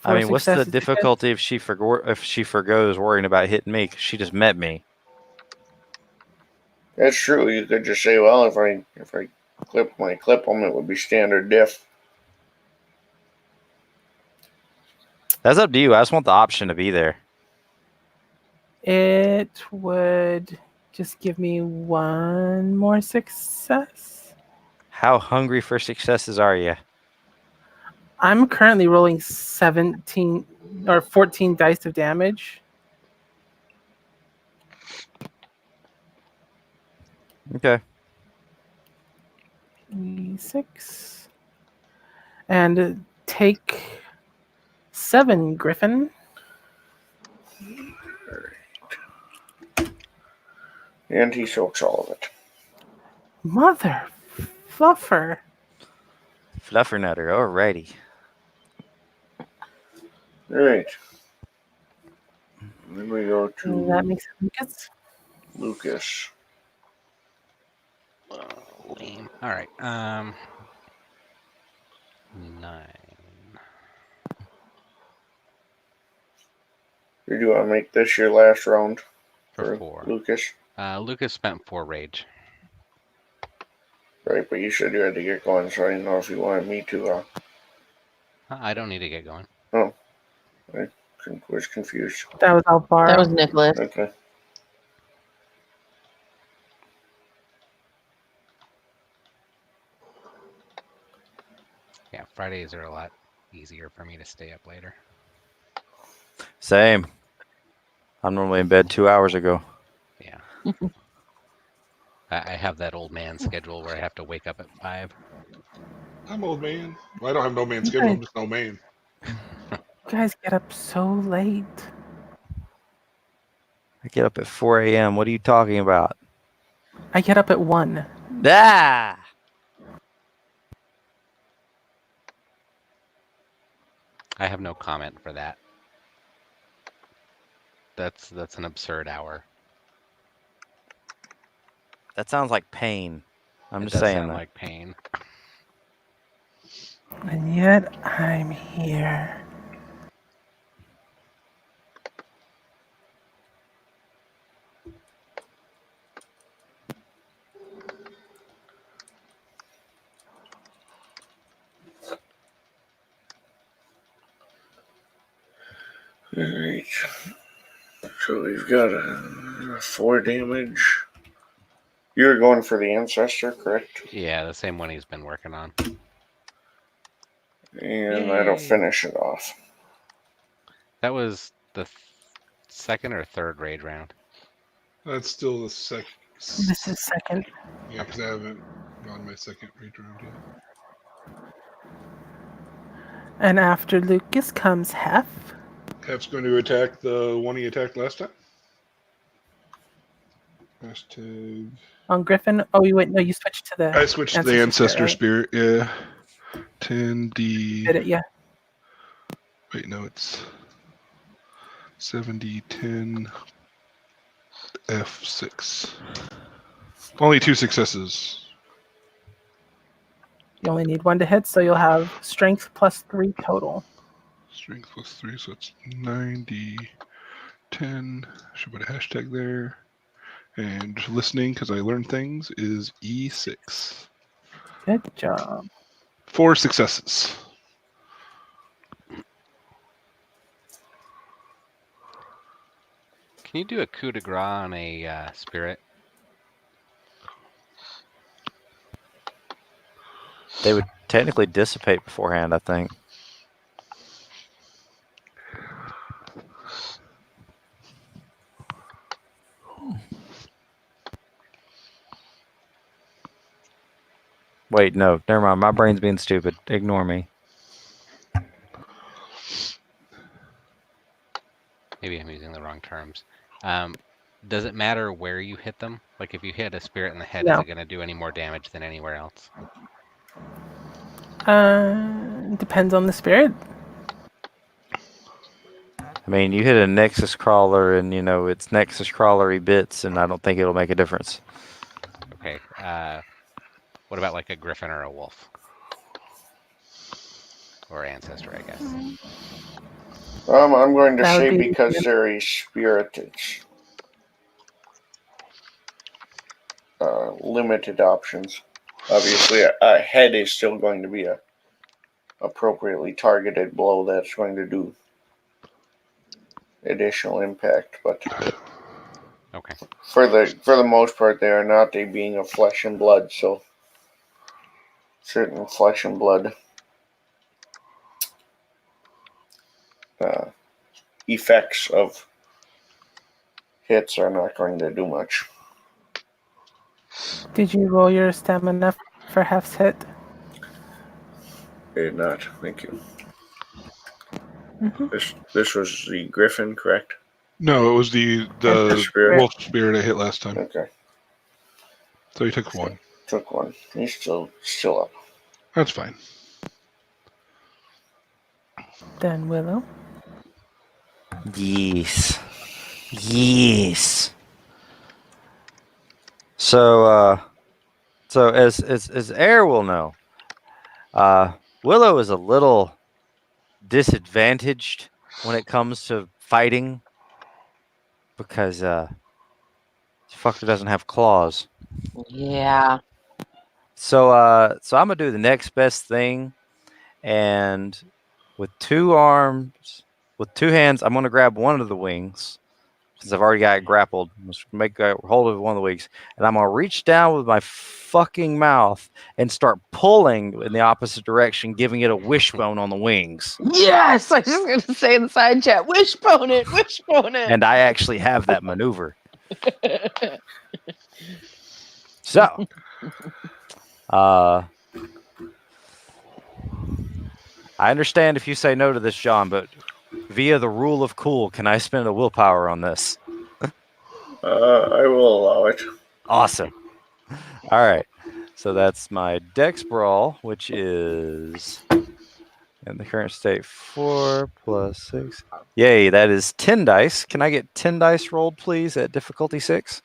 Speaker 7: I mean, what's the
Speaker 2: successes against-
Speaker 7: difficulty if she forgoes worrying about hitting me? 'Cause she just met me.
Speaker 1: That's true. You could just say, well, if I clip them, it would be standard diff.
Speaker 7: That's up to you. I just want the option to be there.
Speaker 2: It would just give me 1 more success.
Speaker 7: How hungry for successes are you?
Speaker 2: I'm currently rolling 17 or 14 dice of damage.
Speaker 7: Okay.
Speaker 2: 6 and take 7, Griffin.
Speaker 1: And he soaks all of it.
Speaker 2: Mother fluffer.
Speaker 7: Fluffernutter. Alrighty.
Speaker 1: Alright. Then we go to
Speaker 2: That makes sense.
Speaker 1: Lucas.
Speaker 6: Lame. All right. 9.
Speaker 1: Or do you want to make this your last round
Speaker 6: For 4.
Speaker 1: Lucas?
Speaker 6: Lucas spent 4 rage.
Speaker 1: Right, but you said you had to get going, so I didn't know if you wanted me to.
Speaker 6: I don't need to get going.
Speaker 1: Oh, I was confused.
Speaker 2: That was Alvaro.
Speaker 3: That was Nicholas.
Speaker 1: Okay.
Speaker 6: Yeah, Fridays are a lot easier for me to stay up later.
Speaker 7: Same. I'm normally in bed 2 hours ago.
Speaker 6: Yeah. I have that old man schedule where I have to wake up at 5.
Speaker 5: I'm old man. Well, I don't have no man schedule. I'm just no man.
Speaker 2: You guys get up so late.
Speaker 7: I get up at 4 a.m. What are you talking about?
Speaker 2: I get up at 1.
Speaker 7: Ah!
Speaker 6: I have no comment for that. That's an absurd hour.
Speaker 7: That sounds like pain. I'm
Speaker 6: It
Speaker 7: just
Speaker 6: does
Speaker 7: saying
Speaker 6: sound
Speaker 7: that.
Speaker 6: like pain.
Speaker 2: And yet I'm here.
Speaker 1: Alright. So we've got a 4 damage. You're going for the ancestor, correct?
Speaker 6: Yeah, the same one he's been working on.
Speaker 1: And that'll
Speaker 6: Yay.
Speaker 1: finish it off.
Speaker 6: That was the second or third raid round.
Speaker 5: That's still the second.
Speaker 2: This is second.
Speaker 5: Yeah, because I haven't gone my second read round yet.
Speaker 2: And after Lucas comes Hef.
Speaker 5: Hef's going to attack the one he attacked last time. Hashtag.
Speaker 2: On Griffin. Oh, wait, no, you switched to the.
Speaker 5: I switched to the ancestor spirit. Yeah. 10D.
Speaker 2: Did it? Yeah.
Speaker 5: Wait, no, it's 70, 10, F6. Only 2 successes.
Speaker 2: You only need 1 to hit, so you'll have strength plus 3 total.
Speaker 5: Strength plus 3, so it's 90, 10. Should put a hashtag there. And listening, because I learned things, is E6.
Speaker 2: Good job.
Speaker 5: 4 successes.
Speaker 6: Can you do a coup de grace on a spirit?
Speaker 7: They would technically dissipate beforehand, I think. Wait, no, never mind. My brain's being stupid. Ignore me.
Speaker 6: Maybe I'm using the wrong terms. Does it matter where you hit them? Like if you hit a spirit in the head,
Speaker 2: No.
Speaker 6: is it going to do any more damage than anywhere else?
Speaker 2: Depends on the spirit.
Speaker 7: I mean, you hit a Nexus crawler and, it's Nexus crawlery bits, and I don't think it'll make a difference.
Speaker 6: Okay. What about like a griffin or a wolf? Or ancestor, I guess.
Speaker 1: I'm going to
Speaker 2: That would
Speaker 1: say
Speaker 2: be-
Speaker 1: because they're a spirit, it's limited options. Obviously, a head is still going to be a appropriately targeted blow that's going to do additional impact, but
Speaker 6: Okay.
Speaker 1: for the most part, they are not a being of flesh and blood. So certain flesh and blood effects of hits are not going to do much.
Speaker 2: Did you roll your stamina for Hef's hit?
Speaker 1: They did not. Thank you.
Speaker 2: Mm-hmm.
Speaker 1: This was the Griffin, correct?
Speaker 5: No, it was the
Speaker 1: Spirit.
Speaker 5: wolf spirit I hit last time.
Speaker 1: Okay.
Speaker 5: So he took 1.
Speaker 1: Took 1. He's still up.
Speaker 5: That's fine.
Speaker 2: Then Willow.
Speaker 7: Yes. Yes. So as Air will know, Willow is a little disadvantaged when it comes to fighting because this fucker doesn't have claws.
Speaker 3: Yeah.
Speaker 7: So I'm gonna do the next best thing, and with 2 arms, with 2 hands, I'm gonna grab one of the wings since I've already got it grappled. I'm just gonna make a hold of one of the wings, and I'm gonna reach down with my fucking mouth and start pulling in the opposite direction, giving it a wishbone on the wings.
Speaker 3: Yes, I was just gonna say in the side chat, wishbone it.
Speaker 7: And I actually have that maneuver. So, I understand if you say no to this, John, but via the rule of cool, can I spend a willpower on this?
Speaker 1: I will allow it.
Speaker 7: Awesome. All right. So that's my Dex Brawl, which is in the current state 4 plus 6. Yay, that is 10 dice. Can I get 10 dice rolled, please, at difficulty 6?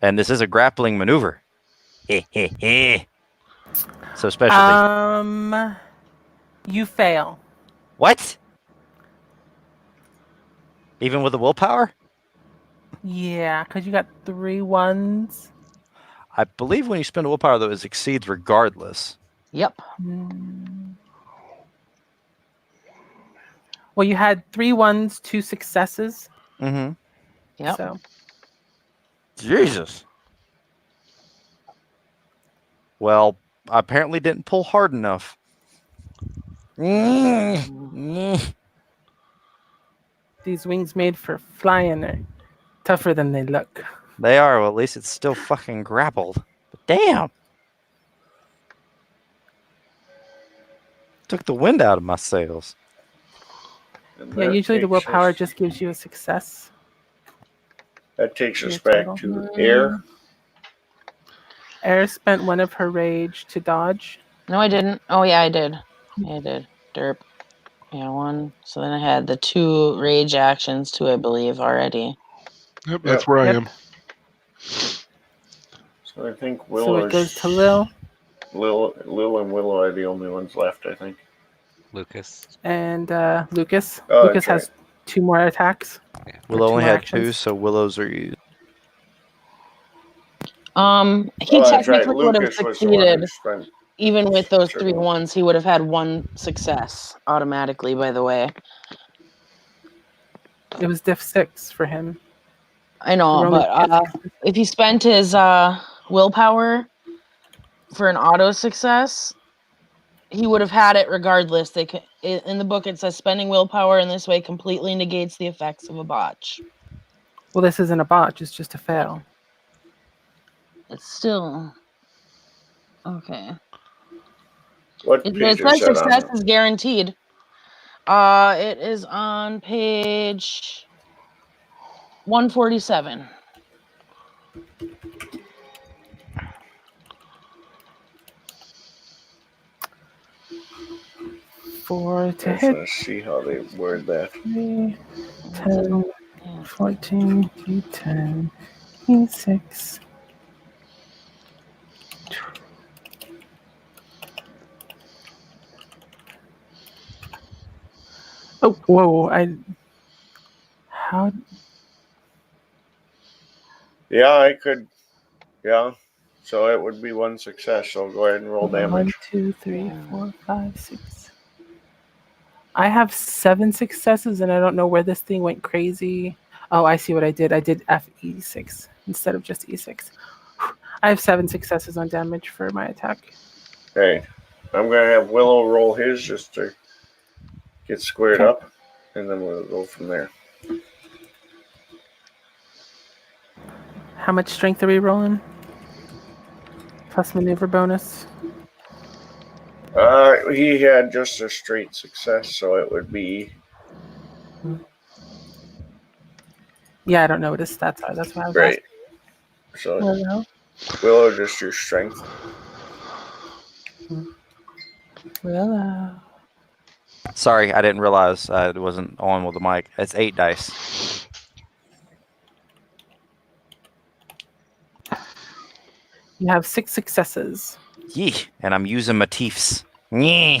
Speaker 7: And this is a grappling maneuver. So specialty.
Speaker 2: You fail.
Speaker 7: What? Even with the willpower?
Speaker 2: Yeah, because you got 3 ones.
Speaker 7: I believe when you spend a willpower, though, it succeeds regardless.
Speaker 3: Yep.
Speaker 2: Well, you had 3 ones, 2 successes.
Speaker 7: Mm-hmm.
Speaker 3: Yep.
Speaker 2: So
Speaker 7: Jesus. Well, I apparently didn't pull hard enough.
Speaker 2: these wings made for flying are tougher than they look.
Speaker 7: They are. Well, at least it's still fucking grappled. But damn. Took the wind out of my sails.
Speaker 1: And
Speaker 2: Yeah,
Speaker 1: that
Speaker 2: usually the
Speaker 1: takes
Speaker 2: willpower
Speaker 1: us-
Speaker 2: just gives you a success.
Speaker 1: That takes us
Speaker 2: Your
Speaker 1: back
Speaker 2: total.
Speaker 1: to Air.
Speaker 2: Air spent one of her rage to dodge.
Speaker 3: No, I didn't. Oh, yeah, I did. Yeah, I did. Derp. Yeah, 1. So then I had the 2 rage actions too, I believe, already.
Speaker 5: Yep, that's where I am.
Speaker 1: So I think
Speaker 2: So
Speaker 1: Willow
Speaker 2: it goes to Lil
Speaker 1: Lil and Willow are the only ones left, I think.
Speaker 6: Lucas.
Speaker 2: and Lucas.
Speaker 1: Oh,
Speaker 2: Lucas
Speaker 1: that's
Speaker 2: has 2 more attacks.
Speaker 7: Willow
Speaker 2: two
Speaker 7: only
Speaker 2: more
Speaker 7: had 2,
Speaker 2: actions.
Speaker 7: so Willow's are used.
Speaker 3: He
Speaker 1: Oh, that's right.
Speaker 3: technically would have
Speaker 1: Lucas was the one
Speaker 3: succeeded.
Speaker 1: who spent.
Speaker 3: Even with those
Speaker 1: Sure.
Speaker 3: 3 ones, he would have had 1 success automatically, by the way.
Speaker 2: It was diff 6 for him.
Speaker 3: I know,
Speaker 2: There were only
Speaker 3: but if he spent his willpower for an auto success, he would have had it regardless. In the book, it says spending willpower in this way completely negates the effects of a botch.
Speaker 2: Well, this isn't a botch, it's just a fail.
Speaker 3: It's still okay.
Speaker 1: What
Speaker 3: It
Speaker 1: page
Speaker 3: says
Speaker 1: is that
Speaker 3: success
Speaker 1: on?
Speaker 3: is guaranteed. It is on page 147.
Speaker 2: Four
Speaker 1: I
Speaker 2: to
Speaker 1: just
Speaker 2: hit.
Speaker 1: want to see how they word that.
Speaker 2: 3, 10, 14, D10, E6. Oh, whoa! How?
Speaker 1: Yeah, I could. Yeah. So it would be 1 success. So go ahead and roll
Speaker 2: 1,
Speaker 1: damage.
Speaker 2: 2, 3, 4, 5, 6. I have 7 successes, and I don't know where this thing went crazy. Oh, I see what I did. I did FE6 instead of just E6. I have 7 successes on damage for my attack.
Speaker 1: Okay. I'm going to have Willow roll his just to get squared
Speaker 2: Okay.
Speaker 1: up, and then we'll go from there.
Speaker 2: How much strength are we rolling? Plus maneuver bonus.
Speaker 1: He had just a straight success, so it would be.
Speaker 2: Yeah, I don't know what his stats are. That's why I was
Speaker 1: Right.
Speaker 2: asking.
Speaker 1: So Willow, just your strength.
Speaker 2: Willow.
Speaker 7: Sorry, I didn't realize it wasn't on with the mic. It's 8 dice.
Speaker 2: You have 6 successes.
Speaker 7: Yee, and I'm using my teeths. Yee.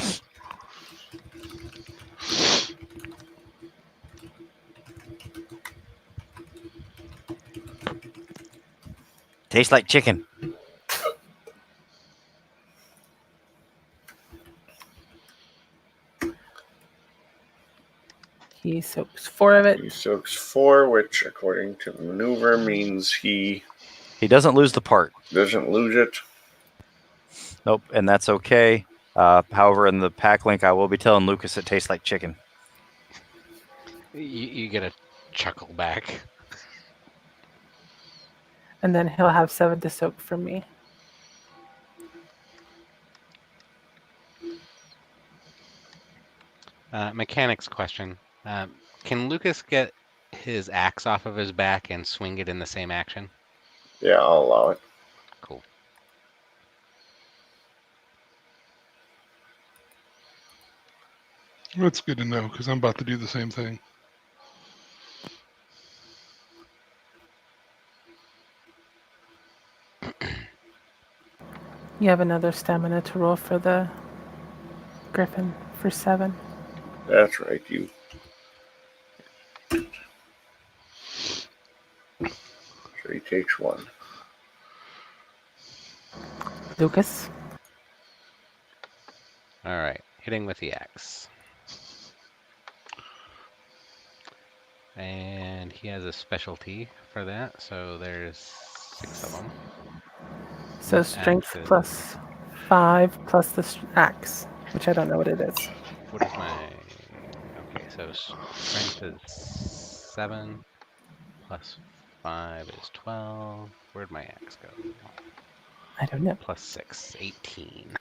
Speaker 7: Tastes like chicken.
Speaker 2: He soaks 4 of
Speaker 1: He
Speaker 2: it.
Speaker 1: soaks 4, which, according to the maneuver, means he
Speaker 7: He doesn't lose the part.
Speaker 1: doesn't lose it.
Speaker 7: Nope, and that's okay. However, in the pack link, I will be telling Lucas it tastes like chicken.
Speaker 6: You get a chuckle back.
Speaker 2: And then he'll have 7 to soak from me.
Speaker 6: Mechanics question. Can Lucas get his axe off of his back and swing it in the same action?
Speaker 1: Yeah, I'll allow it.
Speaker 6: Cool.
Speaker 5: That's good to know because I'm about to do the same thing.
Speaker 2: You have another stamina to roll for the griffin for 7.
Speaker 1: That's right, you. So he takes 1.
Speaker 2: Lucas.
Speaker 6: All right, hitting with the axe. And he has a specialty for that, so there's 6 of them.
Speaker 2: So
Speaker 6: With
Speaker 2: strength
Speaker 6: axes.
Speaker 2: plus 5 plus the axe, which I don't know what it is.
Speaker 6: What is my... Okay, so strength is 7, plus 5 is 12. Where'd my axe go?
Speaker 2: I don't know.
Speaker 6: Plus 6, 18.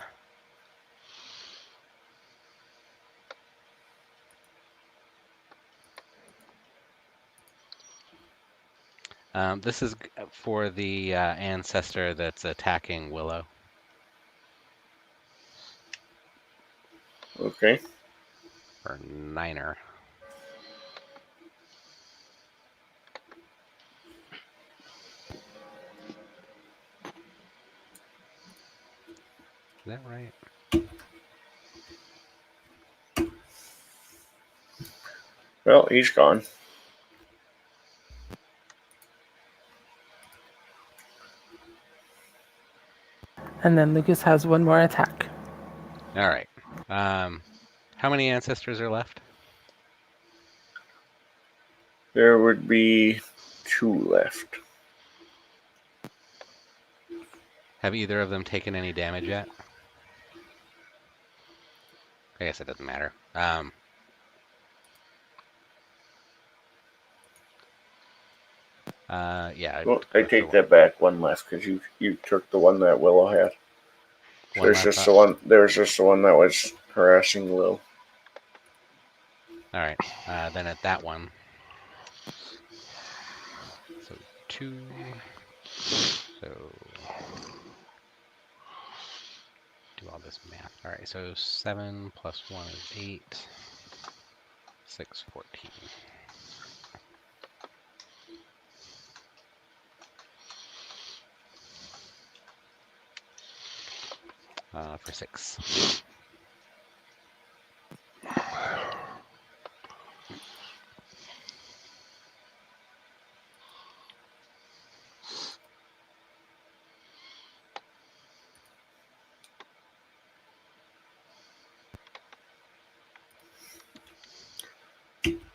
Speaker 6: This is for the ancestor that's attacking Willow.
Speaker 1: Okay.
Speaker 6: Or Niner. Is that right?
Speaker 1: Well, he's gone.
Speaker 2: And then Lucas has 1 more attack.
Speaker 6: All right. How many ancestors are left?
Speaker 1: There would be 2 left.
Speaker 6: Have either of them taken any damage yet? I guess it doesn't matter. Yeah.
Speaker 1: Well, I take that back. 1 left because you took the one that Willow had.
Speaker 6: One
Speaker 1: There's
Speaker 6: left,
Speaker 1: just the one. There's just the one that was harassing Lil.
Speaker 6: All right. Then at that one. So 2. So do all this math. All right. So 7 plus 1 is 8. 6, 14. For 6.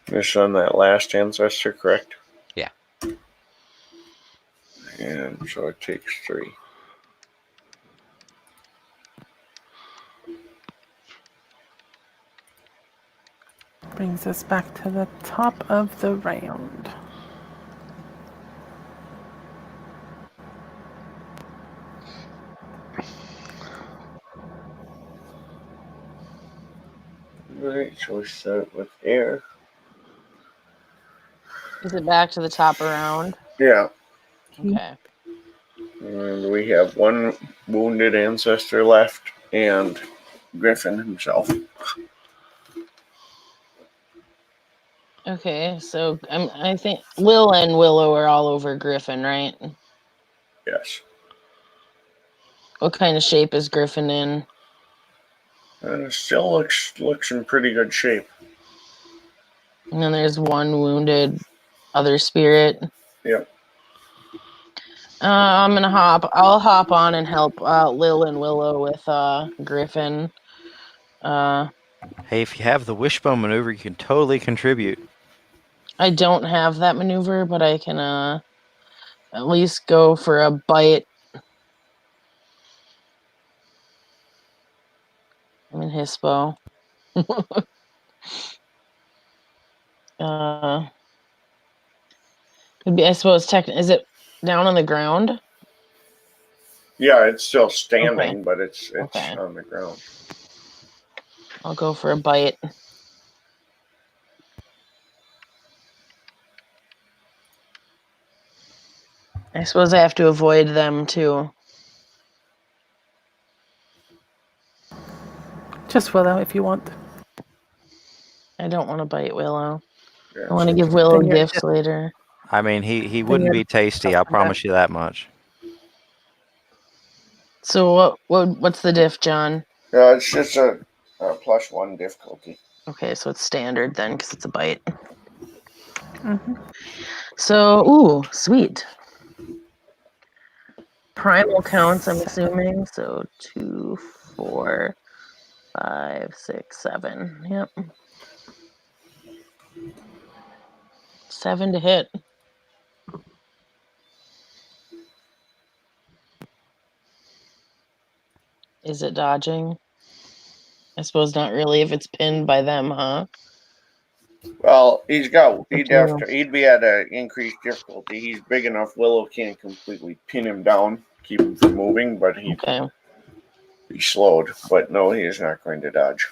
Speaker 1: This on that last ancestor, correct?
Speaker 6: Yeah.
Speaker 1: And so it takes 3.
Speaker 2: Brings us back to the top of the round.
Speaker 1: Alright, so we start with air.
Speaker 3: Is it back to the top around?
Speaker 1: Yeah.
Speaker 3: Okay.
Speaker 1: And we have 1 wounded ancestor left and Griffin himself.
Speaker 3: Okay, so I think Lil and Willow are all over Griffin, right?
Speaker 1: Yes.
Speaker 3: What kind of shape is Griffin in?
Speaker 1: And it still looks in pretty good shape.
Speaker 3: And then there's one wounded other spirit.
Speaker 1: Yep.
Speaker 3: I'll hop on and help Lil and Willow with Griffin.
Speaker 7: Hey, if you have the wishbone maneuver, you can totally contribute.
Speaker 3: I don't have that maneuver, but I can at least go for a bite. I'm in Hispo. Could be, I suppose, is it down on the ground?
Speaker 1: Yeah, it's still standing,
Speaker 3: Okay.
Speaker 1: but it's
Speaker 3: Okay.
Speaker 1: on the ground.
Speaker 3: I'll go for a bite. I suppose I have to avoid them too.
Speaker 2: Just Willow if you want.
Speaker 3: I don't want to bite Willow.
Speaker 1: Yeah,
Speaker 3: I want to
Speaker 1: so
Speaker 3: give Willow
Speaker 2: Then you're
Speaker 3: gifts later.
Speaker 7: I mean, he wouldn't be tasty. I'll promise you that much.
Speaker 3: So what's the diff, John?
Speaker 1: it's just a +1 difficulty.
Speaker 3: Okay, so it's standard then, because it's a bite.
Speaker 2: Mm-hmm.
Speaker 3: So, ooh, sweet. Primal counts, I'm assuming. So 2, 4, 5, 6, 7. Yep. 7 to hit. Is it dodging? I suppose not really if it's pinned by them, huh?
Speaker 1: Well, he'd be at an increased difficulty. He's big enough. Willow can't completely pin him down, keep him from moving, but he'd be slowed. But no, he is not going to dodge.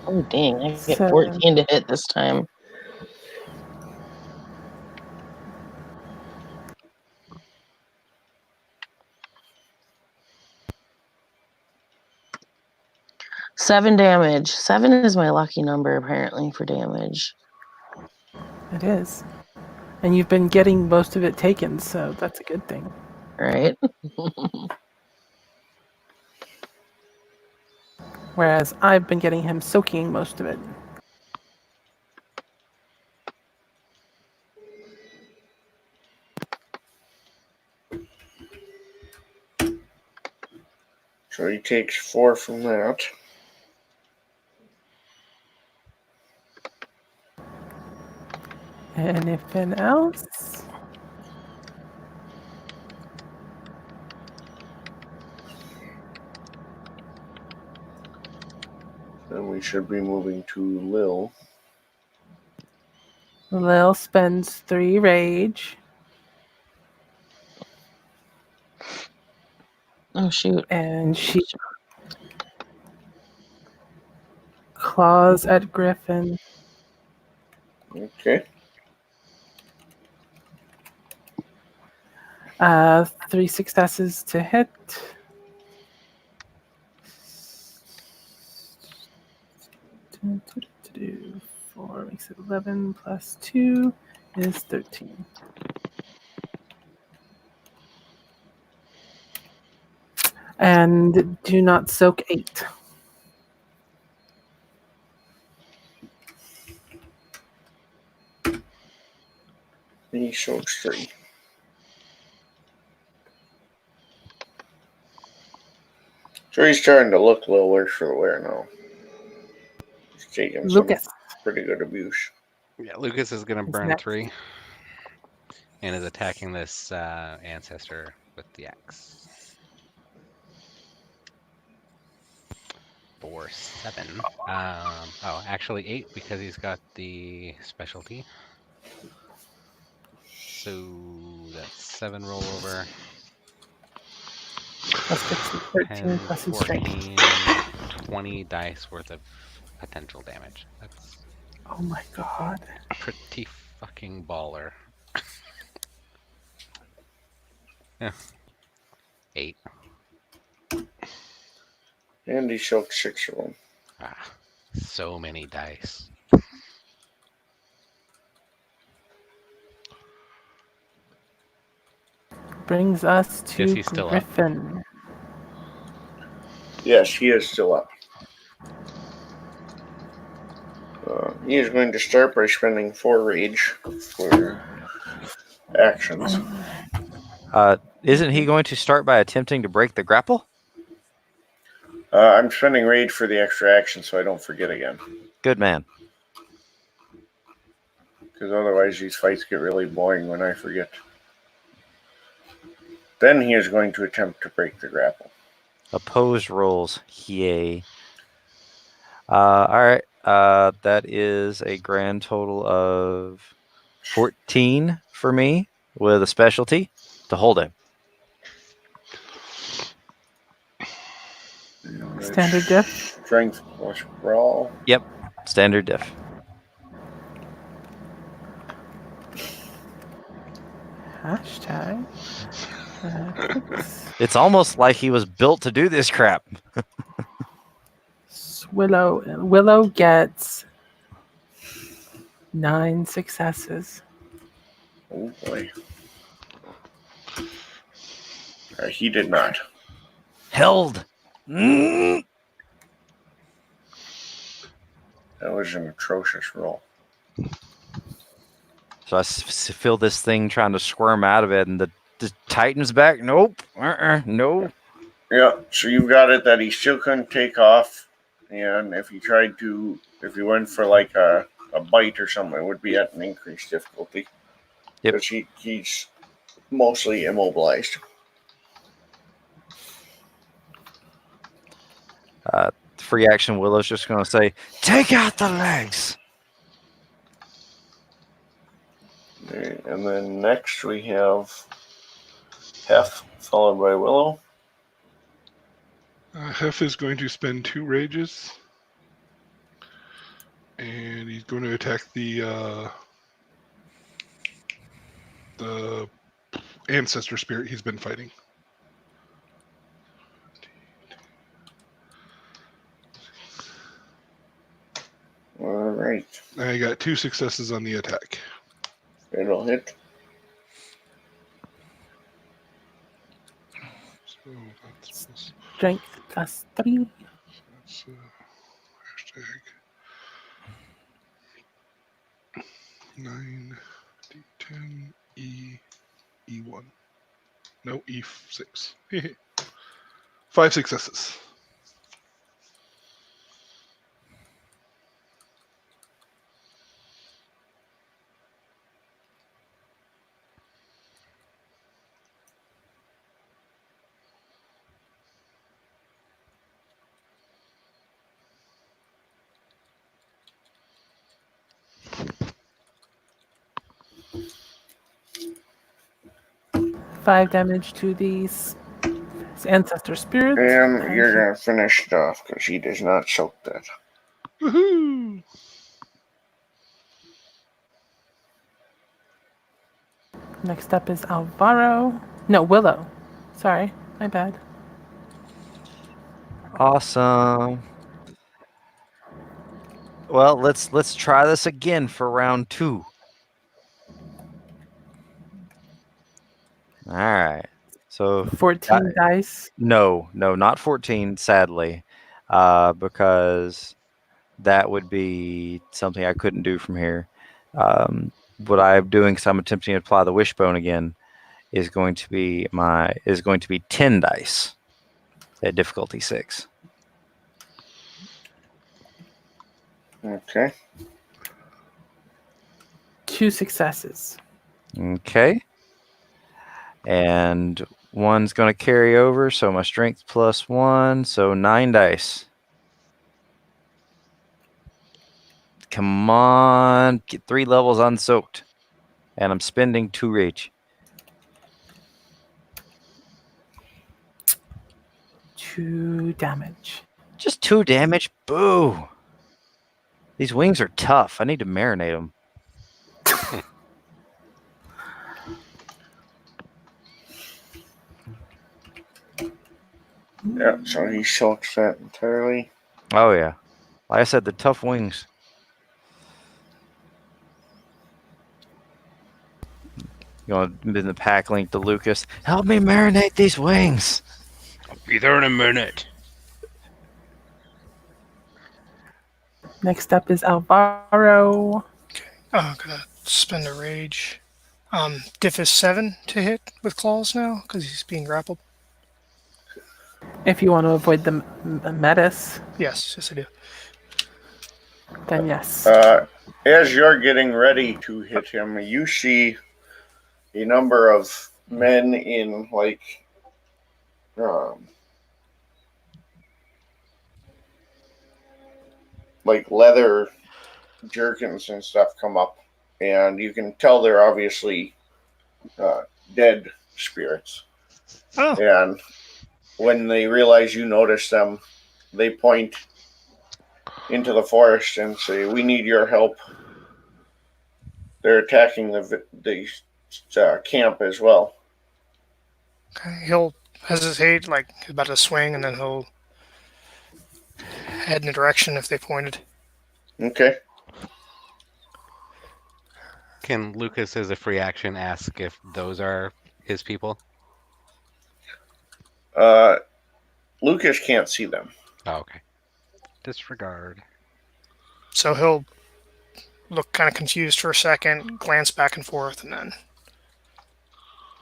Speaker 3: Oh, dang. I get 14 to hit this time. Seven damage. 7 is my lucky number, apparently, for damage.
Speaker 2: It is. And you've been getting most of it taken, so that's a good thing.
Speaker 3: Right?
Speaker 2: Whereas I've been getting him soaking most of it.
Speaker 1: So he takes 4 from that.
Speaker 2: Anything else?
Speaker 1: Then we should be moving to Lil.
Speaker 2: Lil spends 3 rage.
Speaker 3: Oh, shoot.
Speaker 2: And she claws at Griffin.
Speaker 1: Okay.
Speaker 2: 3 successes to hit. Four makes it 11 plus 2 is 13. And do not soak 8.
Speaker 1: He soaks 3. So he's starting to look a little worse for the wear now. He's taking
Speaker 2: Lucas.
Speaker 1: some pretty good abuse.
Speaker 6: Yeah, Lucas is going to burn
Speaker 2: next.
Speaker 6: 3 and is attacking this ancestor with the axe. For 7. Actually 8 because he's got the specialty. So that's 7 rollover.
Speaker 2: Plus 13 plus his strength.
Speaker 6: 20 dice worth of potential damage. That's
Speaker 2: Oh my god.
Speaker 6: pretty fucking baller. 8.
Speaker 1: And he soaked 6 of them.
Speaker 6: Ah, so many dice.
Speaker 2: Brings us
Speaker 6: Is
Speaker 2: to
Speaker 6: he still up?
Speaker 2: Griffin.
Speaker 1: Yes, he is still up. He is going to start by spending 4 rage for actions.
Speaker 7: Isn't he going to start by attempting to break the grapple?
Speaker 1: I'm spending rage for the extra action so I don't forget again.
Speaker 7: Good man.
Speaker 1: Because otherwise these fights get really boring when I forget. Then he is going to attempt to break the grapple.
Speaker 7: Opposed rolls. Yay. All right. That is a grand total of 14 for me with a specialty to hold him.
Speaker 2: Standard diff.
Speaker 1: Strength plus brawl.
Speaker 7: Yep. Standard diff.
Speaker 2: Hashtag.
Speaker 7: It's almost like he was built to do this crap.
Speaker 2: Willow gets 9 successes.
Speaker 1: Oh boy. He did not.
Speaker 7: Held.
Speaker 1: That was an atrocious roll.
Speaker 7: So I feel this thing trying to squirm out of it, and the Titan's back. Nope. No.
Speaker 1: Yeah, so you got it that he still couldn't take off, and if he went for like a bite or something, it would be at an increased difficulty.
Speaker 7: Yep.
Speaker 1: Because he's mostly immobilized.
Speaker 7: Free action Willow's just going to say, take out the legs.
Speaker 1: Okay, and then next we have Hef, followed by Willow.
Speaker 5: Hef is going to spend 2 rages. And he's going to attack the ancestor spirit he's been fighting.
Speaker 1: All right.
Speaker 5: I got 2 successes on the attack.
Speaker 1: It'll hit.
Speaker 5: So that's
Speaker 2: Strength plus 3.
Speaker 5: That's hashtag 9d10 E1. No, E6. 5 successes.
Speaker 2: Five damage to these ancestor spirits.
Speaker 1: And you're going to finish it off because he does not soak that.
Speaker 5: Woohoo!
Speaker 2: Next up is Alvaro. No, Willow. Sorry, my bad.
Speaker 7: Awesome. Well, let's try this again for round 2. All right. So
Speaker 2: 14 dice.
Speaker 7: No, not 14, sadly, because that would be something I couldn't do from here. What I'm doing, because I'm attempting to apply the wishbone again, is going to be 10 dice at difficulty 6.
Speaker 1: Okay.
Speaker 2: 2 successes.
Speaker 7: Okay. And one's going to carry over, so my strength plus 1, so 9 dice. Come on, get 3 levels unsoaked. And I'm spending 2 rage.
Speaker 2: 2 damage.
Speaker 7: Just 2 damage? Boo! These wings are tough. I need to marinate them.
Speaker 1: Yeah, so he soaks that entirely.
Speaker 7: Oh yeah. Like I said, the tough wings. You want in the pack link to Lucas. Help me marinate these wings.
Speaker 6: Be there in a minute.
Speaker 2: Next up is Alvaro.
Speaker 4: Oh, gonna spend a rage. Diff is 7 to hit with claws now because he's being grappled.
Speaker 2: If you want to avoid the metis,
Speaker 4: Yes, I do.
Speaker 2: then yes.
Speaker 1: As you're getting ready to hit him, you see a number of men in like leather jerkins and stuff come up, and you can tell they're obviously dead spirits.
Speaker 4: Oh,
Speaker 1: And when they realize you notice them, they point into the forest and say, "We need your help." They're attacking the camp as well.
Speaker 4: okay. He'll hesitate, like he's about to swing, and then he'll head in the direction if they pointed.
Speaker 1: Okay.
Speaker 6: Can Lucas, as a free action, ask if those are his people?
Speaker 1: Lucas can't see them.
Speaker 6: Oh, okay. Disregard.
Speaker 4: So he'll look kind of confused for a second, glance back and forth, and then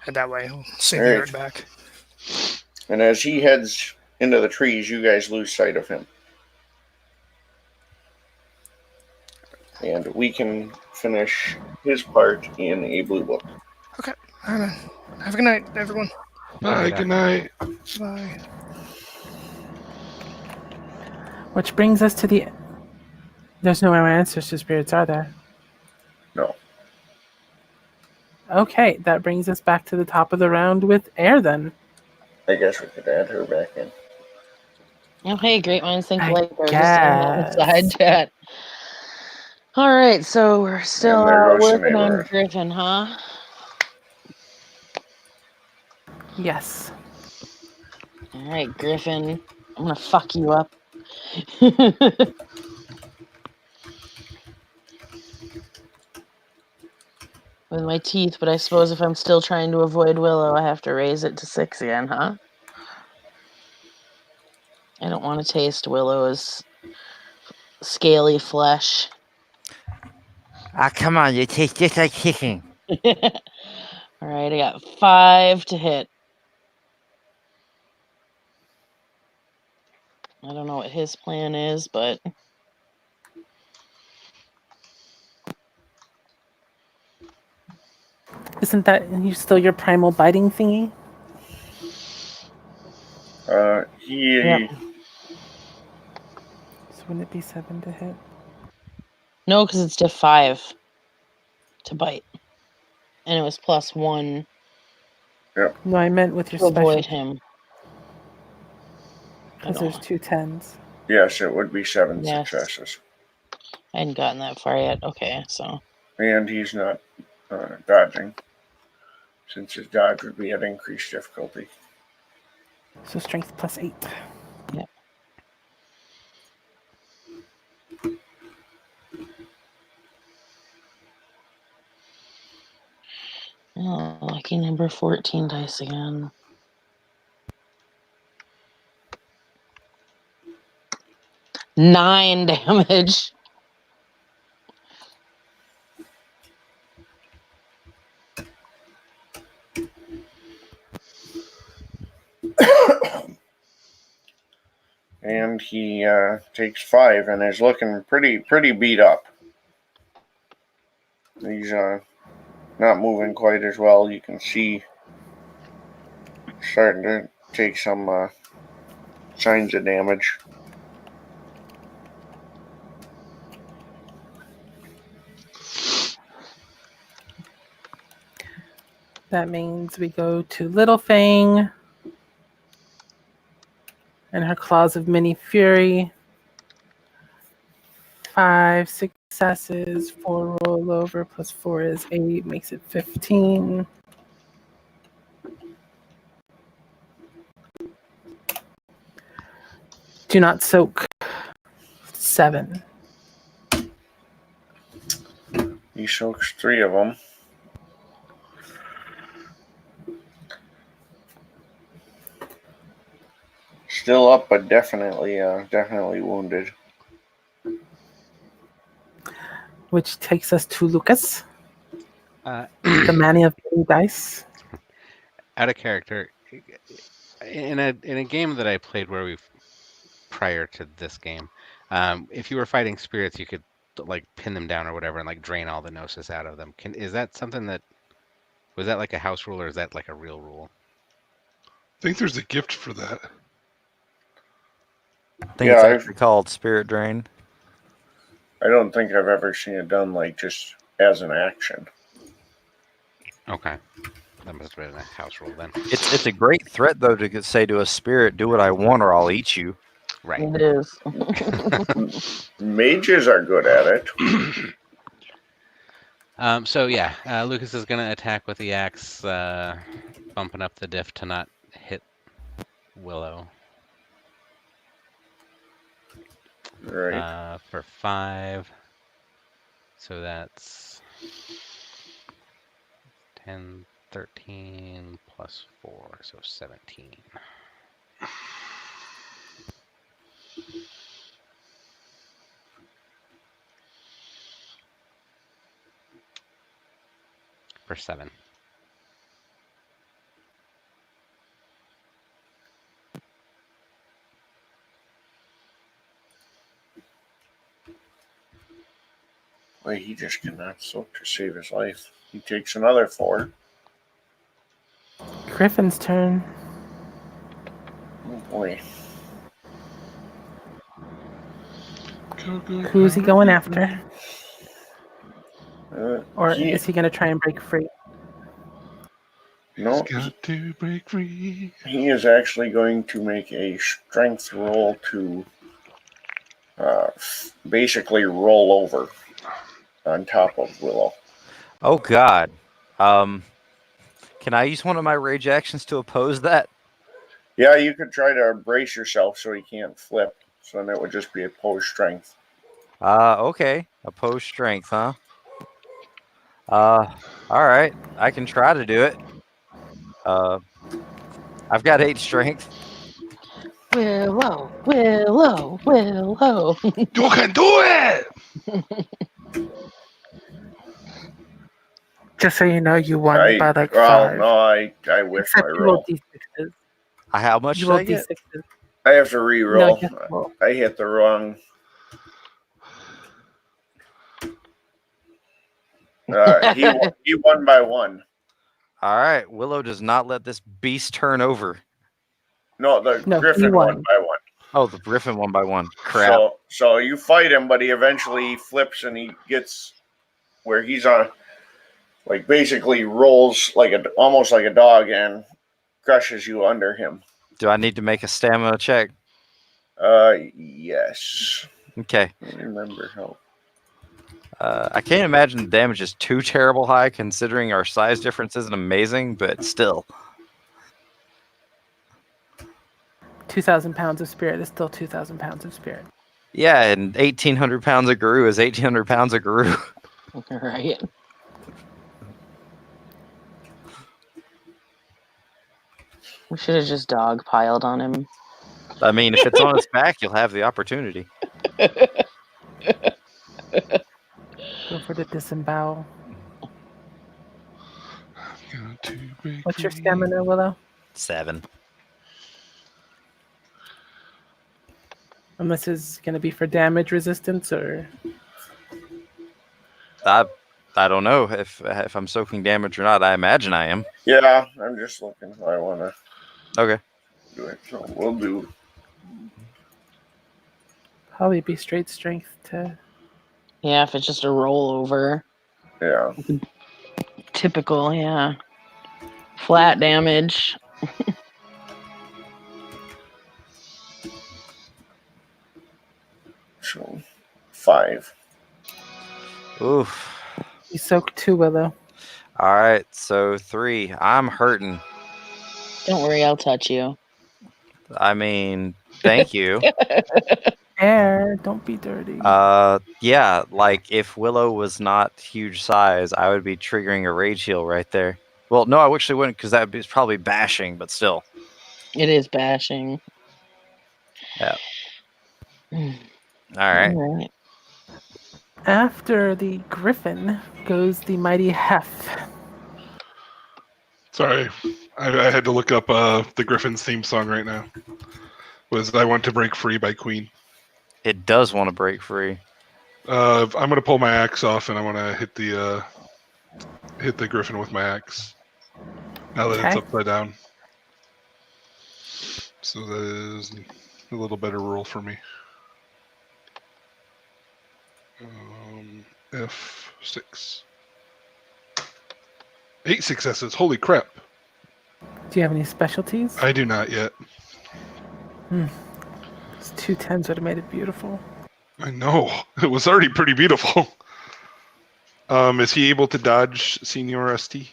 Speaker 4: head that way. He'll save you right back.
Speaker 1: And as he heads into the trees, you guys lose sight of him. And we can finish his part in a blue book.
Speaker 4: Okay. All right, man. Have a good night, everyone.
Speaker 5: Bye. Good night.
Speaker 4: Bye.
Speaker 2: Which brings us to the... There's no answers to spirits, are there?
Speaker 1: No.
Speaker 2: Okay, that brings us back to the top of the round with Air then.
Speaker 1: I guess we could add her back in.
Speaker 3: Oh, hey, great minds think
Speaker 2: I
Speaker 3: alike. We're just saying that in the side
Speaker 2: guess.
Speaker 3: chat. All right, so we're still
Speaker 1: And there goes
Speaker 3: working on
Speaker 1: Neighborhood.
Speaker 3: Griffin, huh?
Speaker 2: Yes.
Speaker 3: All right, Griffin, I'm gonna fuck you up. With my teeth, but I suppose if I'm still trying to avoid Willow, I have to raise it to 6 again, huh? I don't want to taste Willow's scaly flesh.
Speaker 7: Ah, come on, you taste just like chicken.
Speaker 3: All right, I got 5 to hit. I don't know what his plan is, but
Speaker 2: Isn't that still your primal biting thingy?
Speaker 1: He
Speaker 3: Yep.
Speaker 2: So wouldn't it be 7 to hit?
Speaker 3: No, because it's diff 5 to bite. And it was +1
Speaker 2: No, I meant with your
Speaker 3: to avoid
Speaker 2: special.
Speaker 3: him.
Speaker 2: Because there's 2 10s.
Speaker 1: Yes, it would be 7
Speaker 3: Yes.
Speaker 1: successes.
Speaker 3: I hadn't gotten that far yet. Okay, so.
Speaker 1: And he's not dodging, since his dodge would be at increased difficulty.
Speaker 2: So strength +8.
Speaker 3: Yep. Oh, lucky number 14 dice again. Nine damage.
Speaker 1: And he takes 5 and is looking pretty beat up. He's not moving quite as well. You can see starting to take some signs of damage.
Speaker 2: That means we go to Little Fang and her Claws of Mini Fury. 5 successes, 4 rollover, +4 is 8, makes it 15. Do not soak. 7.
Speaker 1: He soaks 3 of them. Still up, but definitely wounded.
Speaker 2: Which takes us to Lucas,
Speaker 6: Uh,
Speaker 2: the man of many dice.
Speaker 6: out of character, in a game that I played where we've prior to this game, if you were fighting spirits, you could like pin them down or whatever and like drain all the gnosis out of them. Is that something that was that like a house rule or is that like a real rule?
Speaker 5: I think there's a gift for that.
Speaker 7: I think
Speaker 1: Yeah,
Speaker 7: it's actually called Spirit Drain.
Speaker 1: I don't think I've ever seen it done like just as an action.
Speaker 6: Okay, that must have been a house rule then.
Speaker 7: It's a great threat though to say to a spirit, "Do what I want, or I'll eat you."
Speaker 6: Right.
Speaker 3: It is.
Speaker 1: Mages are good at it.
Speaker 6: So yeah, Lucas is gonna attack with the axe, bumping up the diff to not hit Willow.
Speaker 1: Right.
Speaker 6: For 5. So that's 10, 13 plus 4, so 17. For 7.
Speaker 1: Boy, he just cannot soak to save his life. He takes another 4.
Speaker 2: Griffin's turn.
Speaker 1: Oh boy.
Speaker 2: Who's he going after? Or
Speaker 1: He-
Speaker 2: is he going to try and break free?
Speaker 1: No,
Speaker 5: He's got to break free.
Speaker 1: he is actually going to make a strength roll to basically roll over on top of Willow.
Speaker 7: Oh God. Can I use one of my rage actions to oppose that?
Speaker 1: Yeah, you could try to brace yourself so he can't flip. So then it would just be opposed strength.
Speaker 7: Okay. Oppose strength, huh? All right. I can try to do it. I've got 8 strength.
Speaker 3: Willow, Willow, Willow.
Speaker 5: You can do it!
Speaker 2: Just so you know, you won by like 5.
Speaker 1: No, I whiffed
Speaker 2: Except
Speaker 1: my
Speaker 2: you roll
Speaker 1: roll.
Speaker 2: D6s.
Speaker 7: How much
Speaker 2: You
Speaker 7: did
Speaker 2: roll
Speaker 7: I get?
Speaker 2: D6s.
Speaker 1: I have to
Speaker 2: No,
Speaker 1: re-roll.
Speaker 2: you have to roll.
Speaker 1: I hit the wrong. He won by 1.
Speaker 7: All right. Willow does not let this beast turn over.
Speaker 1: No, the
Speaker 2: No, he
Speaker 1: Griffin
Speaker 2: won.
Speaker 1: won by 1.
Speaker 7: Oh, the Griffin 1 by 1. Crap.
Speaker 1: So you fight him, but he eventually flips and he gets where he's on, like basically rolls like almost like a dog and crushes you under him.
Speaker 7: Do I need to make a stamina check?
Speaker 1: Yes.
Speaker 7: Okay.
Speaker 1: I don't remember how.
Speaker 7: I can't imagine the damage is too terrible high considering our size difference isn't amazing, but still.
Speaker 2: 2,000 pounds of spirit is still 2,000 pounds of spirit.
Speaker 7: Yeah, and 1,800 pounds of Guru is 1,800 pounds of Guru.
Speaker 3: Right. We should have just dogpiled on him.
Speaker 7: I mean, if it's on its back, you'll have the opportunity.
Speaker 2: Go for the disembowel.
Speaker 5: Got to break
Speaker 2: What's your
Speaker 5: free.
Speaker 2: stamina, Willow?
Speaker 7: 7.
Speaker 2: And this is going to be for damage resistance, or
Speaker 7: I don't know if I'm soaking damage or not. I imagine I am.
Speaker 1: Yeah, I'm just looking. I want to
Speaker 7: Okay.
Speaker 1: do it. So we'll do.
Speaker 2: probably be straight strength to.
Speaker 3: Yeah, if it's just a rollover.
Speaker 1: Yeah.
Speaker 3: Typical, yeah. Flat damage.
Speaker 1: So 5.
Speaker 7: Oof.
Speaker 2: You soak 2, Willow.
Speaker 7: All right, so 3. I'm hurting.
Speaker 3: Don't worry, I'll touch you.
Speaker 7: I mean, Thank you.
Speaker 2: Air, don't be dirty.
Speaker 7: Yeah, like if Willow was not huge size, I would be triggering a rage heal right there. Well, no, I actually wouldn't because that would be probably bashing, but still.
Speaker 3: It is bashing.
Speaker 7: Yeah.
Speaker 3: Mm.
Speaker 7: All right.
Speaker 3: All right.
Speaker 2: After the griffin goes the mighty hef.
Speaker 5: Sorry, I had to look up the Griffin's theme song right now. Was "I Want to Break Free" by Queen.
Speaker 7: It does want to break free.
Speaker 5: I'm gonna pull my axe off and I want to hit the Griffin with my axe. Now that it's
Speaker 2: Okay.
Speaker 5: upside down, so that is a little better roll for me. F6. 8 successes. Holy crap!
Speaker 2: Do you have any specialties?
Speaker 5: I do not yet.
Speaker 2: It's 2 10s would have made it beautiful.
Speaker 5: I know. It was already pretty beautiful. Is he able to dodge Senior ST?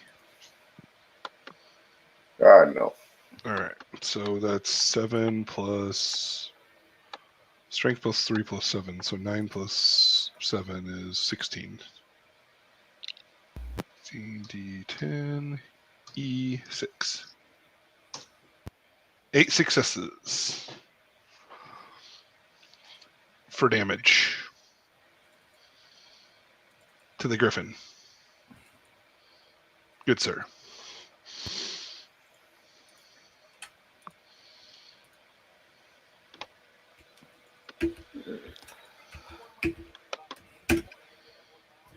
Speaker 1: No.
Speaker 5: Alright, so that's 7 plus strength plus 3 plus 7, so 9 plus 7 is 16. D10 E6. 8 successes for damage to the Griffin. Good sir.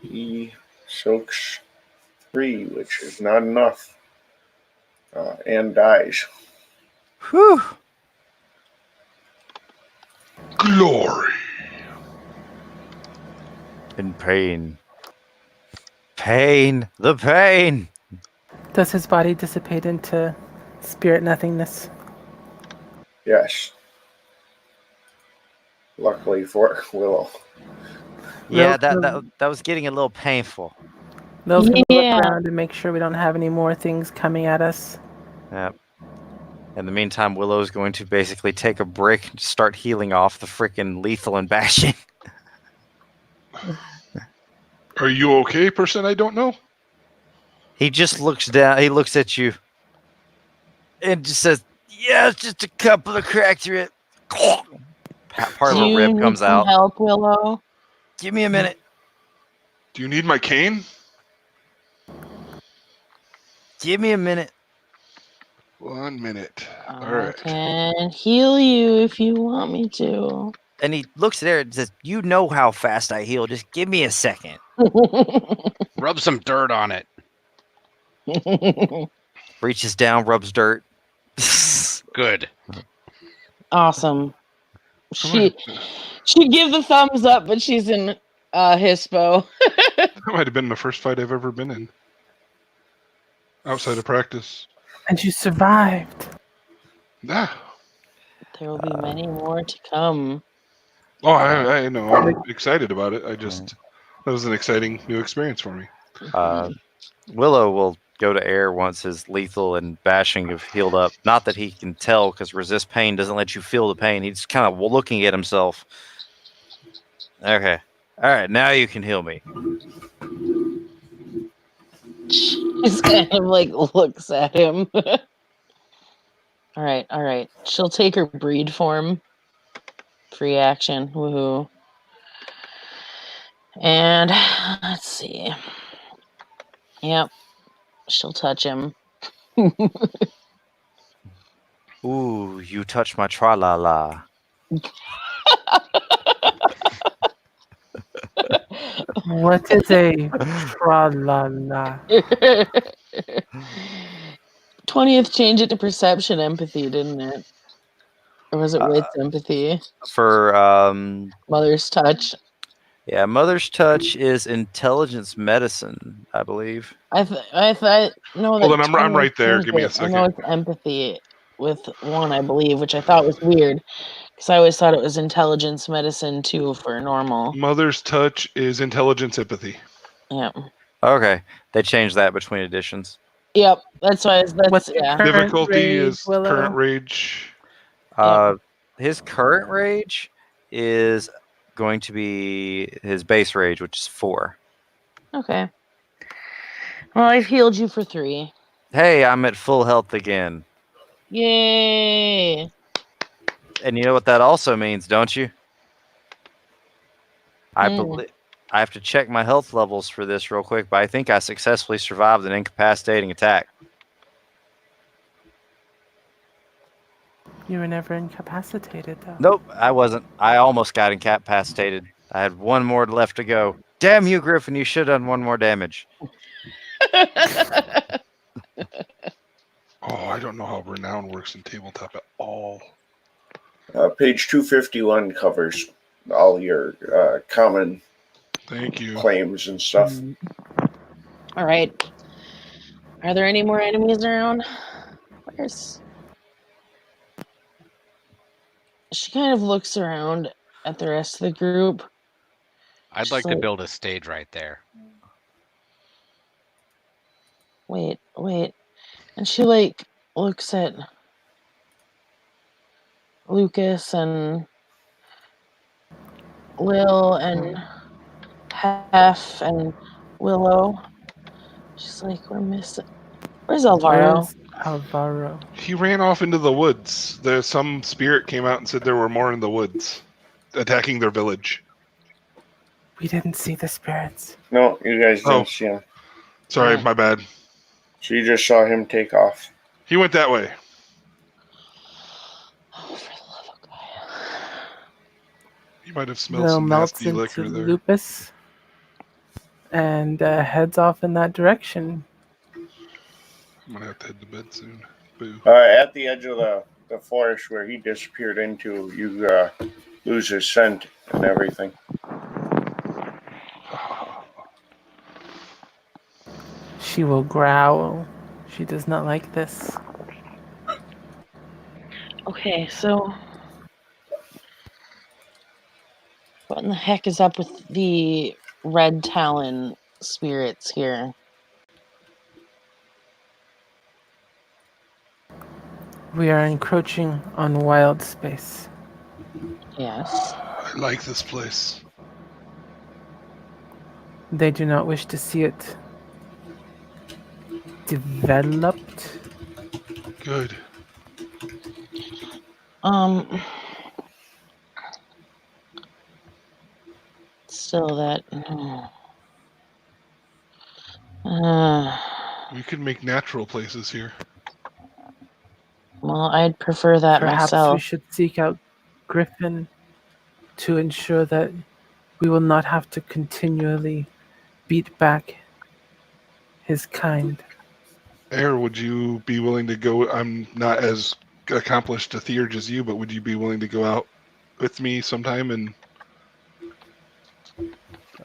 Speaker 1: He soaks 3, which is not enough, and dies.
Speaker 7: Whew.
Speaker 5: Glory.
Speaker 7: In pain. Pain. The pain.
Speaker 2: Does his body dissipate into spirit nothingness?
Speaker 1: Yes. Luckily for Willow.
Speaker 7: Yeah,
Speaker 2: Lil-
Speaker 7: that was getting a little painful.
Speaker 2: Lil's gonna
Speaker 3: Yeah.
Speaker 2: look around and make sure we don't have any more things coming at us.
Speaker 7: Yep. In the meantime, Willow's going to basically take a break and start healing off the freaking lethal and bashing.
Speaker 5: Are you okay, person I don't know?
Speaker 7: He just looks down. He looks at you and just says, "Yeah, it's just a couple of cracks through it." Part of
Speaker 3: Do
Speaker 7: a
Speaker 3: you
Speaker 7: rib
Speaker 3: need
Speaker 7: comes
Speaker 3: some
Speaker 7: out.
Speaker 3: help, Willow?
Speaker 7: Give me a minute.
Speaker 5: Do you need my cane?
Speaker 7: Give me a minute.
Speaker 5: 1 minute. All
Speaker 3: I
Speaker 5: right.
Speaker 3: can heal you if you want me to.
Speaker 7: And he looks there and says, "You know how fast I heal. Just give me a second."
Speaker 6: Rub some dirt on it.
Speaker 7: Reaches down, rubs dirt.
Speaker 6: Good.
Speaker 3: Awesome. She give the thumbs up, but she's in Hispo.
Speaker 5: That might have been the first fight I've ever been in. Outside of practice.
Speaker 2: And you survived.
Speaker 5: Ah.
Speaker 3: There will be many more to come.
Speaker 5: Oh, I know. I'm excited about it. That was an exciting new experience for me.
Speaker 7: Willow will go to air once his lethal and bashing have healed up. Not that he can tell, because resist pain doesn't let you feel the pain. He's kind of looking at himself. Okay. All right, now you can heal me.
Speaker 3: She's kind of like looks at him. All right. She'll take her breed form. Free action. Woohoo. And let's see. Yep. She'll touch him.
Speaker 7: Ooh, you touch my tra-la-la.
Speaker 2: What is a tra-la-la?
Speaker 3: 20th change it to perception empathy, didn't it? Or was it wits empathy?
Speaker 7: For,
Speaker 3: Mother's touch.
Speaker 7: yeah, Mother's Touch is intelligence medicine, I believe.
Speaker 3: I thought no.
Speaker 5: Hold on,
Speaker 3: that
Speaker 5: I'm right
Speaker 3: 20th
Speaker 5: there.
Speaker 3: changed
Speaker 5: Give me a
Speaker 3: it. I know
Speaker 5: second.
Speaker 3: it's empathy with one, I believe, which I thought was weird because I always thought it was intelligence medicine too for normal.
Speaker 5: Mother's Touch is intelligence empathy.
Speaker 3: Yeah.
Speaker 7: Okay, they changed that between editions.
Speaker 3: Yep. That's why.
Speaker 2: What's your
Speaker 3: Yeah.
Speaker 2: current
Speaker 5: Difficulty
Speaker 2: rage,
Speaker 5: is
Speaker 2: Willow?
Speaker 5: current rage.
Speaker 7: his current rage is going to be his base rage, which is 4.
Speaker 3: Okay. Well, I've healed you for 3.
Speaker 7: Hey, I'm at full health again.
Speaker 3: Yay!
Speaker 7: And you know what that also means, don't you? I
Speaker 3: Hmm.
Speaker 7: believe I have to check my health levels for this real quick, but I think I successfully survived an incapacitating attack.
Speaker 2: You were never incapacitated, though.
Speaker 7: Nope, I wasn't. I almost got incapacitated. I had one more left to go. Damn you, Griffin! You should have done one more damage.
Speaker 5: Oh, I don't know how renown works in tabletop at all.
Speaker 1: Page 251 covers all your common
Speaker 5: Thank you.
Speaker 1: claims and stuff.
Speaker 3: All right. Are there any more enemies around? Where's... She kind of looks around at the rest of the group.
Speaker 6: I'd like to build a stage right there.
Speaker 3: Wait. And she like looks at Lucas and Lil and Hef and Willow. She's like, we're missing. Where's Alvaro?
Speaker 2: Where's Alvaro?
Speaker 5: He ran off into the woods. There's some spirit came out and said there were more in the woods, attacking their village.
Speaker 2: We didn't see the spirits.
Speaker 1: No, you guys
Speaker 5: Oh.
Speaker 1: didn't see him.
Speaker 5: Sorry,
Speaker 3: Yeah.
Speaker 5: my bad.
Speaker 1: So you just saw him take off.
Speaker 5: He went that way.
Speaker 3: Oh, for the love of God.
Speaker 5: You might have smelled
Speaker 2: Lil
Speaker 5: some
Speaker 2: melts
Speaker 5: nasty
Speaker 2: into
Speaker 5: liquor there.
Speaker 2: Lupus and heads off in that direction.
Speaker 5: I'm gonna have to head to bed soon. Boo.
Speaker 1: At the edge of the forest where he disappeared into, you lose his scent and everything.
Speaker 2: She will growl. She does not like this.
Speaker 3: Okay, so what in the heck is up with the red talon spirits here?
Speaker 2: We are encroaching on wild space.
Speaker 3: Yes.
Speaker 5: I like this place.
Speaker 2: They do not wish to see it developed.
Speaker 5: Good.
Speaker 3: Still that.
Speaker 5: We could make natural places here.
Speaker 3: Well, I'd prefer that
Speaker 2: Perhaps we
Speaker 3: myself.
Speaker 2: should seek out Griffin to ensure that we will not have to continually beat back his kind.
Speaker 5: Air, would you be willing to go? I'm not as accomplished a theurge as you, but would you be willing to go out with me sometime and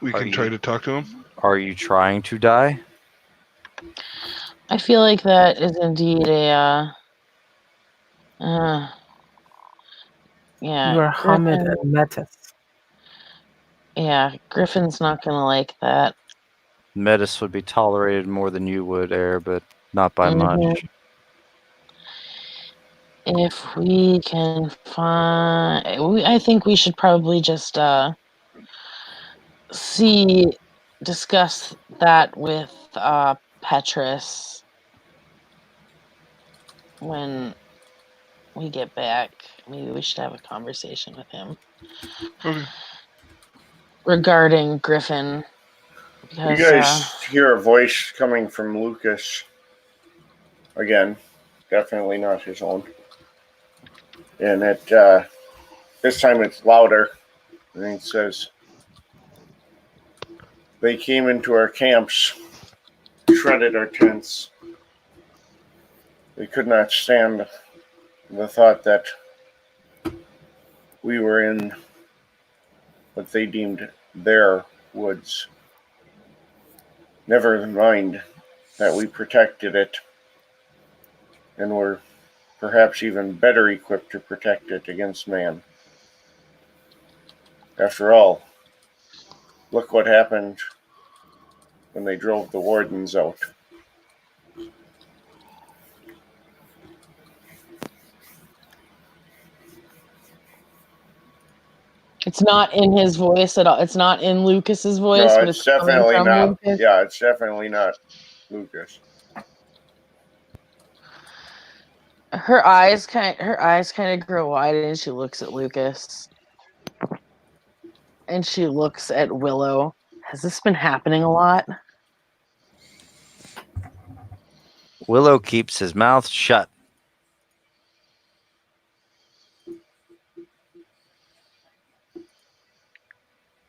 Speaker 5: we
Speaker 7: Are
Speaker 5: can try
Speaker 7: you-
Speaker 5: to talk to him?
Speaker 7: Are you trying to die?
Speaker 3: I feel like that is indeed a. Yeah.
Speaker 2: You are Hamid
Speaker 3: Griffin,
Speaker 2: and Metis.
Speaker 3: yeah, Griffin's not gonna like that.
Speaker 7: Metis would be tolerated more than you would, Air, but not by
Speaker 3: Mhm.
Speaker 7: much.
Speaker 3: If we can find, I think we should probably just discuss that with Petrus when we get back. Maybe we should have a conversation with him
Speaker 5: Okay.
Speaker 3: regarding Griffin.
Speaker 1: You
Speaker 3: Because
Speaker 1: guys hear a voice coming from Lucas. Again, definitely not his own. And this time it's louder. And it says, they came into our camps, shredded our tents. They could not stand the thought that we were in what they deemed their woods. Never mind that we protected it and were perhaps even better equipped to protect it against man. After all, look what happened when they drove the wardens out.
Speaker 3: It's not in his voice at all. It's not in Lucas's voice,
Speaker 1: No,
Speaker 3: but
Speaker 1: it's
Speaker 3: it's coming
Speaker 1: definitely
Speaker 3: from
Speaker 1: not.
Speaker 3: Lucas.
Speaker 1: Yeah, it's definitely not Lucas.
Speaker 3: Her eyes kind of grow wide, and she looks at Lucas, and she looks at Willow. Has this been happening a lot?
Speaker 7: Willow keeps his mouth shut.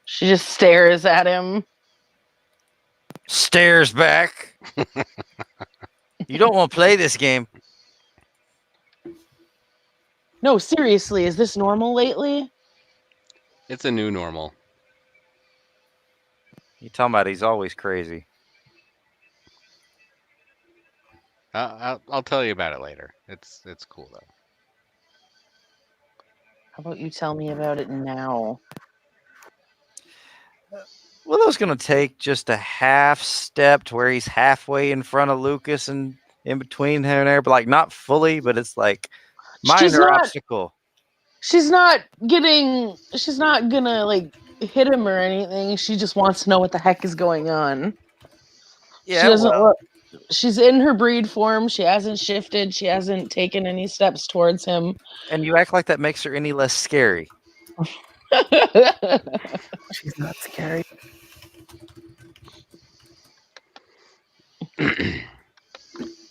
Speaker 3: She just stares at him.
Speaker 7: Stares back. You don't want to play this game.
Speaker 3: No, seriously, is this normal lately?
Speaker 6: It's a new normal.
Speaker 7: You talking about he's always crazy.
Speaker 6: I'll tell you about it later. It's cool though.
Speaker 3: How about you tell me about it now?
Speaker 7: Willow's going to take just a half step to where he's halfway in front of Lucas and in between here and there, but like not fully, but it's like minor obstacle.
Speaker 3: She's not gonna like hit him or anything. She just wants to know what the heck is going on.
Speaker 7: Yeah,
Speaker 3: She doesn't
Speaker 7: well,
Speaker 3: look. She's in her breed form. She hasn't shifted. She hasn't taken any steps towards him.
Speaker 7: and you act like that makes her any less scary.
Speaker 2: She's not scary.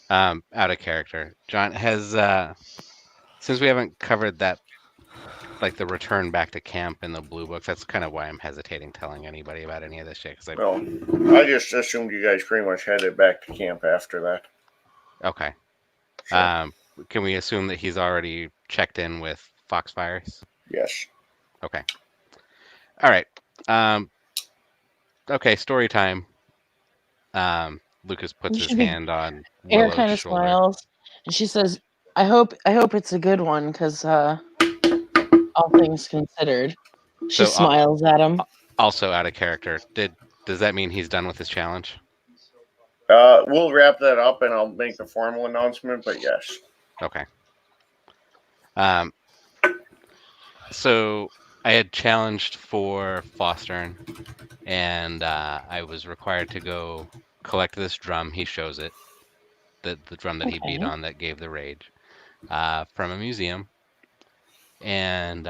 Speaker 6: Out of character. John has since we haven't covered that, like the return back to camp in the blue books. That's kind of why I'm hesitating telling anybody about any of this shit.
Speaker 1: Well, I just assumed you guys pretty much headed back to camp after that.
Speaker 6: Okay.
Speaker 1: So,
Speaker 6: Can we assume that he's already checked in with Foxfires?
Speaker 1: yes.
Speaker 6: Okay. All right. Okay, story time. Lucas puts his hand on
Speaker 3: Air
Speaker 6: Willow's
Speaker 3: kind of
Speaker 6: shoulder.
Speaker 3: smiles, and she says, "I hope it's a good one, because all things considered." She
Speaker 6: So,
Speaker 3: smiles at him.
Speaker 6: Also out of character. Does that mean he's done with his challenge?
Speaker 1: We'll wrap that up and I'll make the formal announcement, but yes.
Speaker 6: Okay. So I had challenged for Fostern, and I was required to go collect this drum. He shows it, the drum that he beat on that gave the rage, from a museum. And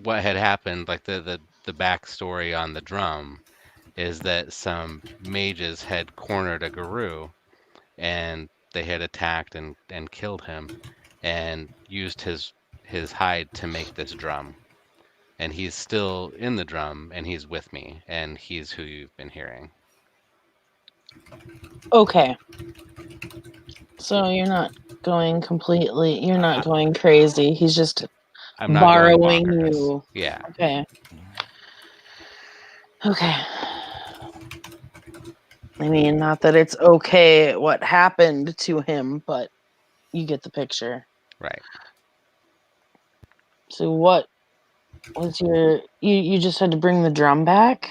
Speaker 6: what had happened, like the backstory on the drum, is that some mages had cornered a guru, and they had attacked and killed him, and used his hide to make this drum. And he's still in the drum, and he's with me, and he's who you've been hearing.
Speaker 3: Okay. So you're not going completely. You're not going crazy. He's just
Speaker 6: I'm not
Speaker 3: borrowing
Speaker 6: going bonkers.
Speaker 3: you.
Speaker 6: Yeah.
Speaker 3: Okay. Okay. I mean, not that it's okay what happened to him, but you get the picture.
Speaker 6: Right.
Speaker 3: So what was your... You just had to bring the drum back?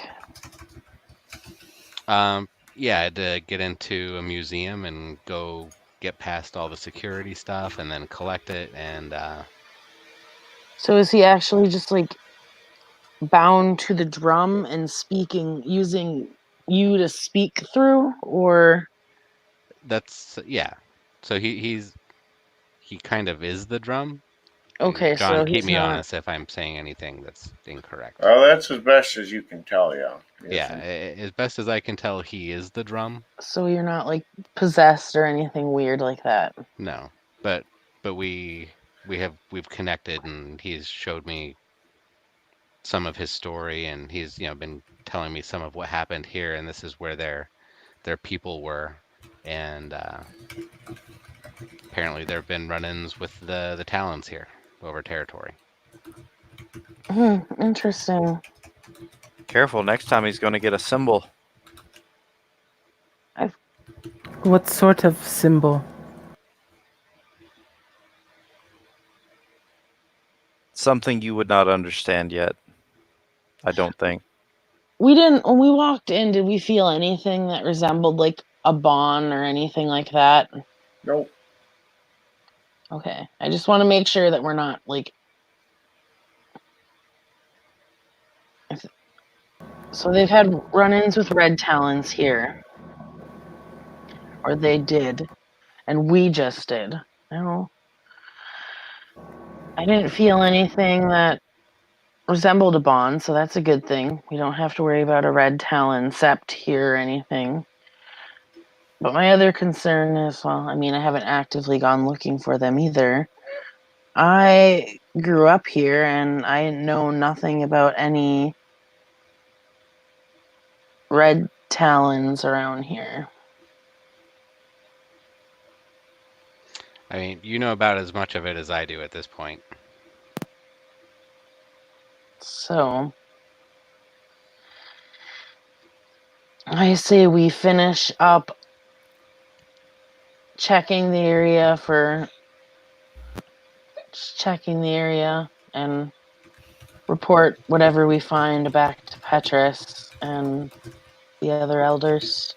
Speaker 6: Yeah, I had to get into a museum and go get past all the security stuff and then collect it, and
Speaker 3: So is he actually just like bound to the drum and using you to speak through, or...
Speaker 6: that's, yeah. So he kind of is the drum.
Speaker 3: Okay,
Speaker 6: John,
Speaker 3: so
Speaker 6: keep
Speaker 3: he's
Speaker 6: me
Speaker 3: not...
Speaker 6: honest if I'm saying anything that's incorrect.
Speaker 1: Well, that's as best as you can tell, yeah.
Speaker 6: Yeah, as best as I can tell, he is the drum.
Speaker 3: So you're not like possessed or anything weird like that?
Speaker 6: No, but we've connected, and he's showed me some of his story, and he's been telling me some of what happened here, and this is where their people were, and apparently there have been run-ins with the Talons here over territory.
Speaker 3: Interesting.
Speaker 7: Careful, next time he's going to get a symbol.
Speaker 2: What sort of symbol?
Speaker 7: Something you would not understand yet. I don't think.
Speaker 3: We didn't... When we walked in, did we feel anything that resembled like a bond or anything like that?
Speaker 1: Nope.
Speaker 3: Okay. I just want to make sure that we're not like So they've had run-ins with red talons here. Or they did. And we just did. No. I didn't feel anything that resembled a bond, so that's a good thing. We don't have to worry about a red talon sept here or anything. But my other concern is, well, I mean, I haven't actively gone looking for them either. I grew up here and I know nothing about any red talons around here.
Speaker 6: I mean, you know about as much of it as I do at this point.
Speaker 3: So I say we finish up checking the area and report whatever we find back to Petrus and the other elders.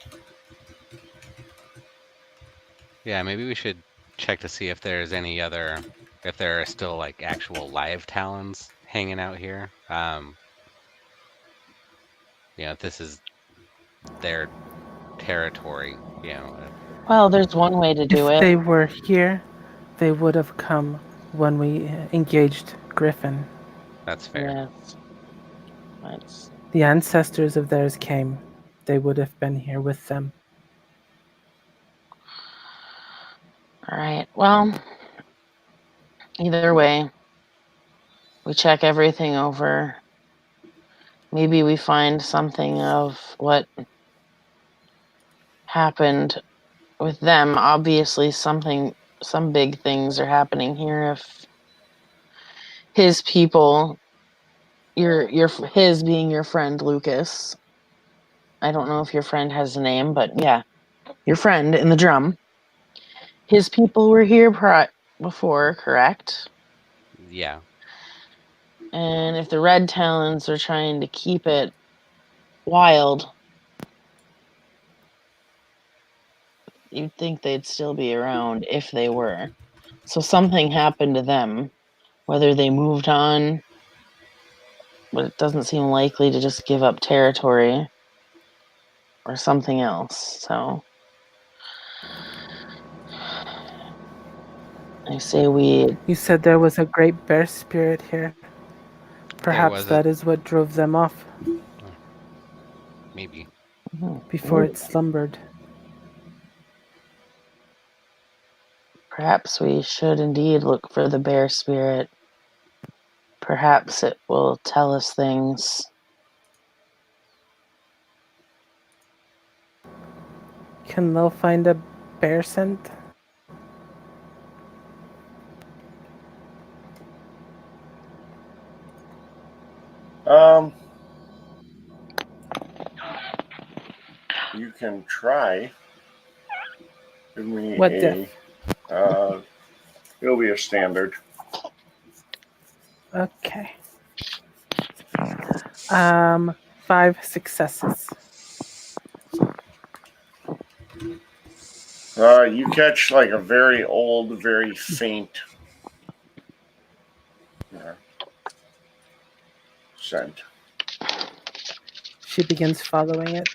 Speaker 6: Yeah, maybe we should check to see if there's any other, if there are still like actual live talons hanging out here. If this is their territory,
Speaker 3: Well, there's one way to do
Speaker 2: If
Speaker 3: it.
Speaker 2: they were here, they would have come when we engaged Griffin.
Speaker 6: that's fair.
Speaker 3: Yes.
Speaker 2: The ancestors of theirs came. They would have been here with them.
Speaker 3: All right. Well, either way, we check everything over. Maybe we find something of what happened with them. Obviously, some big things are happening here. If his people, his being your friend Lucas. I don't know if your friend has a name, but yeah, your friend in the drum. His people were here before, correct?
Speaker 6: Yeah.
Speaker 3: And if the red talons are trying to keep it wild, you'd think they'd still be around if they were. So something happened to them, whether they moved on, but it doesn't seem likely to just give up territory or something else. So I say we.
Speaker 2: You said there was a great bear spirit here. Perhaps
Speaker 6: was
Speaker 2: that is what drove them off
Speaker 6: maybe.
Speaker 2: before it slumbered.
Speaker 3: Perhaps we should indeed look for the bear spirit. Perhaps it will tell us things.
Speaker 2: Can Lil find a bear scent?
Speaker 1: You can try. Give me
Speaker 2: What
Speaker 1: a.
Speaker 2: diff?
Speaker 1: It'll be a standard.
Speaker 2: Okay. 5 successes.
Speaker 1: You catch like a very old, very faint scent.
Speaker 2: She begins following it.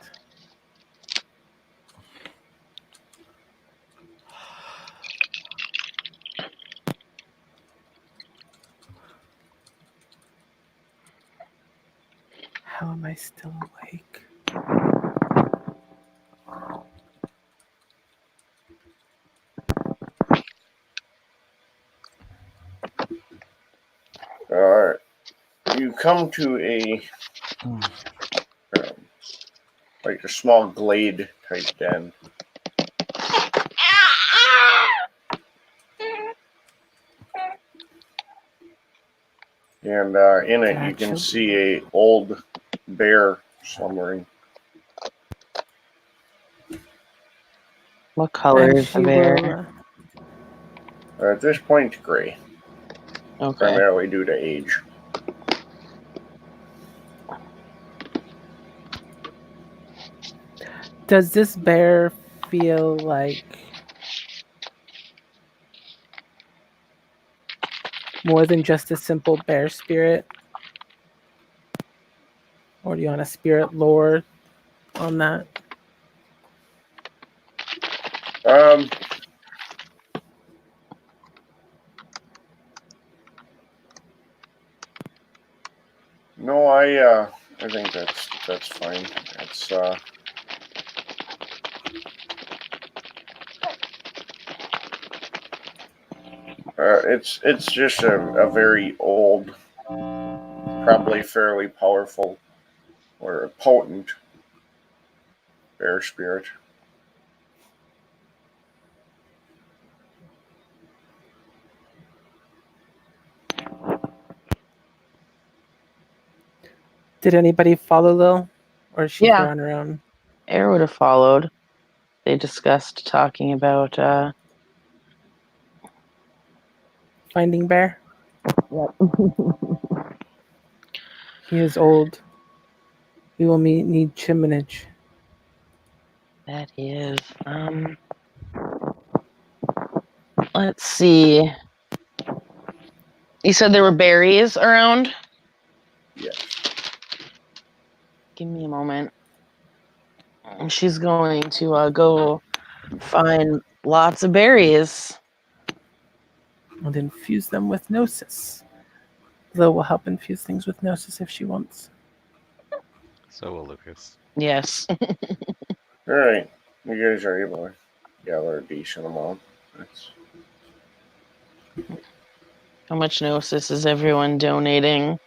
Speaker 2: How am I still awake?
Speaker 1: You come to like a small glade type den. And in it, you can
Speaker 2: Gotcha.
Speaker 1: see a old bear slumbering.
Speaker 3: What color
Speaker 2: And
Speaker 3: is the
Speaker 2: she
Speaker 3: bear?
Speaker 2: will.
Speaker 1: At this point, gray,
Speaker 3: Okay.
Speaker 1: primarily due to age.
Speaker 2: Does this bear feel like more than just a simple bear spirit? Or do you want a spirit lore on that?
Speaker 1: No, I think that's fine. It's just a very old, probably fairly powerful or potent bear spirit.
Speaker 2: Did anybody follow Lil? Or is she
Speaker 3: Yeah.
Speaker 2: here on her own?
Speaker 3: Air would have followed. They discussed talking about
Speaker 2: Finding Bear?
Speaker 3: Yep.
Speaker 2: He is old. We will need chiminage.
Speaker 3: That is. Let's see. You said there were berries around?
Speaker 1: Yes.
Speaker 3: Give me a moment. She's going to go find lots of berries.
Speaker 2: And infuse them with Gnosis. Lil will help infuse things with Gnosis if she wants.
Speaker 6: So will Lucas.
Speaker 3: Yes.
Speaker 1: All right, you guys are able to gather a decent amount.
Speaker 3: How much Gnosis is everyone donating?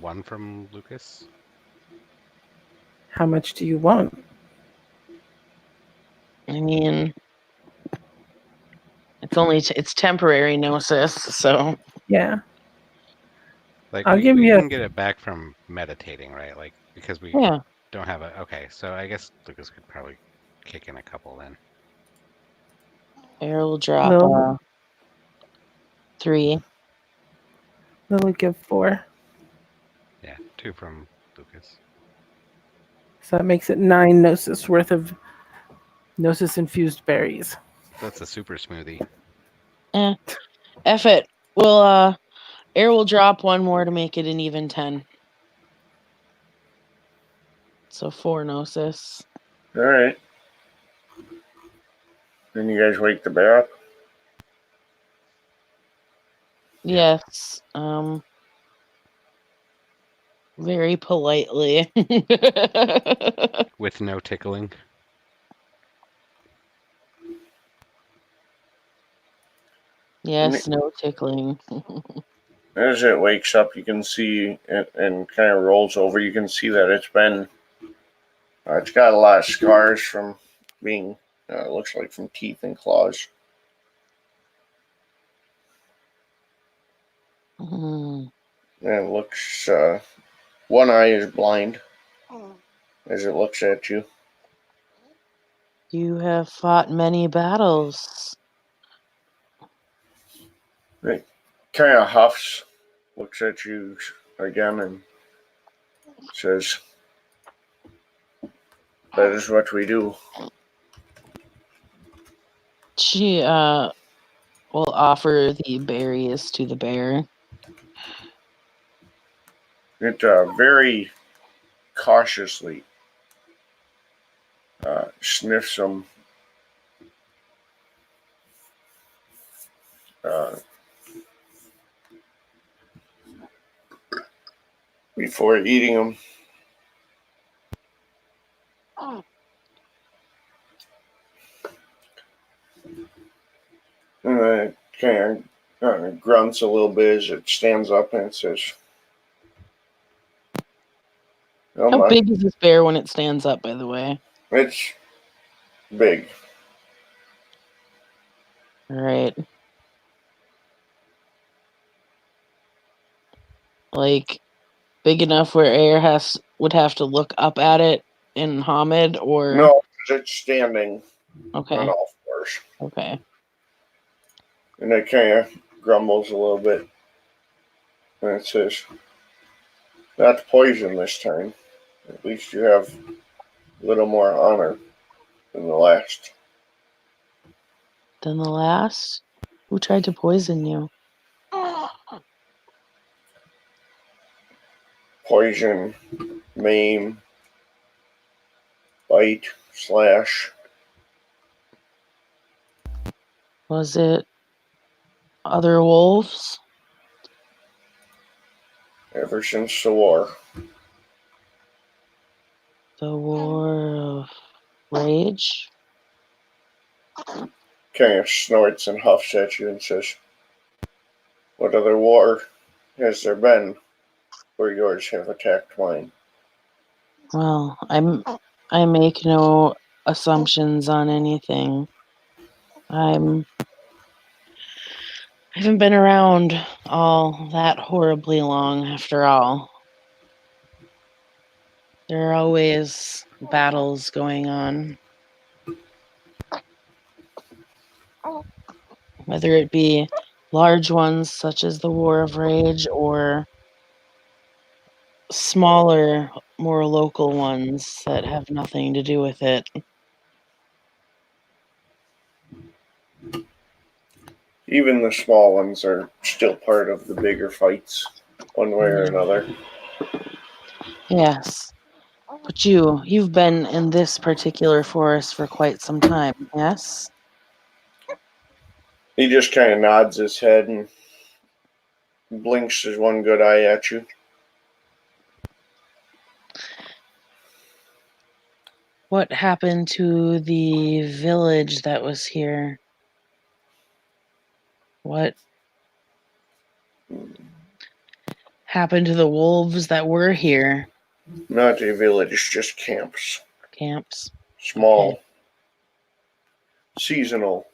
Speaker 6: One from Lucas.
Speaker 2: How much do you want?
Speaker 3: I mean, it's temporary Gnosis, so
Speaker 2: Yeah.
Speaker 6: Like
Speaker 2: I'll
Speaker 6: we
Speaker 2: give you
Speaker 6: can get it back from meditating, right? Like because we
Speaker 3: yeah.
Speaker 6: don't have a. Okay, so I guess Lucas could probably kick in a couple then.
Speaker 3: Air will drop
Speaker 2: Lil
Speaker 3: 3.
Speaker 2: will give 4.
Speaker 6: Yeah, 2 from Lucas.
Speaker 2: So that makes it 9 Gnosis worth of Gnosis infused berries.
Speaker 6: That's a super smoothie.
Speaker 3: F it. We'll Air will drop 1 more to make it an even 10. So 4 Gnosis.
Speaker 1: All right. Then you guys wake the bear up.
Speaker 6: Yeah.
Speaker 3: Yes. Very politely.
Speaker 6: With no tickling.
Speaker 3: Yes, no tickling.
Speaker 1: As it wakes up, you can see it and kind of rolls over. You can see that it's got a lot of scars from being, looks like from teeth and claws.
Speaker 3: Mm.
Speaker 1: And it looks, one eye is blind as it looks at you.
Speaker 3: You have fought many battles.
Speaker 1: It kind of huffs, looks at you again, and says, "That is what we do."
Speaker 3: She will offer the berries to the bear.
Speaker 1: It very cautiously sniffs them. Before eating them. And then it kind of grunts a little bit as it stands up and it says,
Speaker 3: How big is this bear when it stands up, by the way?
Speaker 1: It's big.
Speaker 3: All right. Like big enough where Air would have to look up at it in Hamid, or
Speaker 1: No, it's standing
Speaker 3: okay.
Speaker 1: on all fours.
Speaker 3: Okay.
Speaker 1: And it kind of grumbles a little bit. And it says, "Not poison this time. At least you have a little more honor than the last."
Speaker 3: Then the last? Who tried to poison you?
Speaker 1: poison, maim, bite, slash.
Speaker 3: Was it other wolves?
Speaker 1: Ever since the war.
Speaker 3: The War of Rage?
Speaker 1: Kind of snorts and huffs at you and says, "What other war has there been where yours have attacked mine?"
Speaker 3: Well, I make no assumptions on anything. I haven't been around all that horribly long after all. There are always battles going on. Whether it be large ones such as the War of Rage or smaller, more local ones that have nothing to do with it.
Speaker 1: Even the small ones are still part of the bigger fights, one way or another.
Speaker 3: Yes. But you've been in this particular forest for quite some time, yes?
Speaker 1: He just kind of nods his head and blinks his one good eye at you.
Speaker 3: What happened to the village that was here? What happened to the wolves that were here?
Speaker 1: Not a village, just camps.
Speaker 3: Camps?
Speaker 1: Small,
Speaker 3: Okay.
Speaker 1: seasonal.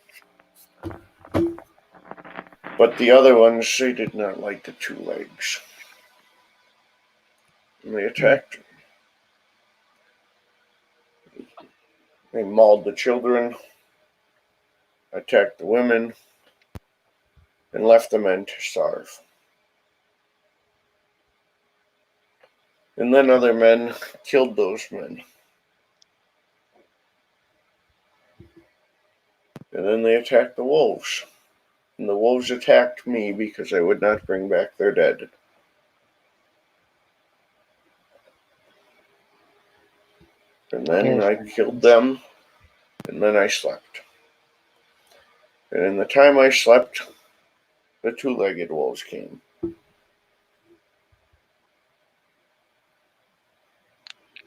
Speaker 1: But the other ones, they did not like the two legs. And they attacked. They mauled the children, attacked the women, and left the men to starve. And then other men killed those men. And then they attacked the wolves. And the wolves attacked me because I would not bring back their dead. And then I killed them, and then I slept. And in the time I slept, the two-legged wolves came.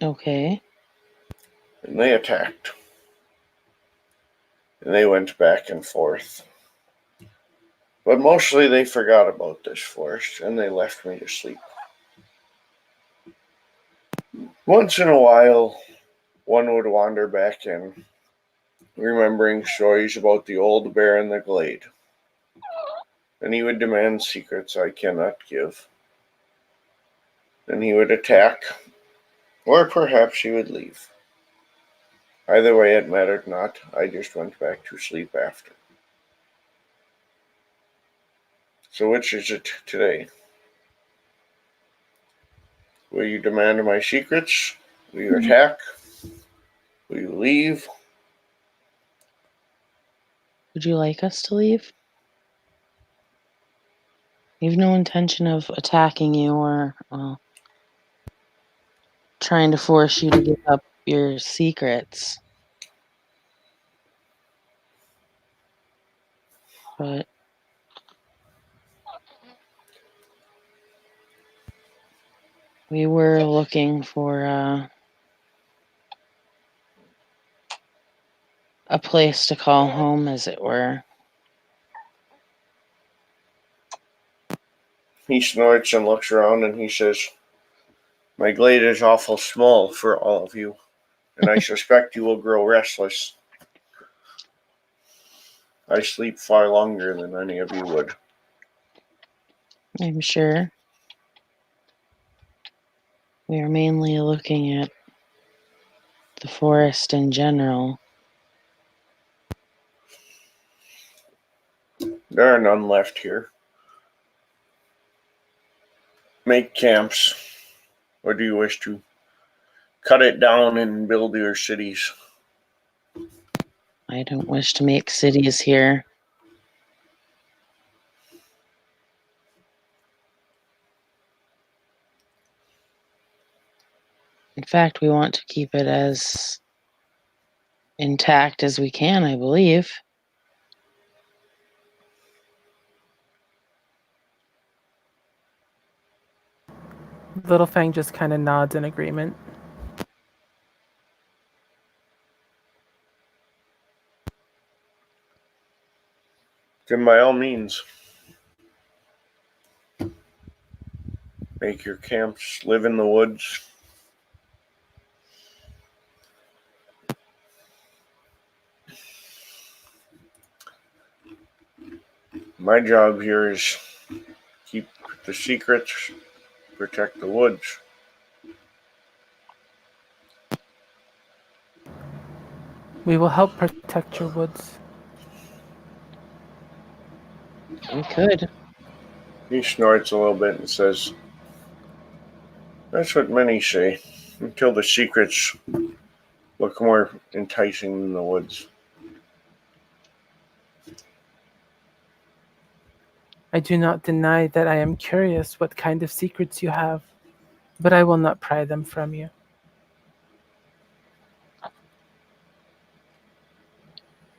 Speaker 3: Okay.
Speaker 1: And they attacked. And they went back and forth. But mostly they forgot about this forest, and they left me to sleep. Once in a while, one would wander back in, remembering stories about the old bear in the glade. And he would demand secrets I cannot give. And he would attack, or perhaps he would leave. Either way, it mattered not. I just went back to sleep after. So which is it today? Will you demand my secrets? Will you attack? Will you leave?
Speaker 3: Would you like us to leave? We've no intention of attacking you or trying to force you to give up your secrets. But we were looking for a place to call home, as it were.
Speaker 1: He snorts and looks around and he says, "My glade is awful small for all of you, and I suspect you will grow restless. I sleep far longer than any of you would."
Speaker 3: I'm sure. We are mainly looking at the forest in general.
Speaker 1: There are none left here. Make camps, or do you wish to cut it down and build your cities?
Speaker 3: I don't wish to make cities here. In fact, we want to keep it as intact as we can, I believe.
Speaker 2: Little Fang just kind of nods in agreement.
Speaker 1: Then by all means, make your camps, live in the woods. My job here is keep the secrets, protect the woods.
Speaker 2: We will help protect your woods.
Speaker 3: We could.
Speaker 1: He snorts a little bit and says, "That's what many say, until the secrets look more enticing than the woods."
Speaker 2: I do not deny that I am curious what kind of secrets you have, but I will not pry them from you.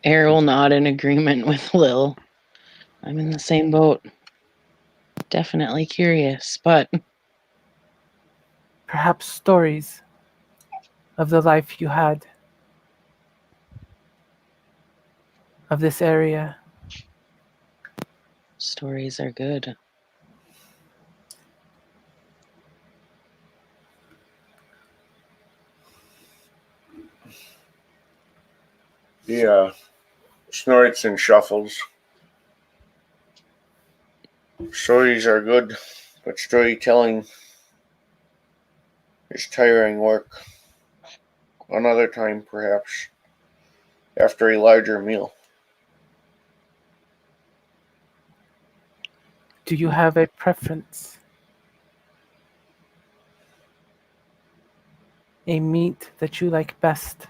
Speaker 3: Air will nod in agreement with Lil. I'm in the same boat. Definitely curious, but
Speaker 2: Perhaps stories of the life you had, of this area.
Speaker 3: stories are good.
Speaker 1: He snorts and shuffles. Stories are good, but storytelling is tiring work. Another time, perhaps, after a larger meal.
Speaker 2: Do you have a preference? A meat that you like best?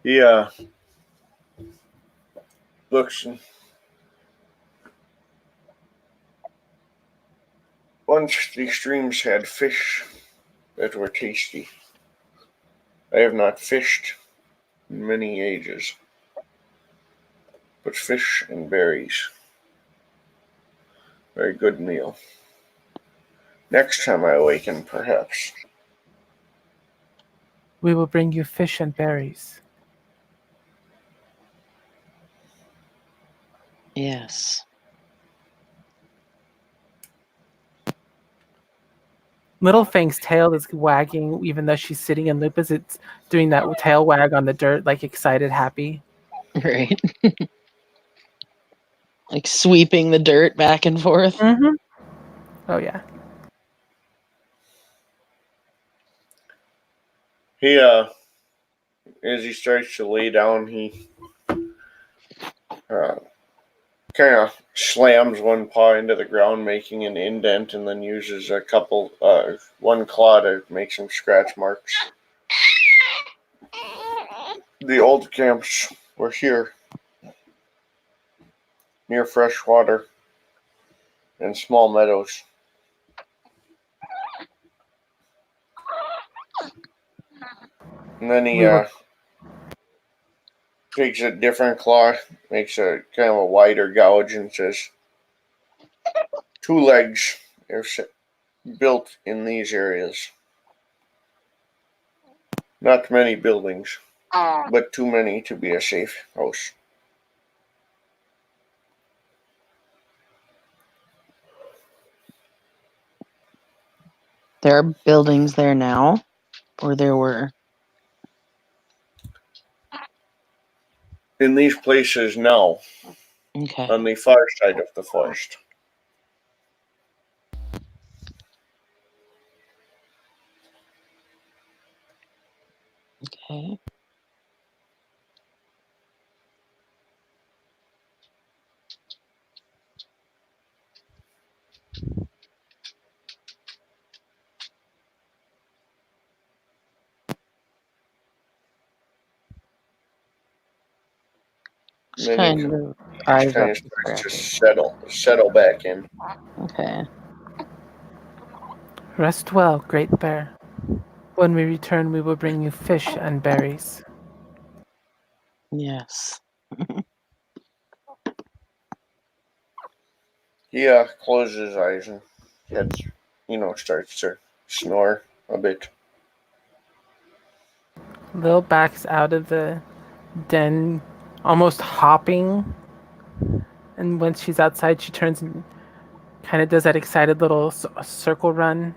Speaker 1: He looks. Once the streams had fish that were tasty. I have not fished in many ages, but fish and berries. Very good meal. Next time I awaken, perhaps.
Speaker 2: We will bring you fish and berries.
Speaker 3: Yes.
Speaker 2: Little Fang's tail is wagging even though she's sitting in lupus. It's doing that tail wag on the dirt, like excited, happy.
Speaker 3: Right. Like sweeping the dirt back and forth.
Speaker 2: Mm-hmm. Oh, yeah.
Speaker 1: He, as he starts to lay down, he kind of slams one paw into the ground, making an indent, and then uses one claw to make some scratch marks. The old camps were here, near fresh water and small meadows. And then he takes a different claw, makes a kind of a wider gouge, and says, "Two legs are built in these areas. Not many buildings, but too many to be a safe house."
Speaker 3: There are buildings there now, or there were.
Speaker 1: In these places now,
Speaker 3: Okay.
Speaker 1: on the far side of the forest.
Speaker 3: Okay. Just
Speaker 1: Then
Speaker 3: kind of Eyes
Speaker 1: kind
Speaker 3: up
Speaker 1: of
Speaker 3: the
Speaker 1: starts to
Speaker 3: griffin.
Speaker 1: settle back in.
Speaker 3: Okay.
Speaker 2: Rest well, Great Bear. When we return, we will bring you fish and berries.
Speaker 3: Yes.
Speaker 1: He closes his eyes and gets, starts to snore a bit.
Speaker 2: Lil backs out of the den, almost hopping. And when she's outside, she turns and kind of does that excited little circle run.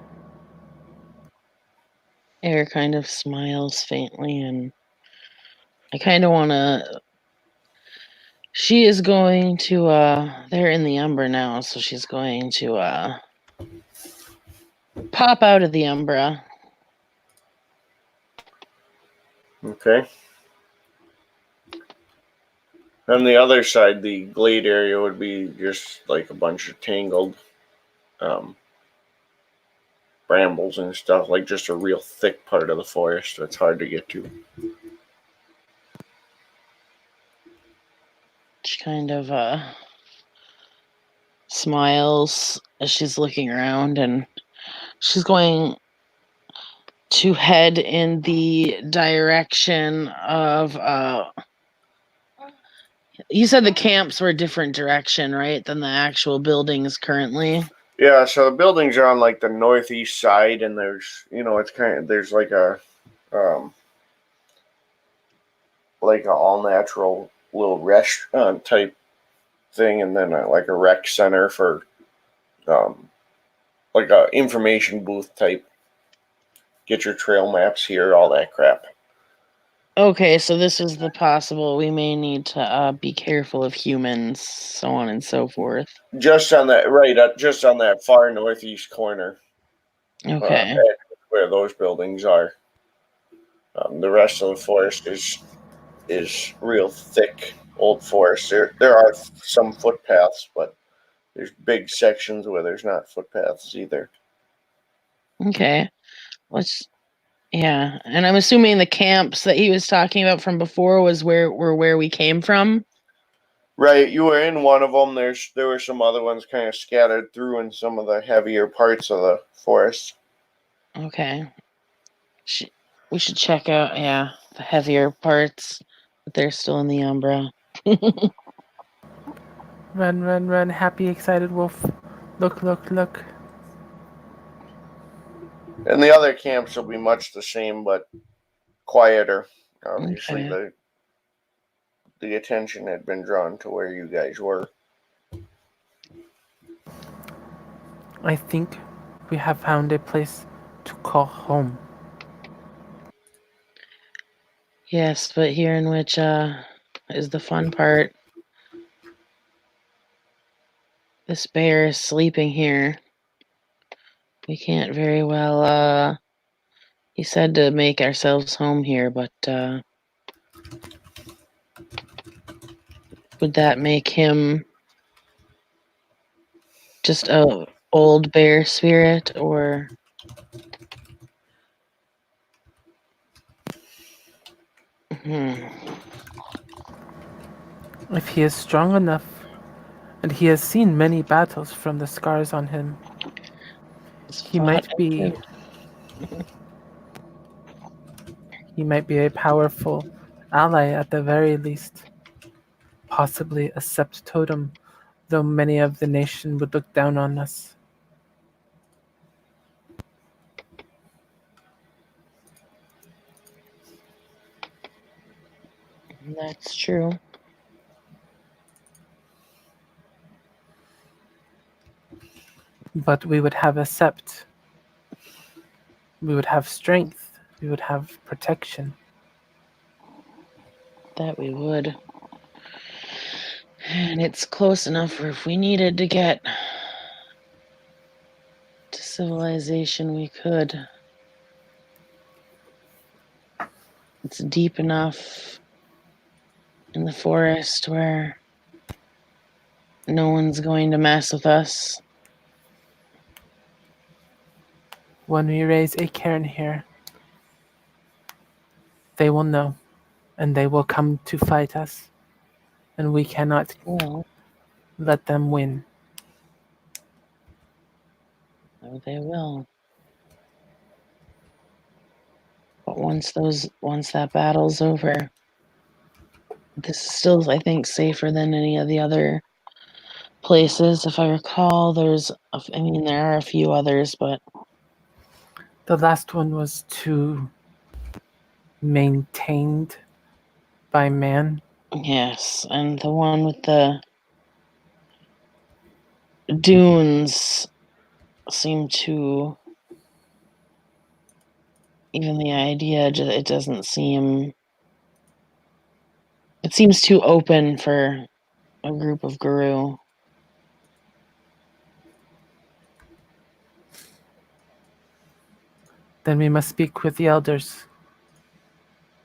Speaker 3: Air kind of smiles faintly, and I kind of want to. She is going to. They're in the Umbra now, so she's going to pop out of the Umbra.
Speaker 1: Okay. On the other side, the glade area would be just like a bunch of tangled um, brambles and stuff, like just a real thick part of the forest that's hard to get to.
Speaker 3: She kind of smiles as she's looking around, and she's going to head in the direction of you said the camps were a different direction, right, than the actual buildings currently?
Speaker 1: Yeah, so the buildings are on like the northeast side, and there's, it's kind of, there's um, like a all natural little restaurant type thing, and then like a rec center for um, like a information booth type. Get your trail maps here, all that crap.
Speaker 3: Okay, so this is the possible. We may need to be careful of humans, so on and so forth.
Speaker 1: Just on that just on that far northeast corner,
Speaker 3: Okay.
Speaker 1: where those buildings are. The rest of the forest is real thick old forest. There are some footpaths, but there's big sections where there's not footpaths either.
Speaker 3: Okay. Yeah, and I'm assuming the camps that he was talking about from before was where we came from.
Speaker 1: Right, you were in one of them. There were some other ones kind of scattered through in some of the heavier parts of the forest.
Speaker 3: Okay. We should check out, yeah, the heavier parts, but they're still in the Umbra.
Speaker 2: Run, run, run, happy, excited wolf. Look, look, look.
Speaker 1: And the other camps will be much the same, but quieter. Obviously,
Speaker 3: Okay.
Speaker 1: the attention had been drawn to where you guys were.
Speaker 2: I think we have found a place to call home.
Speaker 3: Yes, but here in which is the fun part. This bear is sleeping here. We can't very well he said to make ourselves home here, but would that make him just a old bear spirit, or
Speaker 2: If he is strong enough, and he has seen many battles from the scars on him, he might be a powerful ally at the very least. Possibly a sept totem, though many of the nation would look down on us.
Speaker 3: That's true.
Speaker 2: But we would have a sept. We would have strength. We would have protection.
Speaker 3: That we would. And it's close enough for if we needed to get to civilization, we could. It's deep enough in the forest where no one's going to mess with us.
Speaker 2: When we raise a cairn here, they will know, and they will come to fight us. and we cannot
Speaker 3: Well,
Speaker 2: let them win.
Speaker 3: no, they will. But once that battle's over, this is still, I think, safer than any of the other places. If I recall, there are a few others, but
Speaker 2: The last one was too maintained by man.
Speaker 3: yes, and the one with the dunes seem to, even the idea, it doesn't seem, it seems too open for a group of Guru.
Speaker 2: Then we must speak with the elders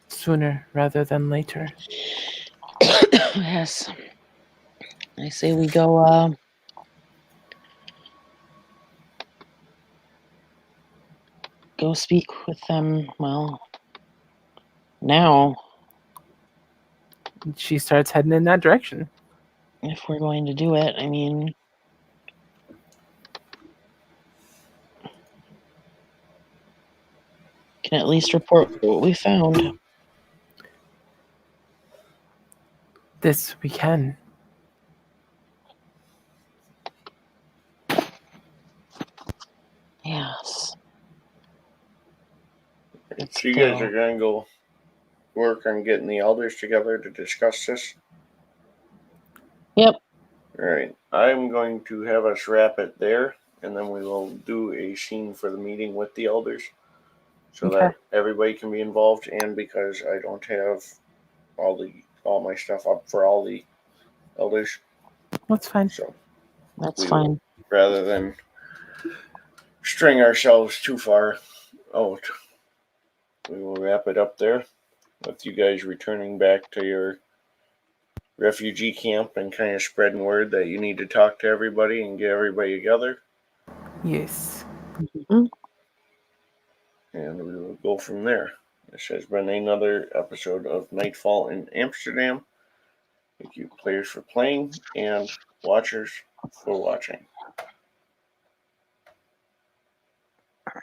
Speaker 2: sooner rather than later.
Speaker 3: Yes. I say we go speak with them, well, now,
Speaker 2: She starts heading in that direction.
Speaker 3: if we're going to do it. I mean, can at least report what we found.
Speaker 2: This we can.
Speaker 3: Yes. Let's
Speaker 1: So you guys
Speaker 3: go.
Speaker 1: are going to go work on getting the elders together to discuss this?
Speaker 3: Yep.
Speaker 1: All right. I'm going to have us wrap it there, and then we will do a scene for the meeting with the elders so
Speaker 2: Okay.
Speaker 1: that everybody can be involved, and because I don't have all my stuff up for all the elders.
Speaker 2: That's fine.
Speaker 1: So
Speaker 3: That's
Speaker 1: we
Speaker 3: fine.
Speaker 1: will, rather than string ourselves too far out, we will wrap it up there with you guys returning back to your refugee camp and kind of spreading word that you need to talk to everybody and get everybody together.
Speaker 2: Yes.
Speaker 3: Mhm.
Speaker 1: And we will go from there. This has been another episode of Nightfall in Amsterdam. Thank you, players, for playing, and watchers for watching.